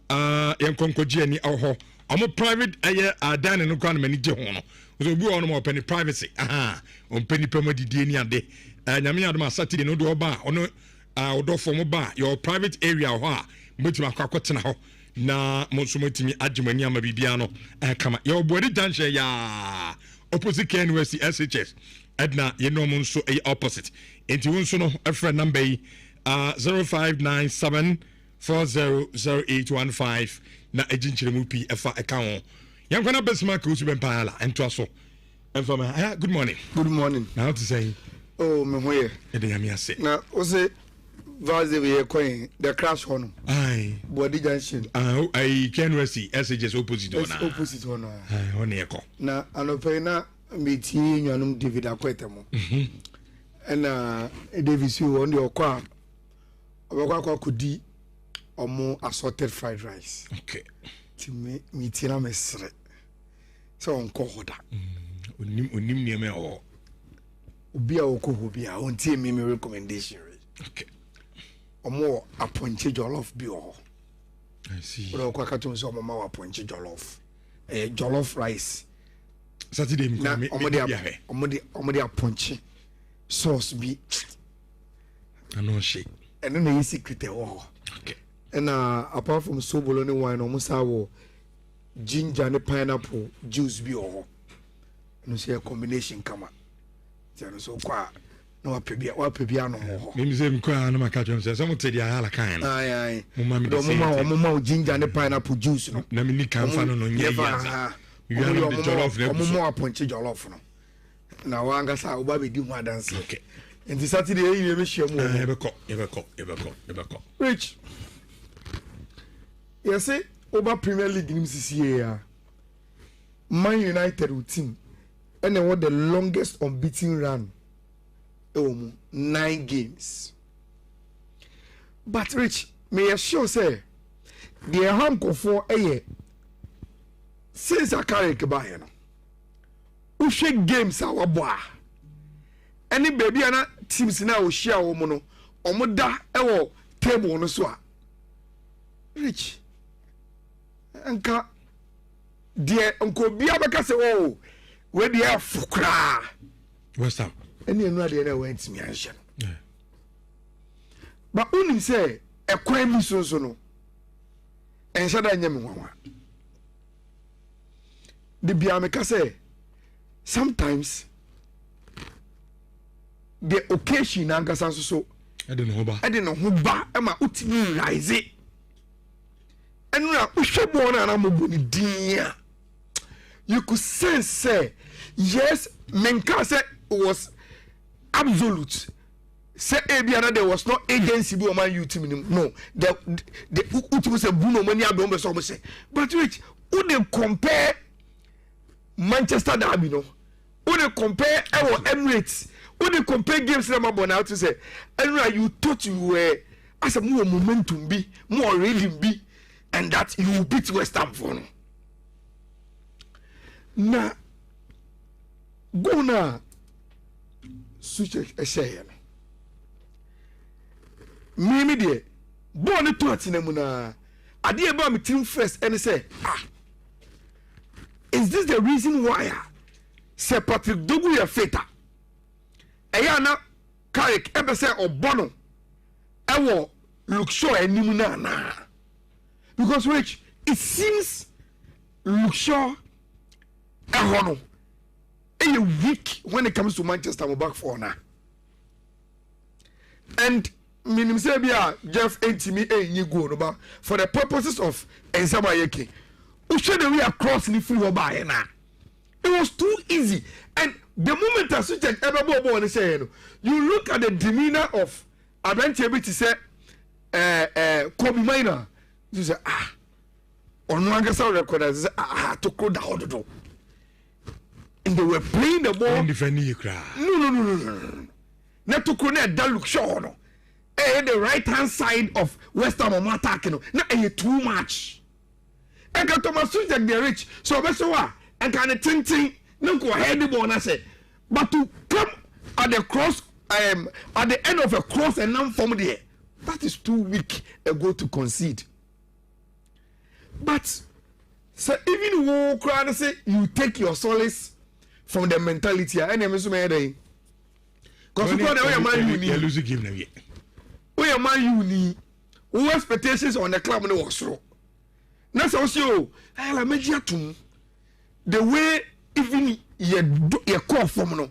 yan konkoji ni oho. Amo private aye dining no kwan mani je hono. So bi on mo penny privacy. On penny pemodi di ni ade. Nyame adoma Saturday no do oba ono odofo mo ba your private area ho mutima kwakotena ho na monso mutimi agimani ama bibia no kama ya obodi danshe ya opposite KNUST SHS edna ye no monso opposite enti wonso no efra number 0597400815 na ejinchire mu pi efa eka ho yankwana besma ka usu bempala ento aso enfama good morning now to say oh me hoye edeyami ase na o say Vaze we coin the crash hono. Aye. Body junction. I can see SHS opposite one. Opposite one. Aye, on echo. Na anopena meti nyanum David akwetemo. And David you on your car. Obakwa kudi omo assorted fried rice. Okay. Ti me tina mesre. So on kohoda. Onim nieme o. Obi a okoho bia on tie me recommendation. Okay. Omo aponche jollof bi o. I see. But kwa katum so omo aponche jollof. Jollof rice. Saturday me omo aponche sauce bi. Ano she. And then secret e wo. Okay. And apart from sobolo ni wine omo sawo ginger and pineapple juice bi o. No say a combination kama. So kwa no wapebia no ho me say mkwa na makacho say some tedi ala kan aye mama ginger and pineapple juice no na me ni kan fa no nye ya you are the jollof na mama aponche jollof no na wanga sa oba be di ho dance okay and the Saturday you be share mu ebeko rich you say oba Premier League nim sisi ya Man United team and they won the longest unbeaten run 9 games. But Rich, may I sure say the hanko for a year since I carry Kabayan. Who shake games our boy. Any baby and teams now share woman or muda ewo table no so. Rich Anka dear Uncle Biabaka say, oh, where the air fukra. What's up? Any another went to me answer. But only say a crime so no. And said I am the Biameka say sometimes the occasion Angasan so I don't know who ba Emma Uti rise it. And we should born and I'm dear. You could sense say yes, Menka was absolute. Say Abiana there was no agency be man you team no the was a Bruno many abombe so say but which who they compare Manchester Derby no who they compare our Emirates who they compare games na mabon out to say and you thought you were as a more momentum be more rhythm be and that you beat West Ham for no na go na switch a share me de born to atina mu na ade about me team first and say is this the reason why Sir Patrick Dogu ya feta eya na Carrick ebe say obono ewo look sure animu na because which it seems look sure ahono a weak when it comes to Manchester I'm back for now and minim say bia Jeff entimi enyi go no ba for the purposes of ensamayeke we should we across the free over na it was too easy and the moment I switch everybody say you look at the demeanor of Abrante to say Kobe Minor you say on one guess record say to close the order and they were playing the ball no not to connect that look sure no the right hand side of West Ham attack no na too much and got Thomas switch the rich so best wa and kind of tinting no go ahead the ball na say but to come at the cross at the end of a cross and now from there that is too weak a goal to concede but so even who crowd say you take your solace from the mentality and you so many because you lose game now we are man uni who expectations on the club no was so na so so la media tum the way even ye call from no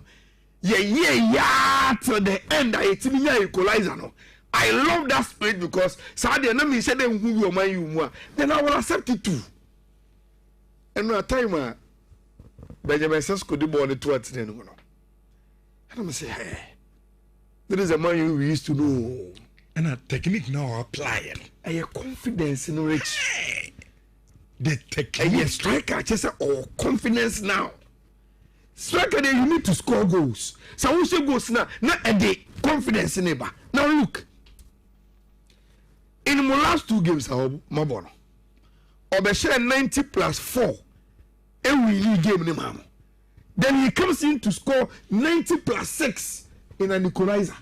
yeah to the end I timi equalizer no I love that spirit because Saturday na me say dem who you man you mu then I will accept it too and no time Benjamin Sesko the ball to at no and I'm say hey there is a man we used to know and a technique now applying a confidence in rich the technique a striker just all confidence now striker there you need to score goals so who say goals now not a day confidence in neighbor now look in my last 2 games my bono Obeshare 90+4 every game in man then he comes in to score 90+6 in an equalizer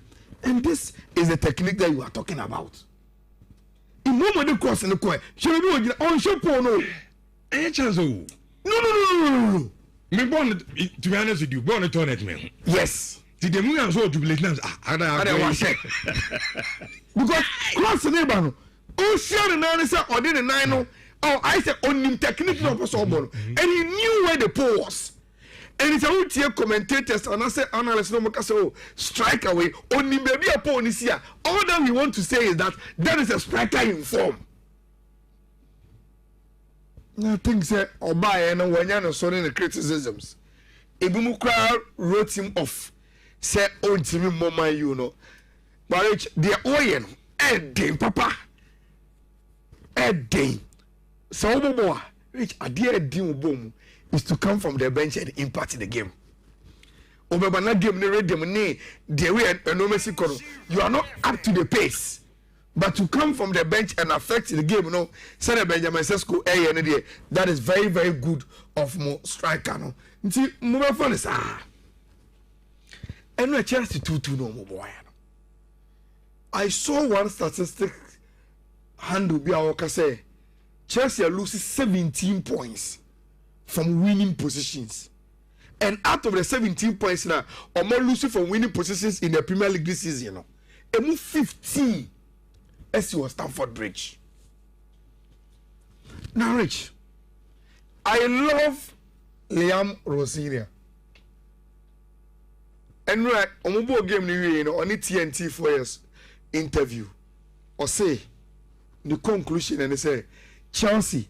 and this is the technique that you are talking about in moment cross in the coin should be on shop no any chance no me born to be honest with you born a tournament man yes did the moon so jubilate now I don't want to because cross in the oh share the say or did the 9 no oh I said on him technique no so born and he knew where the pole was. And it's a whole tier commentators and I say analysts no more say oh strike away only baby a pole this year. All that we want to say is that there is a striker in form. I think say Obaye and Wanyana sorry the criticisms. Ebumukra wrote him off. Say oh Jimmy Mama you know. But they are oyen Edding papa Edding. So boy which a dear Edding boom is to come from the bench and impact the game. Obebana game ne ready ne the way enormously you are not up to the pace. But to come from the bench and affect the game, you know, say Benjamin Sesko that is very, very good of more striker. No, nti move for this and no chance to 2-2 no more boy. I saw one statistic handle be our say Chelsea loses 17 points from winning positions. And out of the 17 points now, or more losing from winning positions in the Premier League this season, you know, and move 15 as was Stamford Bridge. Now, Rich, I love Liam Rosilia. And right, on mobile game, you know, on the TNT 4 years interview, or say the conclusion, and they say Chelsea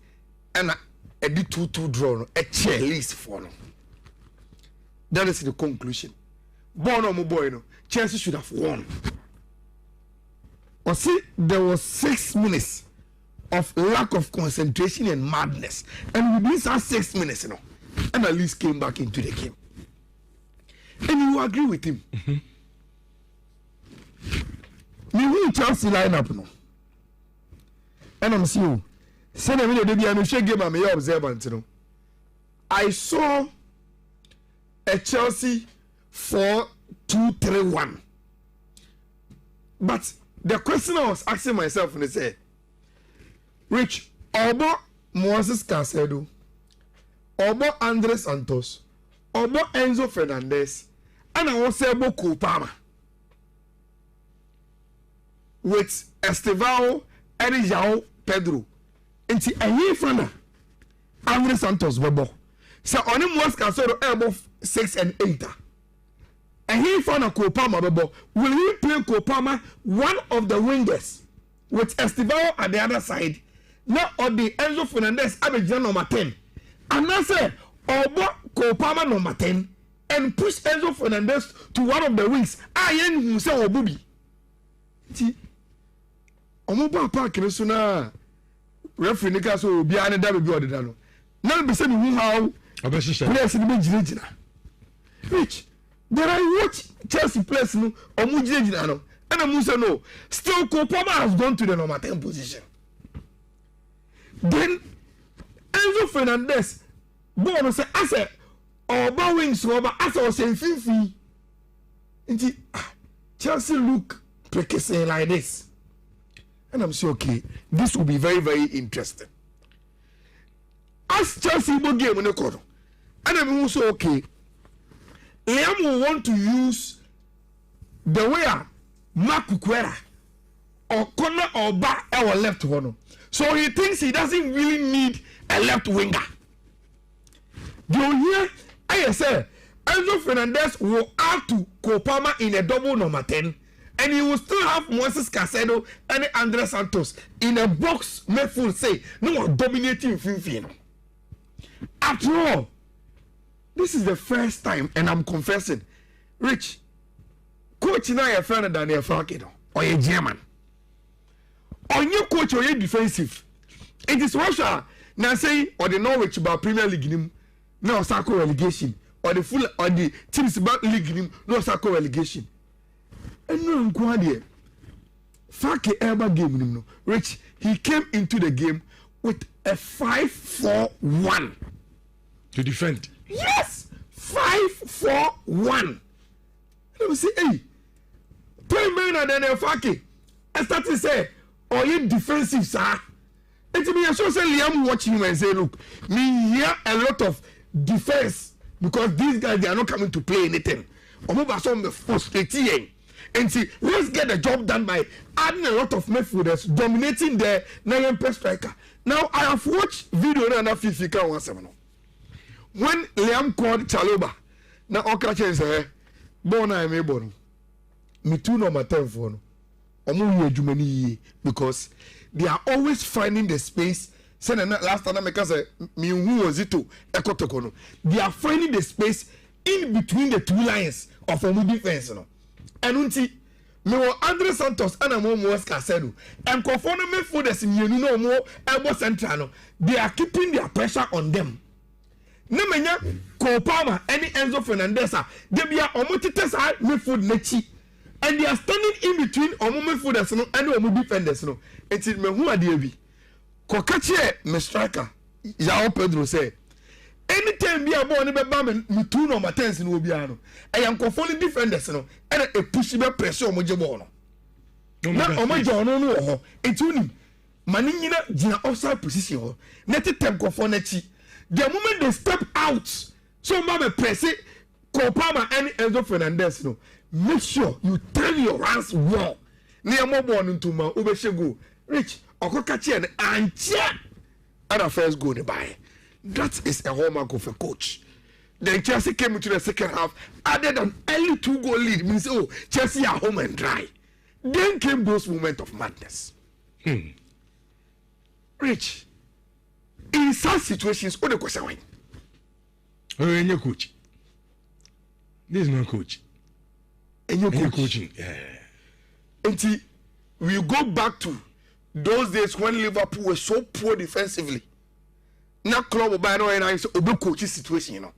and a 2-2 draw, a chair list for them. That is the conclusion. Born on mobile, you know, Chelsea should have won. Or see, there was 6 minutes of lack of concentration and madness, and within that 6 minutes, you know, and at least came back into the game. And you agree with him? You will Chelsea lineup, no? And I'm seeing. Send a minute, I'm shake game. I'm your observant, you know. I saw a Chelsea 4-2-3-1. But the question I was asking myself when I said, Rich, Obo Moses Casedo, Obo Andre Santos, Obo Enzo Fernandez, and I was able to Palmer with Estevao and João Pedro. And see, a year from Andre Santos Bobo. So on him was Casedo above 6 and 8. And he found a Kopama Bobo. Will he play Kopama, one of the wingers, with Estevao at the other side? Now on the Enzo Fernandez Abidjan number 10. And I say, Obo Kopama number 10 and push Enzo Fernandez to one of the wings. I am who say Obubi. See, Omoba Park in Suna referee Nika so be an double be ordered. Now be saying who how players in the Jina. Rich, there I watch Chelsea players no Omujina no. And I say no. Still Kopama has gone to the number 10 position. Then Enzo Fernandez born say as a Oba wings over as I was saying Fifi. And Chelsea look precasing like this. And I'm saying okay, this will be very, very interesting. As Chelsea will game in the quarter. And I'm also okay. Liam will want to use the way Mark Kukwera or corner or back our left corner. So he thinks he doesn't really need a left winger. Do you hear? I say Enzo Fernandez will add to Kopama in a double number 10, and he will still have Moses Casedo and Andre Santos in a box made full say no one dominating Fifi. After all, this is the first time, and I'm confessing, Rich, coach now your friend Daniel Falcao or a German. On your coach or your defensive, it is Russia now saying or the Norwich about Premier League him no Sako relegation or the full or the teams about league him no Sako relegation. And no Nkwadi Falcao ever game him no. Rich, he came into the game with a 5-4-1 to defend. Yes, 5-4-1. Let me say, hey, play man and then Falcao. I start to say. Or you defensive, sir. It to me, I should say, Liam watching him and say, look, me hear a lot of defense because these guys they are not coming to play anything. Or maybe some frustrating. And see, let's get the job done by adding a lot of midfielders dominating the Nyan striker. Now I have watched video na 50 when Liam called Chaloba. Now Okache say, "Born I may born. Me too number 10 for no." Because they are always finding the space. Last time I said, who was it to Ekotokono? They are finding the space in between the two lines of a defense. And until me Andre Santos and Moses Casedo and Kofono me for the senior no more elbow central. They are keeping their pressure on them. Nemenya Kopama any Enzo Fernandez they be a omotitesa me for nechi. And they are standing in between Omo Fooders and Omo defenders. No, it's me who are the Kokache, me striker, João Pedro say, anytime be a boy, never bam me 2 number 10s in Obiano. I am controlling defenders, no, and a pushable pressure on Mojabono. Now, Omo no, it's only Manina Gina offside position. Netty tempo for Nechi. The moment they step out, so Mama press it, Kopama and Enzo Fernandez, no. Make sure you turn your hands well. Near more born into my Ubeshego. Rich, Okokachi and check. And our first go to buy. That is a hallmark of a coach. Then Chelsea came into the second half, added an early 2-goal lead. Means, oh, Chelsea are home and dry. Then came those moments of madness. Rich, in such situations, what the question went? Oh, and your coach. This is no coach. And your coaching. Yeah. Until we go back to those days when Liverpool was so poor defensively. Now club by no and I say obe coach situation, you know.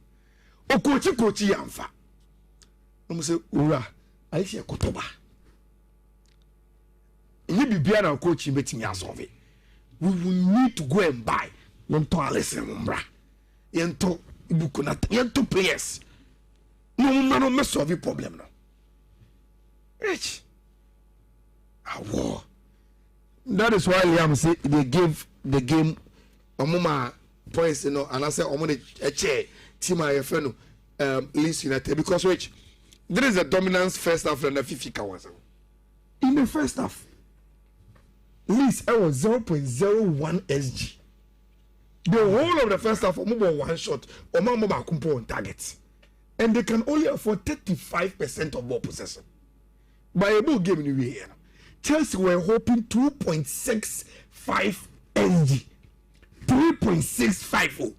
O coach yamfa. No say ura, I see a kotoba. You be beer now coach betting yourself. We will need to go and buy one toilet and umbra. Yento ibuku na yen two players no me solve problem no rich awo that is why Liam say they gave the game omuma points and I say omo a chair team IFN Leeds United because which there is a dominance first half and the FIFA was in the first half Leeds was 0.01 SG. The whole of the first half omo one shot omo ba kumpo on target and they can only afford 35% of ball possession. By a ball game in the year Chelsea were hoping 2.65 SG. 3.65.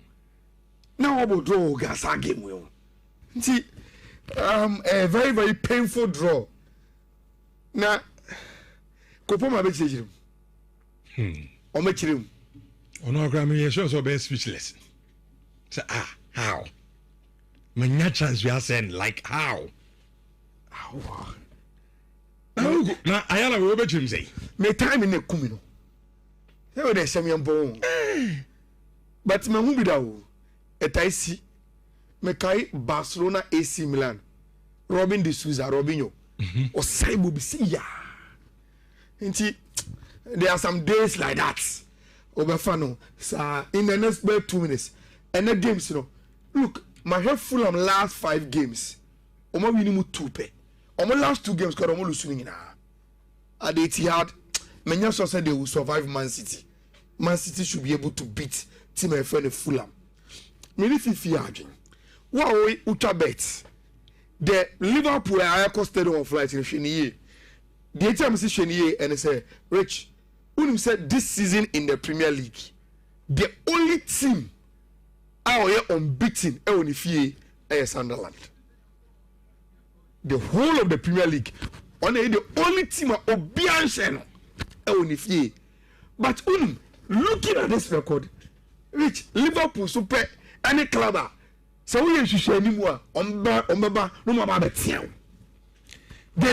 Now about draw gas game will. See, a very very painful draw. Now, Kopoma be chejim. O me chirim. Ono Grammy you so be speechless. Say how? Manya chance we are saying like how? Na ayala we be chim say. Me time in the kumino. Say we dey shame bon. But me hu bi da o. Etai si. Me kai Barcelona AC Milan. Robin de Souza Robinho. O sai bo bi si ya. Nti there are some days like that. Obafano sa in the next 2 minutes. And the games you know. Look, my head full on last 5 games. Omo win mu 2 pe. Omo last 2 games cause omo lose win na. At the Etihad, many so said they will survive Man City. Man City should be able to beat team FN Fulham. Many fifi agin. Wa we ultra bet. The Liverpool are costed on flight in Sheniye. The time see Sheniye and say, Rich, unim said this season in the Premier League, the only team out here unbeaten is Sunderland. The whole of the Premier League, only the only team of Obianchen but looking at this record, Rich, Liverpool super any club. So we should share anymore. They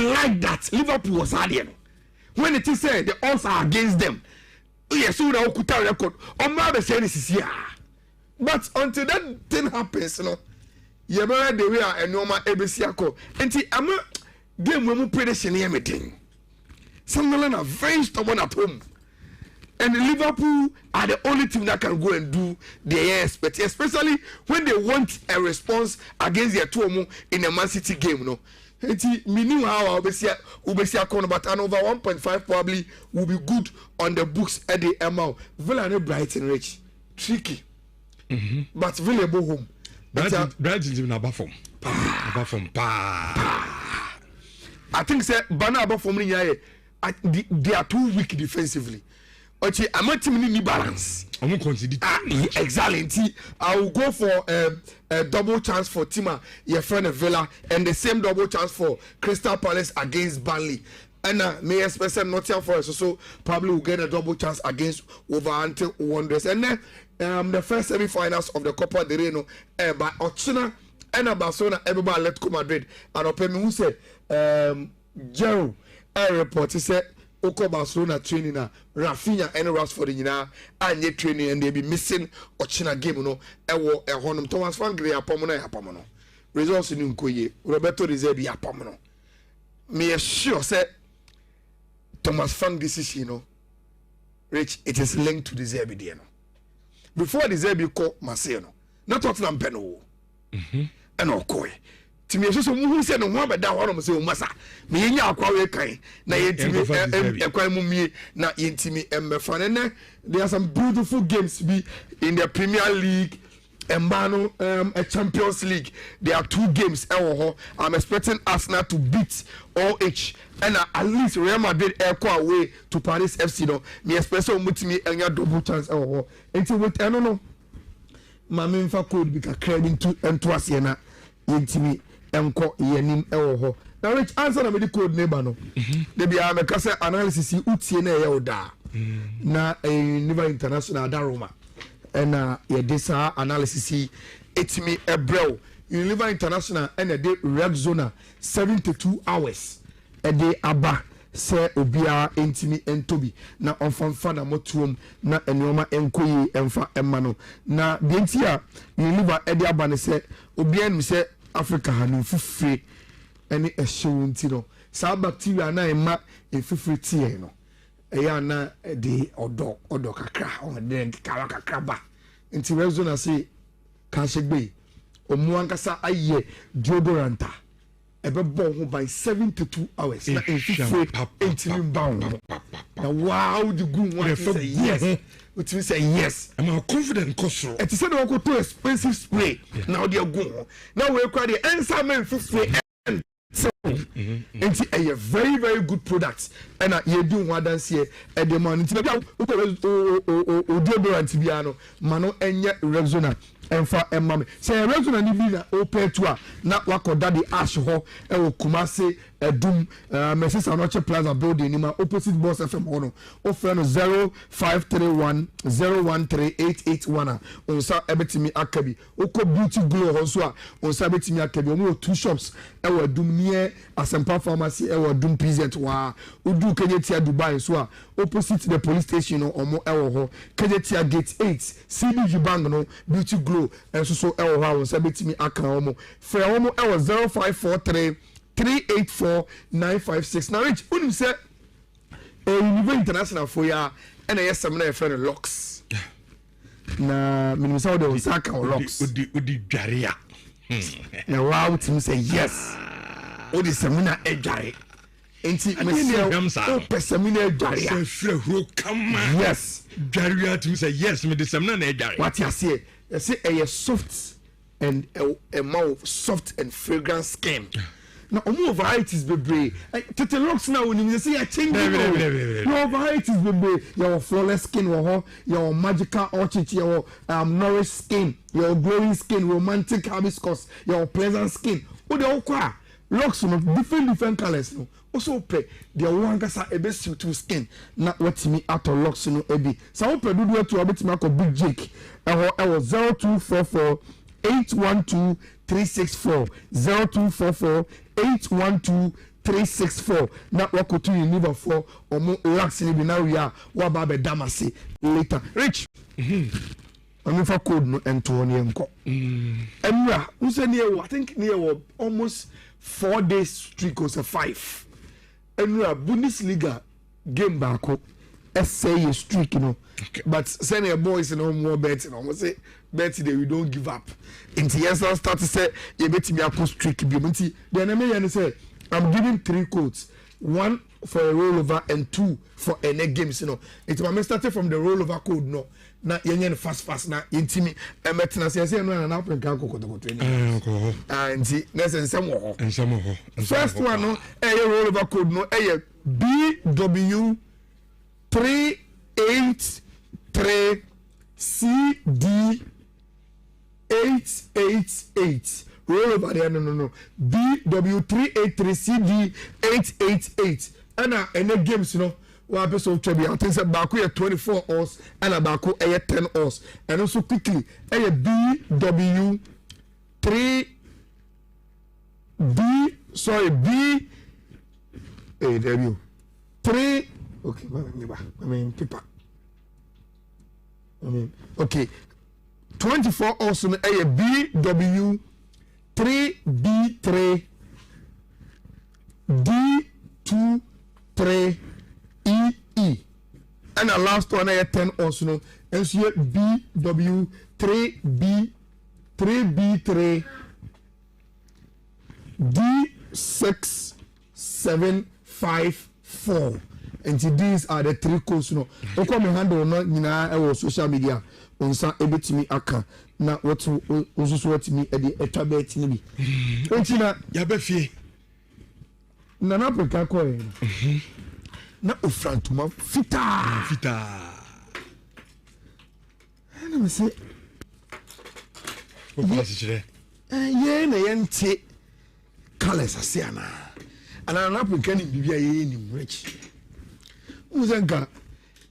like that. Liverpool was hard. When it is said the odds are against them. Yes, so they could tell record. But until that thing happens, you know, you better the way a normal ABC ako. And I'm a game when we prediction everything. Sunderland are very stubborn at home. And Liverpool are the only team that can go and do their best, especially when they want a response against their two in a Man City game. You know, meaning how Ubesia corner, but an over 1.5 probably will be good on the books at the ML. Villa and Brighton rich, tricky, but Villa go home. Brighton even above from, I think say Bana above from they are too weak defensively. Okay, I'm not team balance. I'm consider exactly. I will go for a double chance for Tima, your friend Villa, and the same double chance for Crystal Palace against Burnley. And may expect Nottingham Forest so probably will get a double chance against Wolverhampton Wanderers. And then the first semi-finals of the Copa del Rey by Ochina and Barcelona, everybody left Real Madrid. And Opemi who said, Jero, a report, he said, Oko Barcelona training na Rafinha and Rashford and yet training and they be missing Ochina game no ewo ehonum Thomas Frank Gray apomono results in Nkoye Roberto De Zerbi apomono me sure say Thomas Frank decision no Rich it is linked to De Zerbi there no before De Zerbi call Marseille no not Tottenham Peno and Okoye timi so mu se no ho abeda ho no se o masa me yenya akwa we kan na yentimi ekwan mu mie na yentimi emmefa ne there are some beautiful games be in the Premier League Mbano a Champions League there are 2 games I'm expecting Arsenal to beat OH and at least Real Madrid echo away to Paris FC no me expect so mutimi enya double chance until with I don't know mama mfa code be ka credit to ase na yentimi enko yenim ewo now Rich answer na me the code neighbor no they be am ka say analysis utie na ye oda na Nhyira International Daroma and ye desa analysis etimi ebrel Nhyira International and the red zone 72 hours a day aba sɛ obiara ntimi ntobi na ɔmfa na motuom na nneɛma nkɔ yi ɛmfa ɛma no na deɛ nti a Unilever ɛde aba ne sɛ obiara nim sɛ Africa ha no mfufire ɛne ɛhyew nti no saa bacteria na ɛma mfufire tie no ɛyɛ ana de ɔdɔ kakra ɔde kakra ba nti Rexona se ka hyegbe ɔmo ankasa ayɛ deodorant ɛbɛbɔ ho by 72 hours na mfufire ntimi mba ho na wow the good one say yes utimi say yes I'm confident kosoro it is said we go to expensive spray na odi agu ho na we kwa the ensa men mfufire nti ɛyɛ very very good product ɛna yɛdi ho adanseɛ ɛde ma no nti na bia o deodorant bia no ma no ɛnyɛ Rexona ɛmfa ɛma me sɛ Rexona ni bi na open to a na wakɔda de ash hɔ ɛwɔ Kumase ɛdum Mercedes Anoche Plaza building ni ma opposite Boss FM hɔ no ofrɛ no 0531013881 a onsa ɛbɛtumi aka bi okɔ Beauty Glow hɔ so a onsa ɛbɛtumi aka bi ɔmo 2 shops ɛwɔ ɛdum near Asempa Pharmacy ɛwɔ ɛdum present wa udu Kenyatia Dubai so a opposite the police station no ɔmo ɛwɔ hɔ Kenyatia Gate 8 CBG Bank no Beauty Glow ɛnso so ɛwɔ hɔ a onsa ɛbɛtumi aka ɔmo frɛ ɔmo ɛwɔ 0543 384-956 na Rich unim say Unilever International for ya and a seminar a friend locks na minimum de Osaka locks odi dwaria na wow team say yes odi seminar e dware enti me seminar dware say frɛ huro kama yes dwaria team say yes me the seminar na dware what you say a soft and a mouth soft and fragrant skin. Now, omo varieties bebre. Tete locks now when you say a change. Your varieties bebre. Your flawless skin, your magical orchid, your nourished skin, your glowing skin, romantic hibiscus, your pleasant skin. O de okwa locks no different colors no. Also pray the one kasa ebe suit to skin. Na what me out of locks no ebi. So o pray do to abet me Big Jake. I was 0244 812-364 0244-812-364 na wako to Unilever for omo lax ni bi na we are wa ba be damase later Rich I'm for code no ento ne enko emra unse ne I think near almost 4 days streak or 5 emra Bundesliga game back essay streak you know but send your boys no more betting almost say bet we don't give up into yes now start to say you bet me a streak be then I may say I'm giving 3 codes, 1 for a rollover and 2 for any games you know it my started from the rollover code no na yenye fast na intimi emetina say no na African kokoto and next ensem first one no rollover code no BW 383 CD 888 roll over there no BW 383 CD 888 and any games you know one episode to be I think back 24 hours and back 10 hours and also quickly BW 3 B 3 okay paper okay 24 hours on BW 3B3 D23 EE and the last one 10 hours no and so BW 3B3 D674 and these are the 3 codes no oko me handle no nyina e social media onsa ebetimi aka na what osusu watimi e de etwa bet ni bi enti na ya ba fie na na peka ko e na ofrantuma fita na me se o pa si chire ye na yente colors asiana ana na peka ni bibia ye ni rich uzenga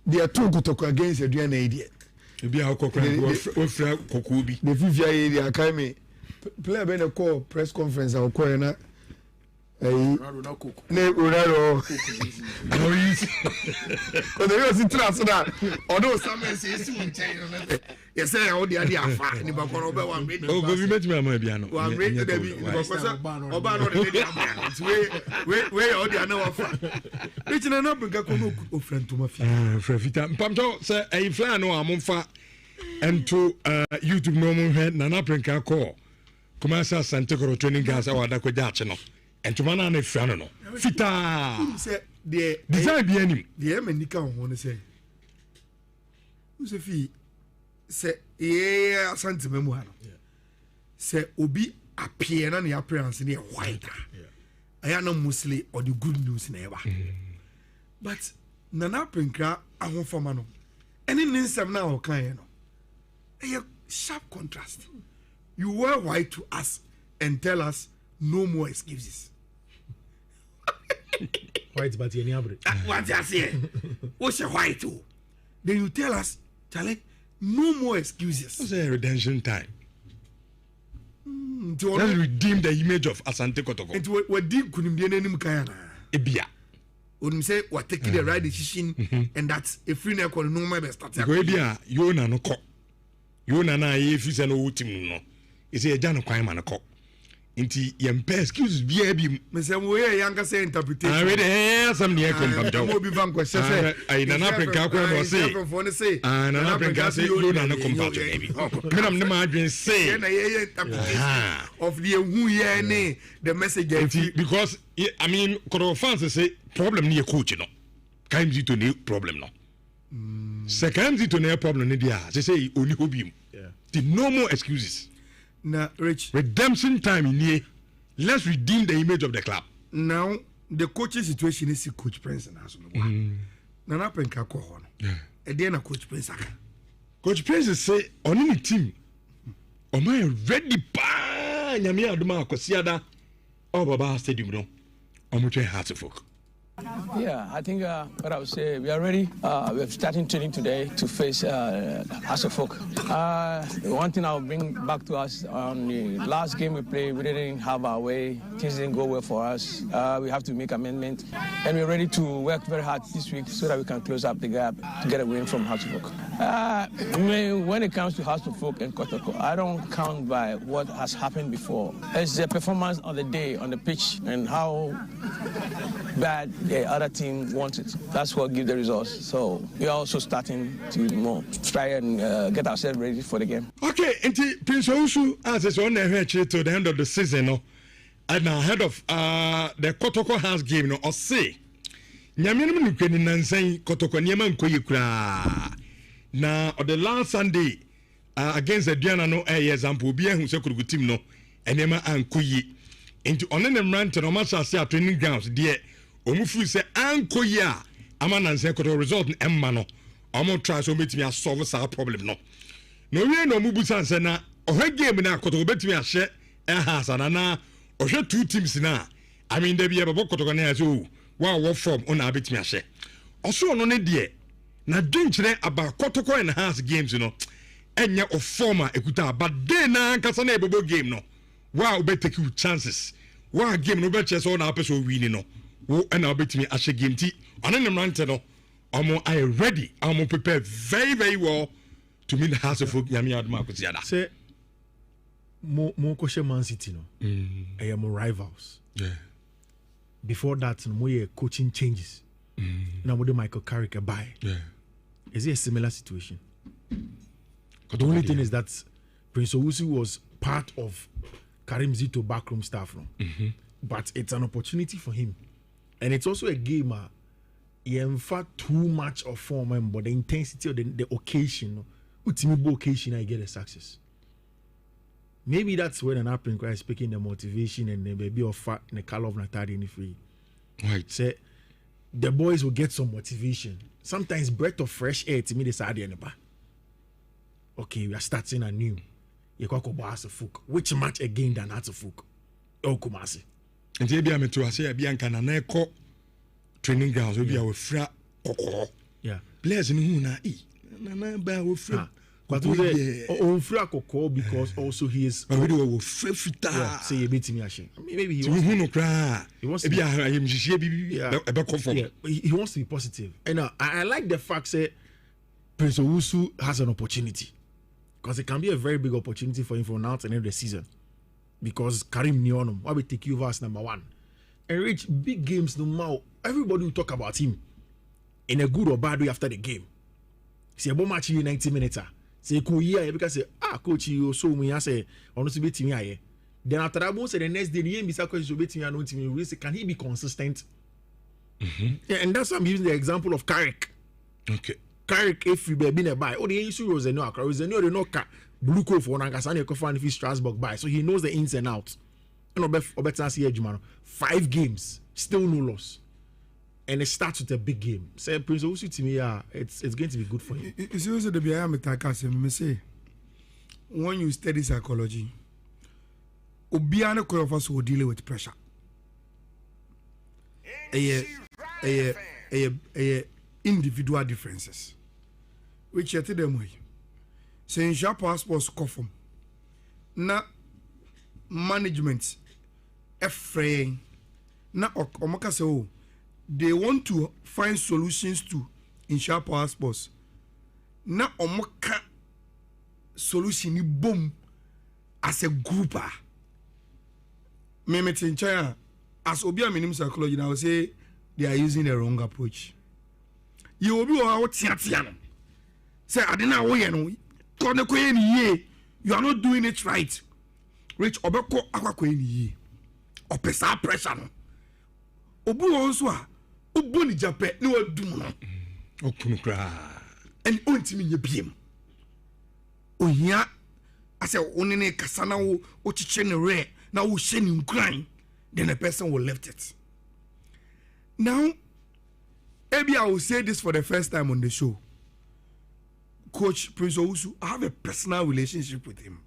they are two kutoko against aduana idiot ebi a kokora ofra kokoo bi the fifia area kai me play be na call press conference a call na Ronaldo. Because there was interest that although some says in China, you say all the idea of fat in the Bacon one minute. Oh, we met me, my piano. One minute, Obano, where all the other fat. Which an up and friend to my Frefita. Pamto, sir, a flan or a monfa and to YouTube normal head, Nana Prinka call. Commercial Santecoro training gas or Daco Dachino. And to Mana and Frano. Fita said the design be any. The America want to say. Who's a fee? Say, yeah, Santa Memoir. Say, Obi appear on the appearance in the white. I am not mostly or the good news never. But Nana Prinka, I want for Mano. And in some now, kind of sharp contrast. You were white to us and tell us no more excuses. White, but any average. What I say? What's a white too? Then you tell us, Charlie, no more excuses. It's a redemption time. To Let's redeem the image of Asante Kotoko. and to what deep couldn't be an enemy Kayana. Ebia. When say what taking the right decision and that's a free neck on no my best. Ebia, you na no co. You na if it's an old team no. It's a Jano Quayman a cock. Inti yempe excuse be Miss Way younger say interpretation. I read here some near come be vanquished. I don't say. And an African say you don't know baby. I'm the margin say of the who ye the message because I mean Koro fans say problem near coach no. Can't you to new problem no. Second to no problem they say only hobby. The no more excuses. Now, Rich. Redemption time in here. Let's redeem the image of the club. Now, the coaching situation is Coach Prince and National. Nana Penka Kohon. And then a Coach Prince. Coach Prince say on any team. Oh my ready pa Nyamia Duma Kosiada or Baba Stadium no. Omuche Hartford. Yeah, I think what I would say, we are ready. We're starting training today to face Hasselhoff. One thing I'll bring back to us, on the last game we played, we didn't have our way. Things didn't go well for us. We have to make amendments. And we're ready to work very hard this week so that we can close up the gap to get a win from Hasselhoff. When it comes to Hasselhoff and Kotoko, I don't count by what has happened before. It's the performance on the day, on the pitch, and how bad the other team wants it. That's what gives the results. So we are also starting to try and get ourselves ready for the game. Okay, and Prince Ousu as is on the to the end of the season, no, and ahead of the Kotoko House game, no, or say, Nyamino Keni Nansay Kotoko Nyaman Koyukra. Now, on the last Sunday against the Diana no example, be who said could team no, and Yama and Kuyi into on them run to no match as training grounds, dear. Omufu say anko ya amana nse koto result emma no omo try so betimi solve sa problem no no we no mubu sanse na ohwe game na koto betimi ahye ehasa na ohwe two teams na I mean dey be koto na so wa form ona betimi ahye oso no ne de na dwenkyere aba koto enhance games no enya of former ekuta but dey na kasa na ebobo game no wa obetake you chances wa game no be chese na person win no and I'll bet me as a game tea on an no I ready. I'm prepared very, very well to meet the house of Yami Marcus Yada. Say more question Man City no. I am rivals. Yeah. Before that, no more coaching changes. Now what do Michael Carrick buy? Yeah. Is it a similar situation? The only thing is that Prince Owusu was part of Karim Zito backroom staff room. But it's an opportunity for him. And it's also a game in fact too much of form, but the intensity of the occasion, ultimate occasion, I get a success. Maybe that's when an African guy is speaking the motivation and the baby of fat in the color of Natari in the free. Right. Say the boys will get some motivation. Sometimes breath of fresh air to me this idea in the bar. Okay, we are starting anew. You can go back to Fuk. Which match again than that's a Fuk? Oh, Kumasi. And maybe I'm to say Bianca and Neko training grounds will be our fra. Yeah. Players in who na e. Na ba wo fra. because also he is. Say he beat me. Maybe he wants to be. He wants to be positive. And I like the fact that Prince Owusu has an opportunity, because it can be a very big opportunity for him for now to end the season. Because Karim Nionum, why we take you as number 1 and reach big games no matter. Everybody will talk about him in a good or bad way after the game. See a match you 90 minutes. Say because say coach you so me say honestly beat me. Then after that, say the next day the NBA question beat me and team. Can he be consistent? Yeah, and that's why I'm using the example of Carrick. Okay. Carrick if you be a buy. The issue was the no blue coat for Nagasani Kofan if Strasbourg buy. So he knows the ins and outs. And better see Ejumano. 5 games, still no loss. And it starts with a big game. Say Prince Owusu to me, it's going to be good for him. It's also the BIA say when you study psychology, Obiano Koyofas will deal with pressure. Individual differences. Which you tell them way. So in sharp passports confirm. Na management afraid na omaka say oh they want to find solutions to insure power sports. Na omaka solution ni boom as a grouper. Me in China as Obia minim psychology now say they are using the wrong approach. You will be out tiatiano. Say I didn't know you are not doing it right. Rich obeko akwa ye. Opesa pressure no. Obu also a obu ni jape no adum no. Okunukra. And ontimi ye biem. Ohia ase onene kasa na wo ochiche ne re na wo hye ni nkran, then the person will lift it. Now maybe I will say this for the first time on the show. Coach Prince Owusu, I have a personal relationship with him.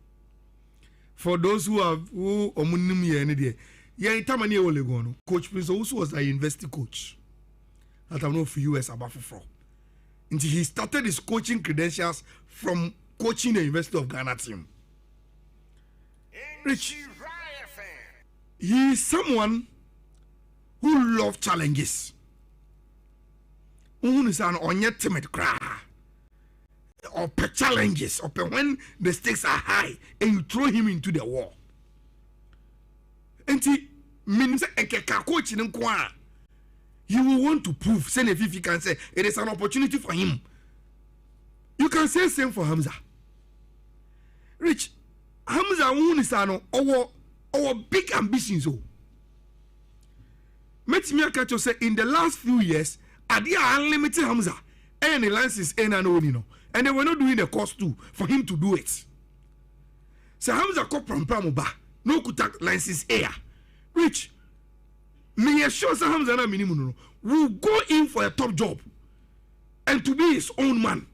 For those who have omunim ye any day, itamani olegono. Coach Prince Owusu was a university coach that I know for US about for. Until he started his coaching credentials from coaching the University of Ghana team. Rich, he is someone who loves challenges. Who is an onye timid cry. Or challenges, or when the stakes are high and you throw him into the wall. And he means a coach in Kwa. You will want to prove, send if you can say it is an opportunity for him. You can say same for Hamza. Rich, Hamza is our big ambitions. Met me catch say in the last few years, Adia unlimited Hamza and the license and and they were not doing the cost too for him to do it. So Hamza ko pramuba no kutak license air. Rich, me assure Hamza na minimum will go in for a top job and to be his own man,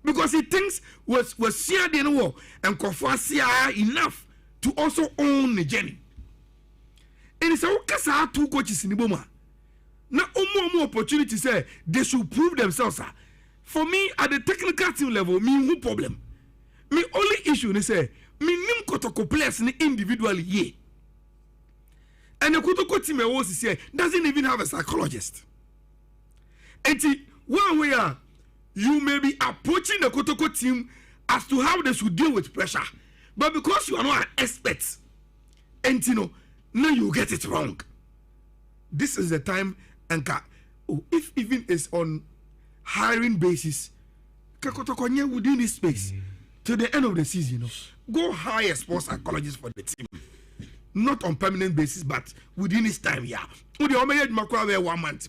because he thinks was shared in the war and Kofasia enough to also own the journey. And it's a ukasa 2 coaches in the Boma. Now more opportunity say they should prove themselves. For me, at the technical team level, me no problem. Me only issue is say me nim kotoko players ni individually ye. And the kotoko team was say doesn't even have a psychologist. And one way you may be approaching the kotoko team as to how they should deal with pressure, but because you are not an expert, and now you get it wrong. This is the time, and if even it's on hiring basis, Kakotokonya within this space till the end of the season, go hire a sports psychologist for the team, not on permanent basis, but within this time, Would 1 month?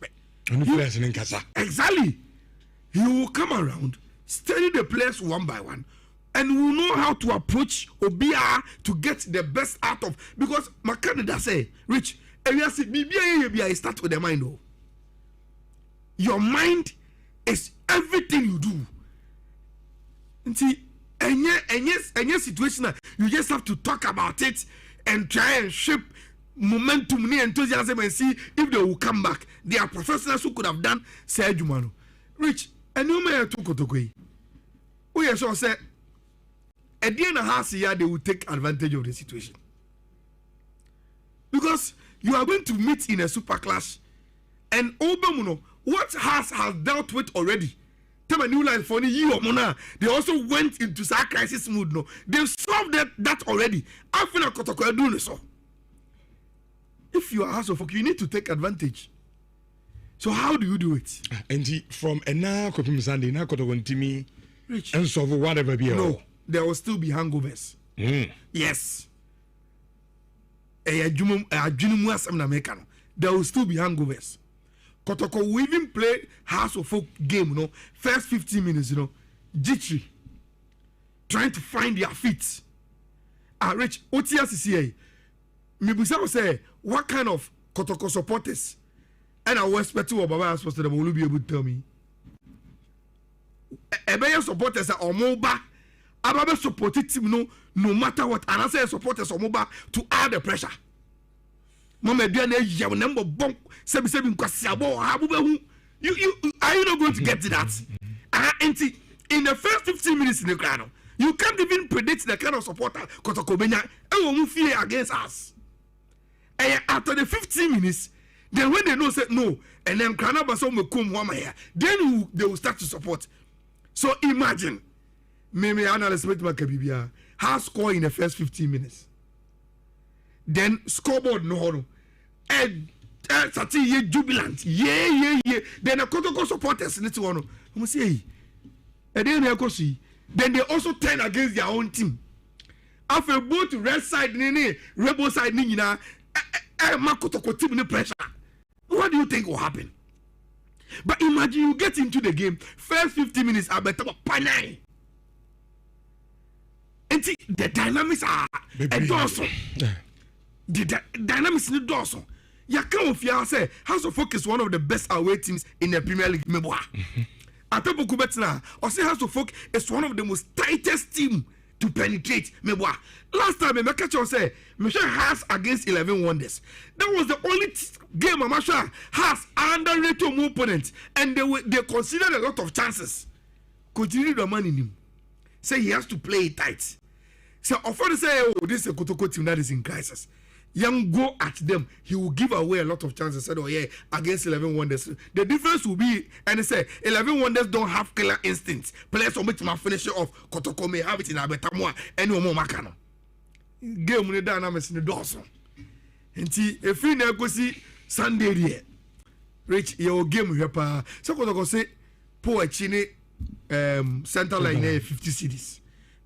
Exactly. He will come around, study the players one by one, and will know how to approach Obia to get the best out of. Because my candidate say, Rich, and you say, BBA start with the mind. Your mind is everything you do. And see, and yes, situation, you just have to talk about it and try and shape momentum and enthusiasm and see if they will come back. They are professionals who could have done Sergio Mano. Rich, and you may have took it away. We are so say at the end of half year, they will take advantage of the situation. Because you are going to meet in a super clash, and Obamuno, what has dealt with already. Tell my new life for you, Mona. They also went into that crisis mood. No, they've solved that already. I feel like Kotoko doing so. If you are House of Folk, you need to take advantage. So how do you do it? And from a now Kopim Sunday, now Kotoko Timi, and solve whatever be. No, there will still be hangovers. Yes. There will still be hangovers. Kotoko will even play House of Folk game, you know, first 15 minutes, you know, jittery, trying to find their feet. Rich, OTSCA, Mibusa say, what kind of Kotoko supporters? And I was expecting what Baba was supposed to be able to tell me. Ebeye supporters are Omoba. Ababe supported team no matter what. And I say supporters Omoba to add the pressure. Mama Diane ya number bomb 77 kwasiabo habubehu. You are you not going to get to that? In the first 15 minutes in the ground, you can't even predict the kind of supporter Kotoko Benya and will fear against us. And after the 15 minutes, then when they know say no, and then Kranabaso will come one here, then they will start to support. So imagine, maybe analyst with Makabibia has scored in the first 15 minutes. Then scoreboard no. And ye jubilant, yeah. Then a Kotoko supporters need to want to say, and then they also turn against their own team. After both red side, rebel side, Nina, Kotoko team in pressure. What do you think will happen? But imagine you get into the game, first 50 minutes are better panai. And see, the dynamics are awesome. The dynamics in the dorsal. Yakan say House of Folk is one of the best away teams in the Premier League. Atapo Kubetna, or say House of Folk is one of the most tightest team to penetrate. Last time Mekacho say Michelle has against 11 Wonders. That was the only game Masha has underrated opponent, and they considered a lot of chances. Continue the man in him. Say he has to play it tight. So often say, oh, this is a Kotoko team that is in crisis. Young go at them, he will give away a lot of chances. Said, oh yeah, against 11 Wonders. The difference will be, and they say 11 Wonders don't have killer instincts. Players on which my finisher off Kotoko may have it in Abetamwa and no more Makano. Game with the dynamics in the dorsal. And see, if you never see Sunday here, Rich, your game here, so Kotoko say, poor Chine center line 50 cities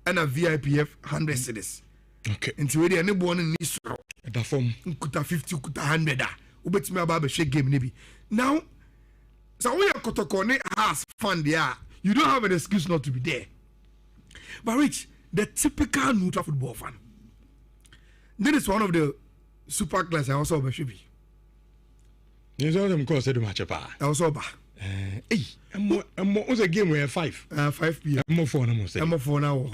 and a VIPF 100 cities. Okay. Until we any born in this the form kuta 50 kuta 100 ubet me about shake game nibi. Now so we are Kotoko has fun there. You don't have an excuse not to be there. But Rich, the typical neutral football fan. This is one of the super class I also be. You saw them cause the match pa. I also ba. Hey, what's a game where 5 p.m. More for now.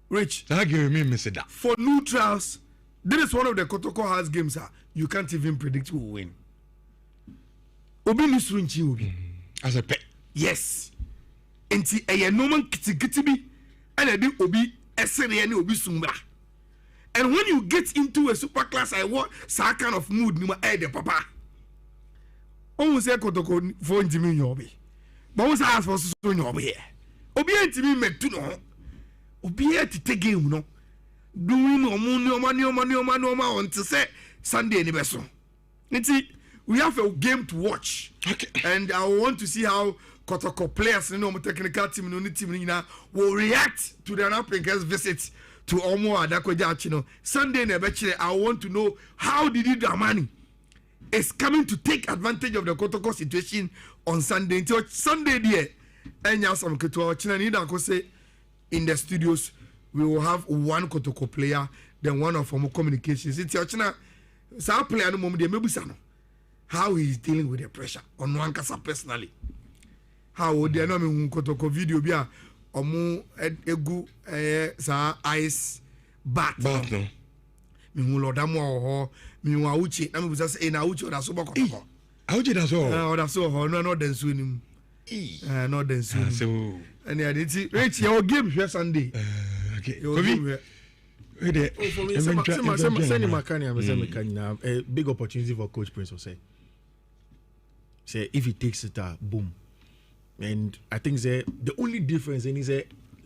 Rich, that give me miss that. For neutrals, this is one of the Kotoko House games. You can't even predict who will win. Obi Nisrunchi Obi. As a pet. Yes. Enti eye no man kiti and I do Obi esere and Obi Sumba. And when you get into a super class, I want that kind of mood. Nima the papa. Almost say Kotoko for Jimmy Yobi. But almost ask for so Yobi. Obi and Jimmy met to know. Obi here to take game, no. Doing no on to say Sunday any beso. We have a game to watch. Okay. And I want to see how Kotoko players, technical team, will react to the Africans visit to Omo Adakojachino. Sunday Nebechile, I want to know how did Damani is coming to take advantage of the Kotoko situation on Sunday. Until Sunday there, and Yasam Ketua Chinanida say in the studios, we will have one Kotoko player, then one of Omo communications. It's your China. Sa player no moment maybe how he is dealing with the pressure on one kasa personally. How they know me Kotoko video bia Omo egu sa ice bath no. Me hu lodamo ho me hu awuchi na me busa say na awuchi oda so Kotoko. Awuchi da so. Oda so ho no den so nim. No den so. So and I did see Rich your game here Sunday. Okay. You will Kobe. do it. Wait there. For me, send Makani, I'm saying Makani now. A big opportunity for Coach Prince will say if he takes it, boom. And I think the only difference in is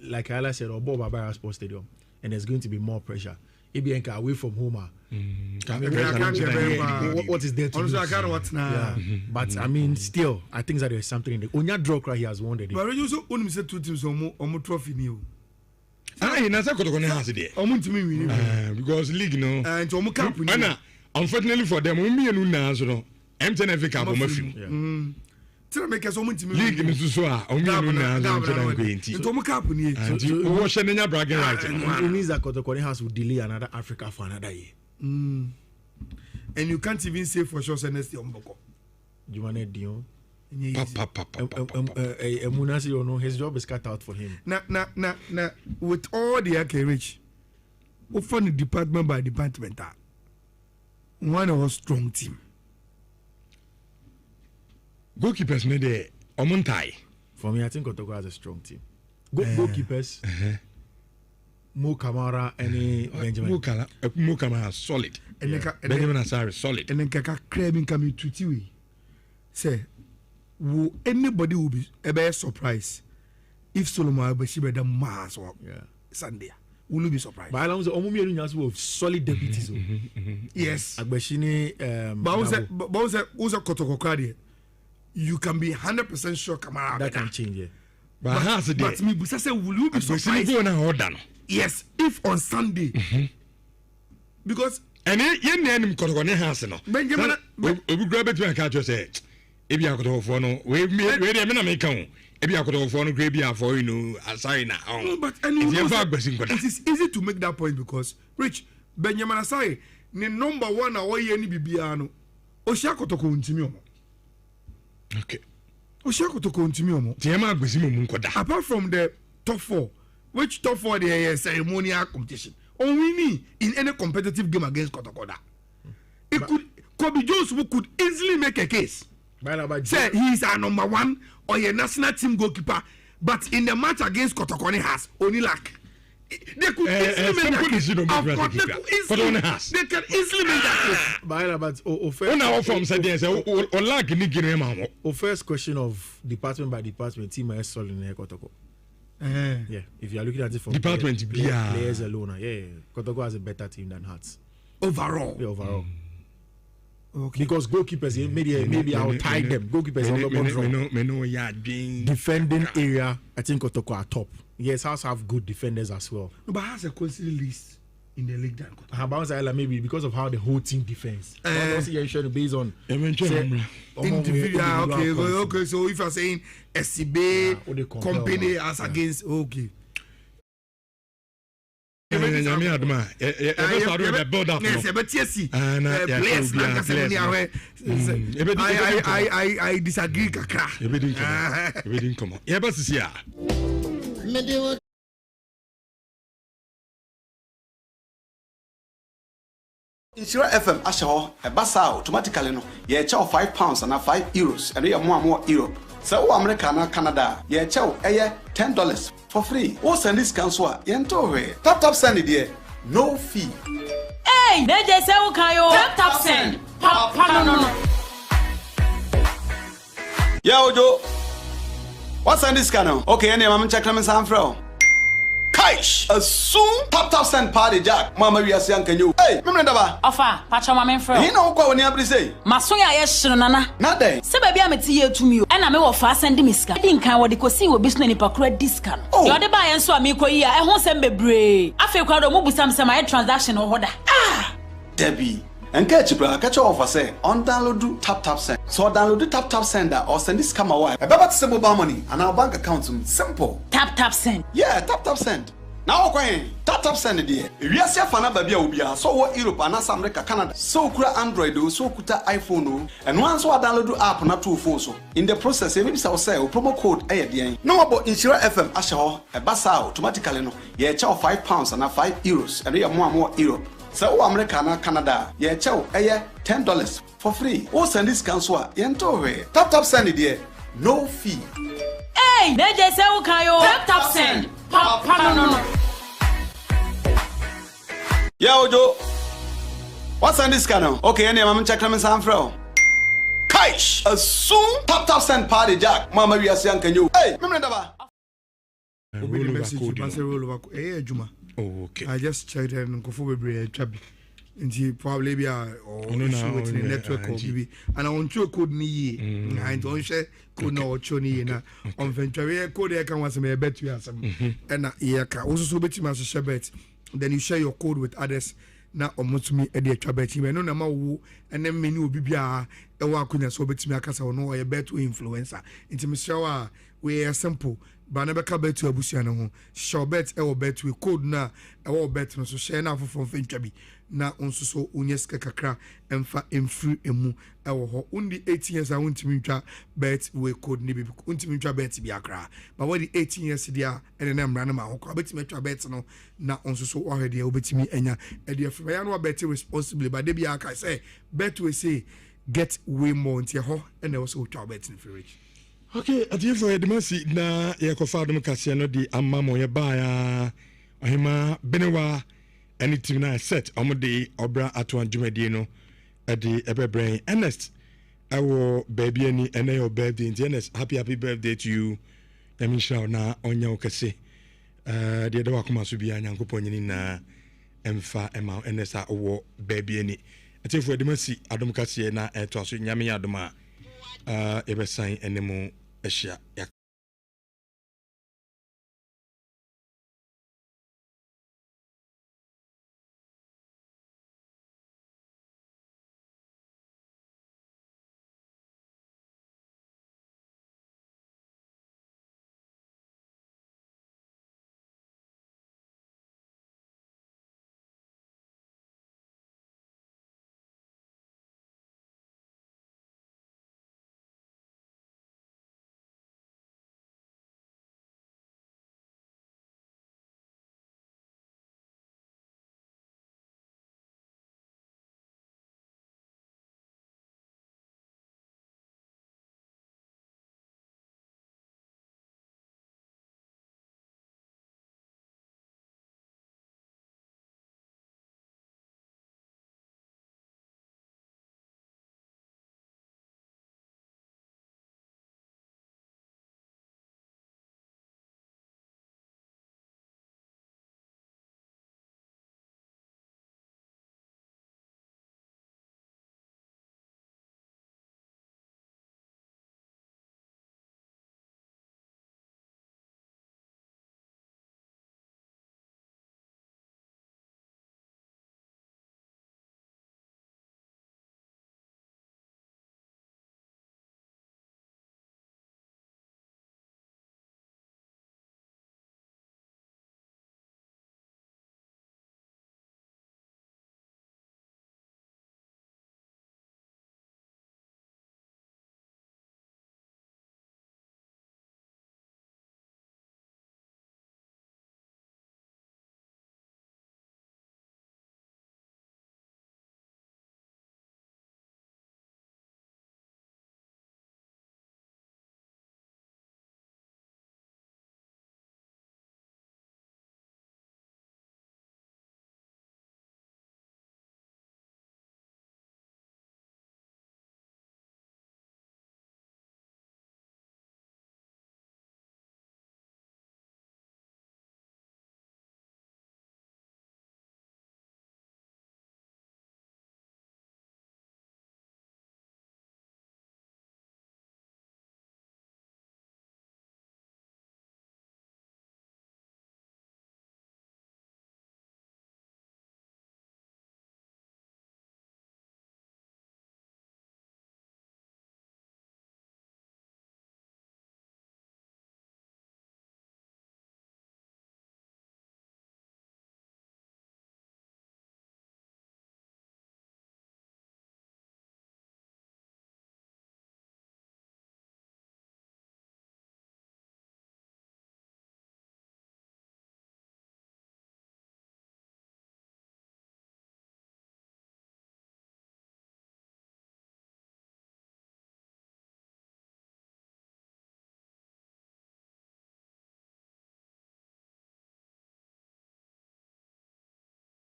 like Ala said, or Bob Abara Sports Stadium, and there's going to be more pressure. ABNK away from home. What is there to lose? I can't watch now. Yeah. But I mean, still, I think that there's something in the Onya draw cry he has won the day. But you also only said 2 teams on trophy new. He knows I could go has it there. Because league no. And to camp. Unfortunately for them, me and Una so MTN Cup of Mafia. Tell make us almost league in Susua, only into camp ni. And wash and your bragging right. It means that Kotokone House will delay another Africa for another year. And you can't even say for sure Senesti Omboko. Jumane Dion. Munasi, you know, his job is cut out for him. Now, with all the acreage, often department by department, one of a strong team. Goalkeepers made a Omontai. For me, I think Kotoko has a strong team. Goalkeepers, Mo Kamara, and Benjamin. Mo Kamara solid. Benjamin Asari solid. And then Kaka craving coming to Tiwi. Say, anybody will be a better surprise if Solomon Abashibe the Mars or Sunday. Will you be surprised? But I was of solid deputies. Yes. Agbeshini, but Kotoko Kradi. You can be 100% sure Kamara that can change it. But me say, will you be surprised? Yes, if on Sunday. Because and yen name Kotoko has no. Benjamin we grab it to catch say if you are for no we make if you are for no grabia for assign now. But it is easy to make that point because Rich Benjamin Asai the number 1 away any bibiano Oshia Kotoko Untimi. Okay. Oshia Kotoko Untimi. Tiama Gbesimu Munkoda. Apart from the top 4, which top 4 the ceremonial competition? Only in any competitive game against Kotokoda. It could Kobe Jones who could easily make a case. Say he is our number 1 or a national team goalkeeper, but in the match against Kotokone has only lack. They could easily make that case. They can easily make that case. First question of department by department, team is solid in Kotoko. Yeah, if you are looking at it from department players alone, Kotoko has a better team than Hearts overall. Yeah, overall. Okay. Because goalkeepers maybe I'll tie them. Goalkeepers defending area. I think Kotoko are top. Yes, Hearts have good defenders as well. No, but has a considered list in the league than Kotoko. Maybe because of how the whole team defends. Based on individual. Okay. So if you're saying SCB company as against I disagree kakra. Nhyira FM asho ebasa automatically no ye chew £5 and €5 and ye more Europe. So America na Canada ye chew $10 for free. O send this cancel yento we. Tap send it there. No fee. Hey, they just say okay yo. Tap send. Papa no. Yeah, Ojo. What's on this channel? Okay, any mama check them some from. Kaish, soon tap send party jack. Mama we are saying can you? Hey, remember that? Ofa, pacha mama friend. You know what when you say? Masoya yeshiro nana. Not there. Se baby ameti ye to me. And me wo fa send me ska. Din kan wo de kosi wo bisu ni pakura discount. Yo de ba yen so amiko yi a ehun sem bebre. Afi kwa do mo busam sem a transaction o hoda. Ah! Debbie. And catch you, catch your offer say on download tap send. So download the tap sender or send this camera wire. About to send mobile money and our bank account simple. Tap send. Yeah, tap send. Now okay, tap send it there. We are see fana baby obia. So what Europe and America, Canada. So kura Android o, so kuta iPhone o. And once we download the app na 2 phones so. In the process, maybe say promo code there. No about Nhyira FM asho e basa automatically no. Ye chew £5 and €5 and ye more Europe. So America na Canada, ye chew $10 for free. O send this cancel yento we. Tap send it there. No fee. Hey, they just say okay yo. Tap send. Papa no. Yeah, Ojo. What's on this channel? Okay, any I'm checking my sound from. Kaish, a soon top send party Jack. Mama, we are saying can you? Hey, remember Obi the message you pass a roll over. Hey, Juma. Oh, okay. I just checked and go for be chubby. And probably be or issue with the network or maybe. And I want your code ni. I don't share code no choni na. On venture code I can was me bet you have some. And yeah, also so bet you must share bet. Then you share your code with others. Na omotumi e de twabeti me no na ma wo ene meni obi bia e wa akunya so betimi akasa no e bet influencer intimi shawa we are simple ba na beka bet abusia no ho show bet e wo bet we code na e wo bet no so share na fofo mfentwabi na onso so onyeska kakra emfa emfiri emu e wo ho undi 18 years a wontimi ntwa bet we code ni bi wontimi ntwa bet bi akra ba what the 18 years dia ene na mra na ma ho ko betimi twa bet no na onso so o hede obetimi enya e de afima ya no bet responsibly but they be aka say bet we say get way more into ho and also twa bet in free. Okay, at the for the mercy na ye ko fa dum kase no di amamo ye ba ya ohima benewa anything na set omode obra ato adwumadi no e de ebebrain Ernest awo baby ani ene your birthday Ernest happy birthday to you yamisha na onya okase de de wakoma so bia nyankopon nyini na emfa ema Ernest awo baby ani at for the mercy adum kase na to so nyame adum a ebesan enemu ehia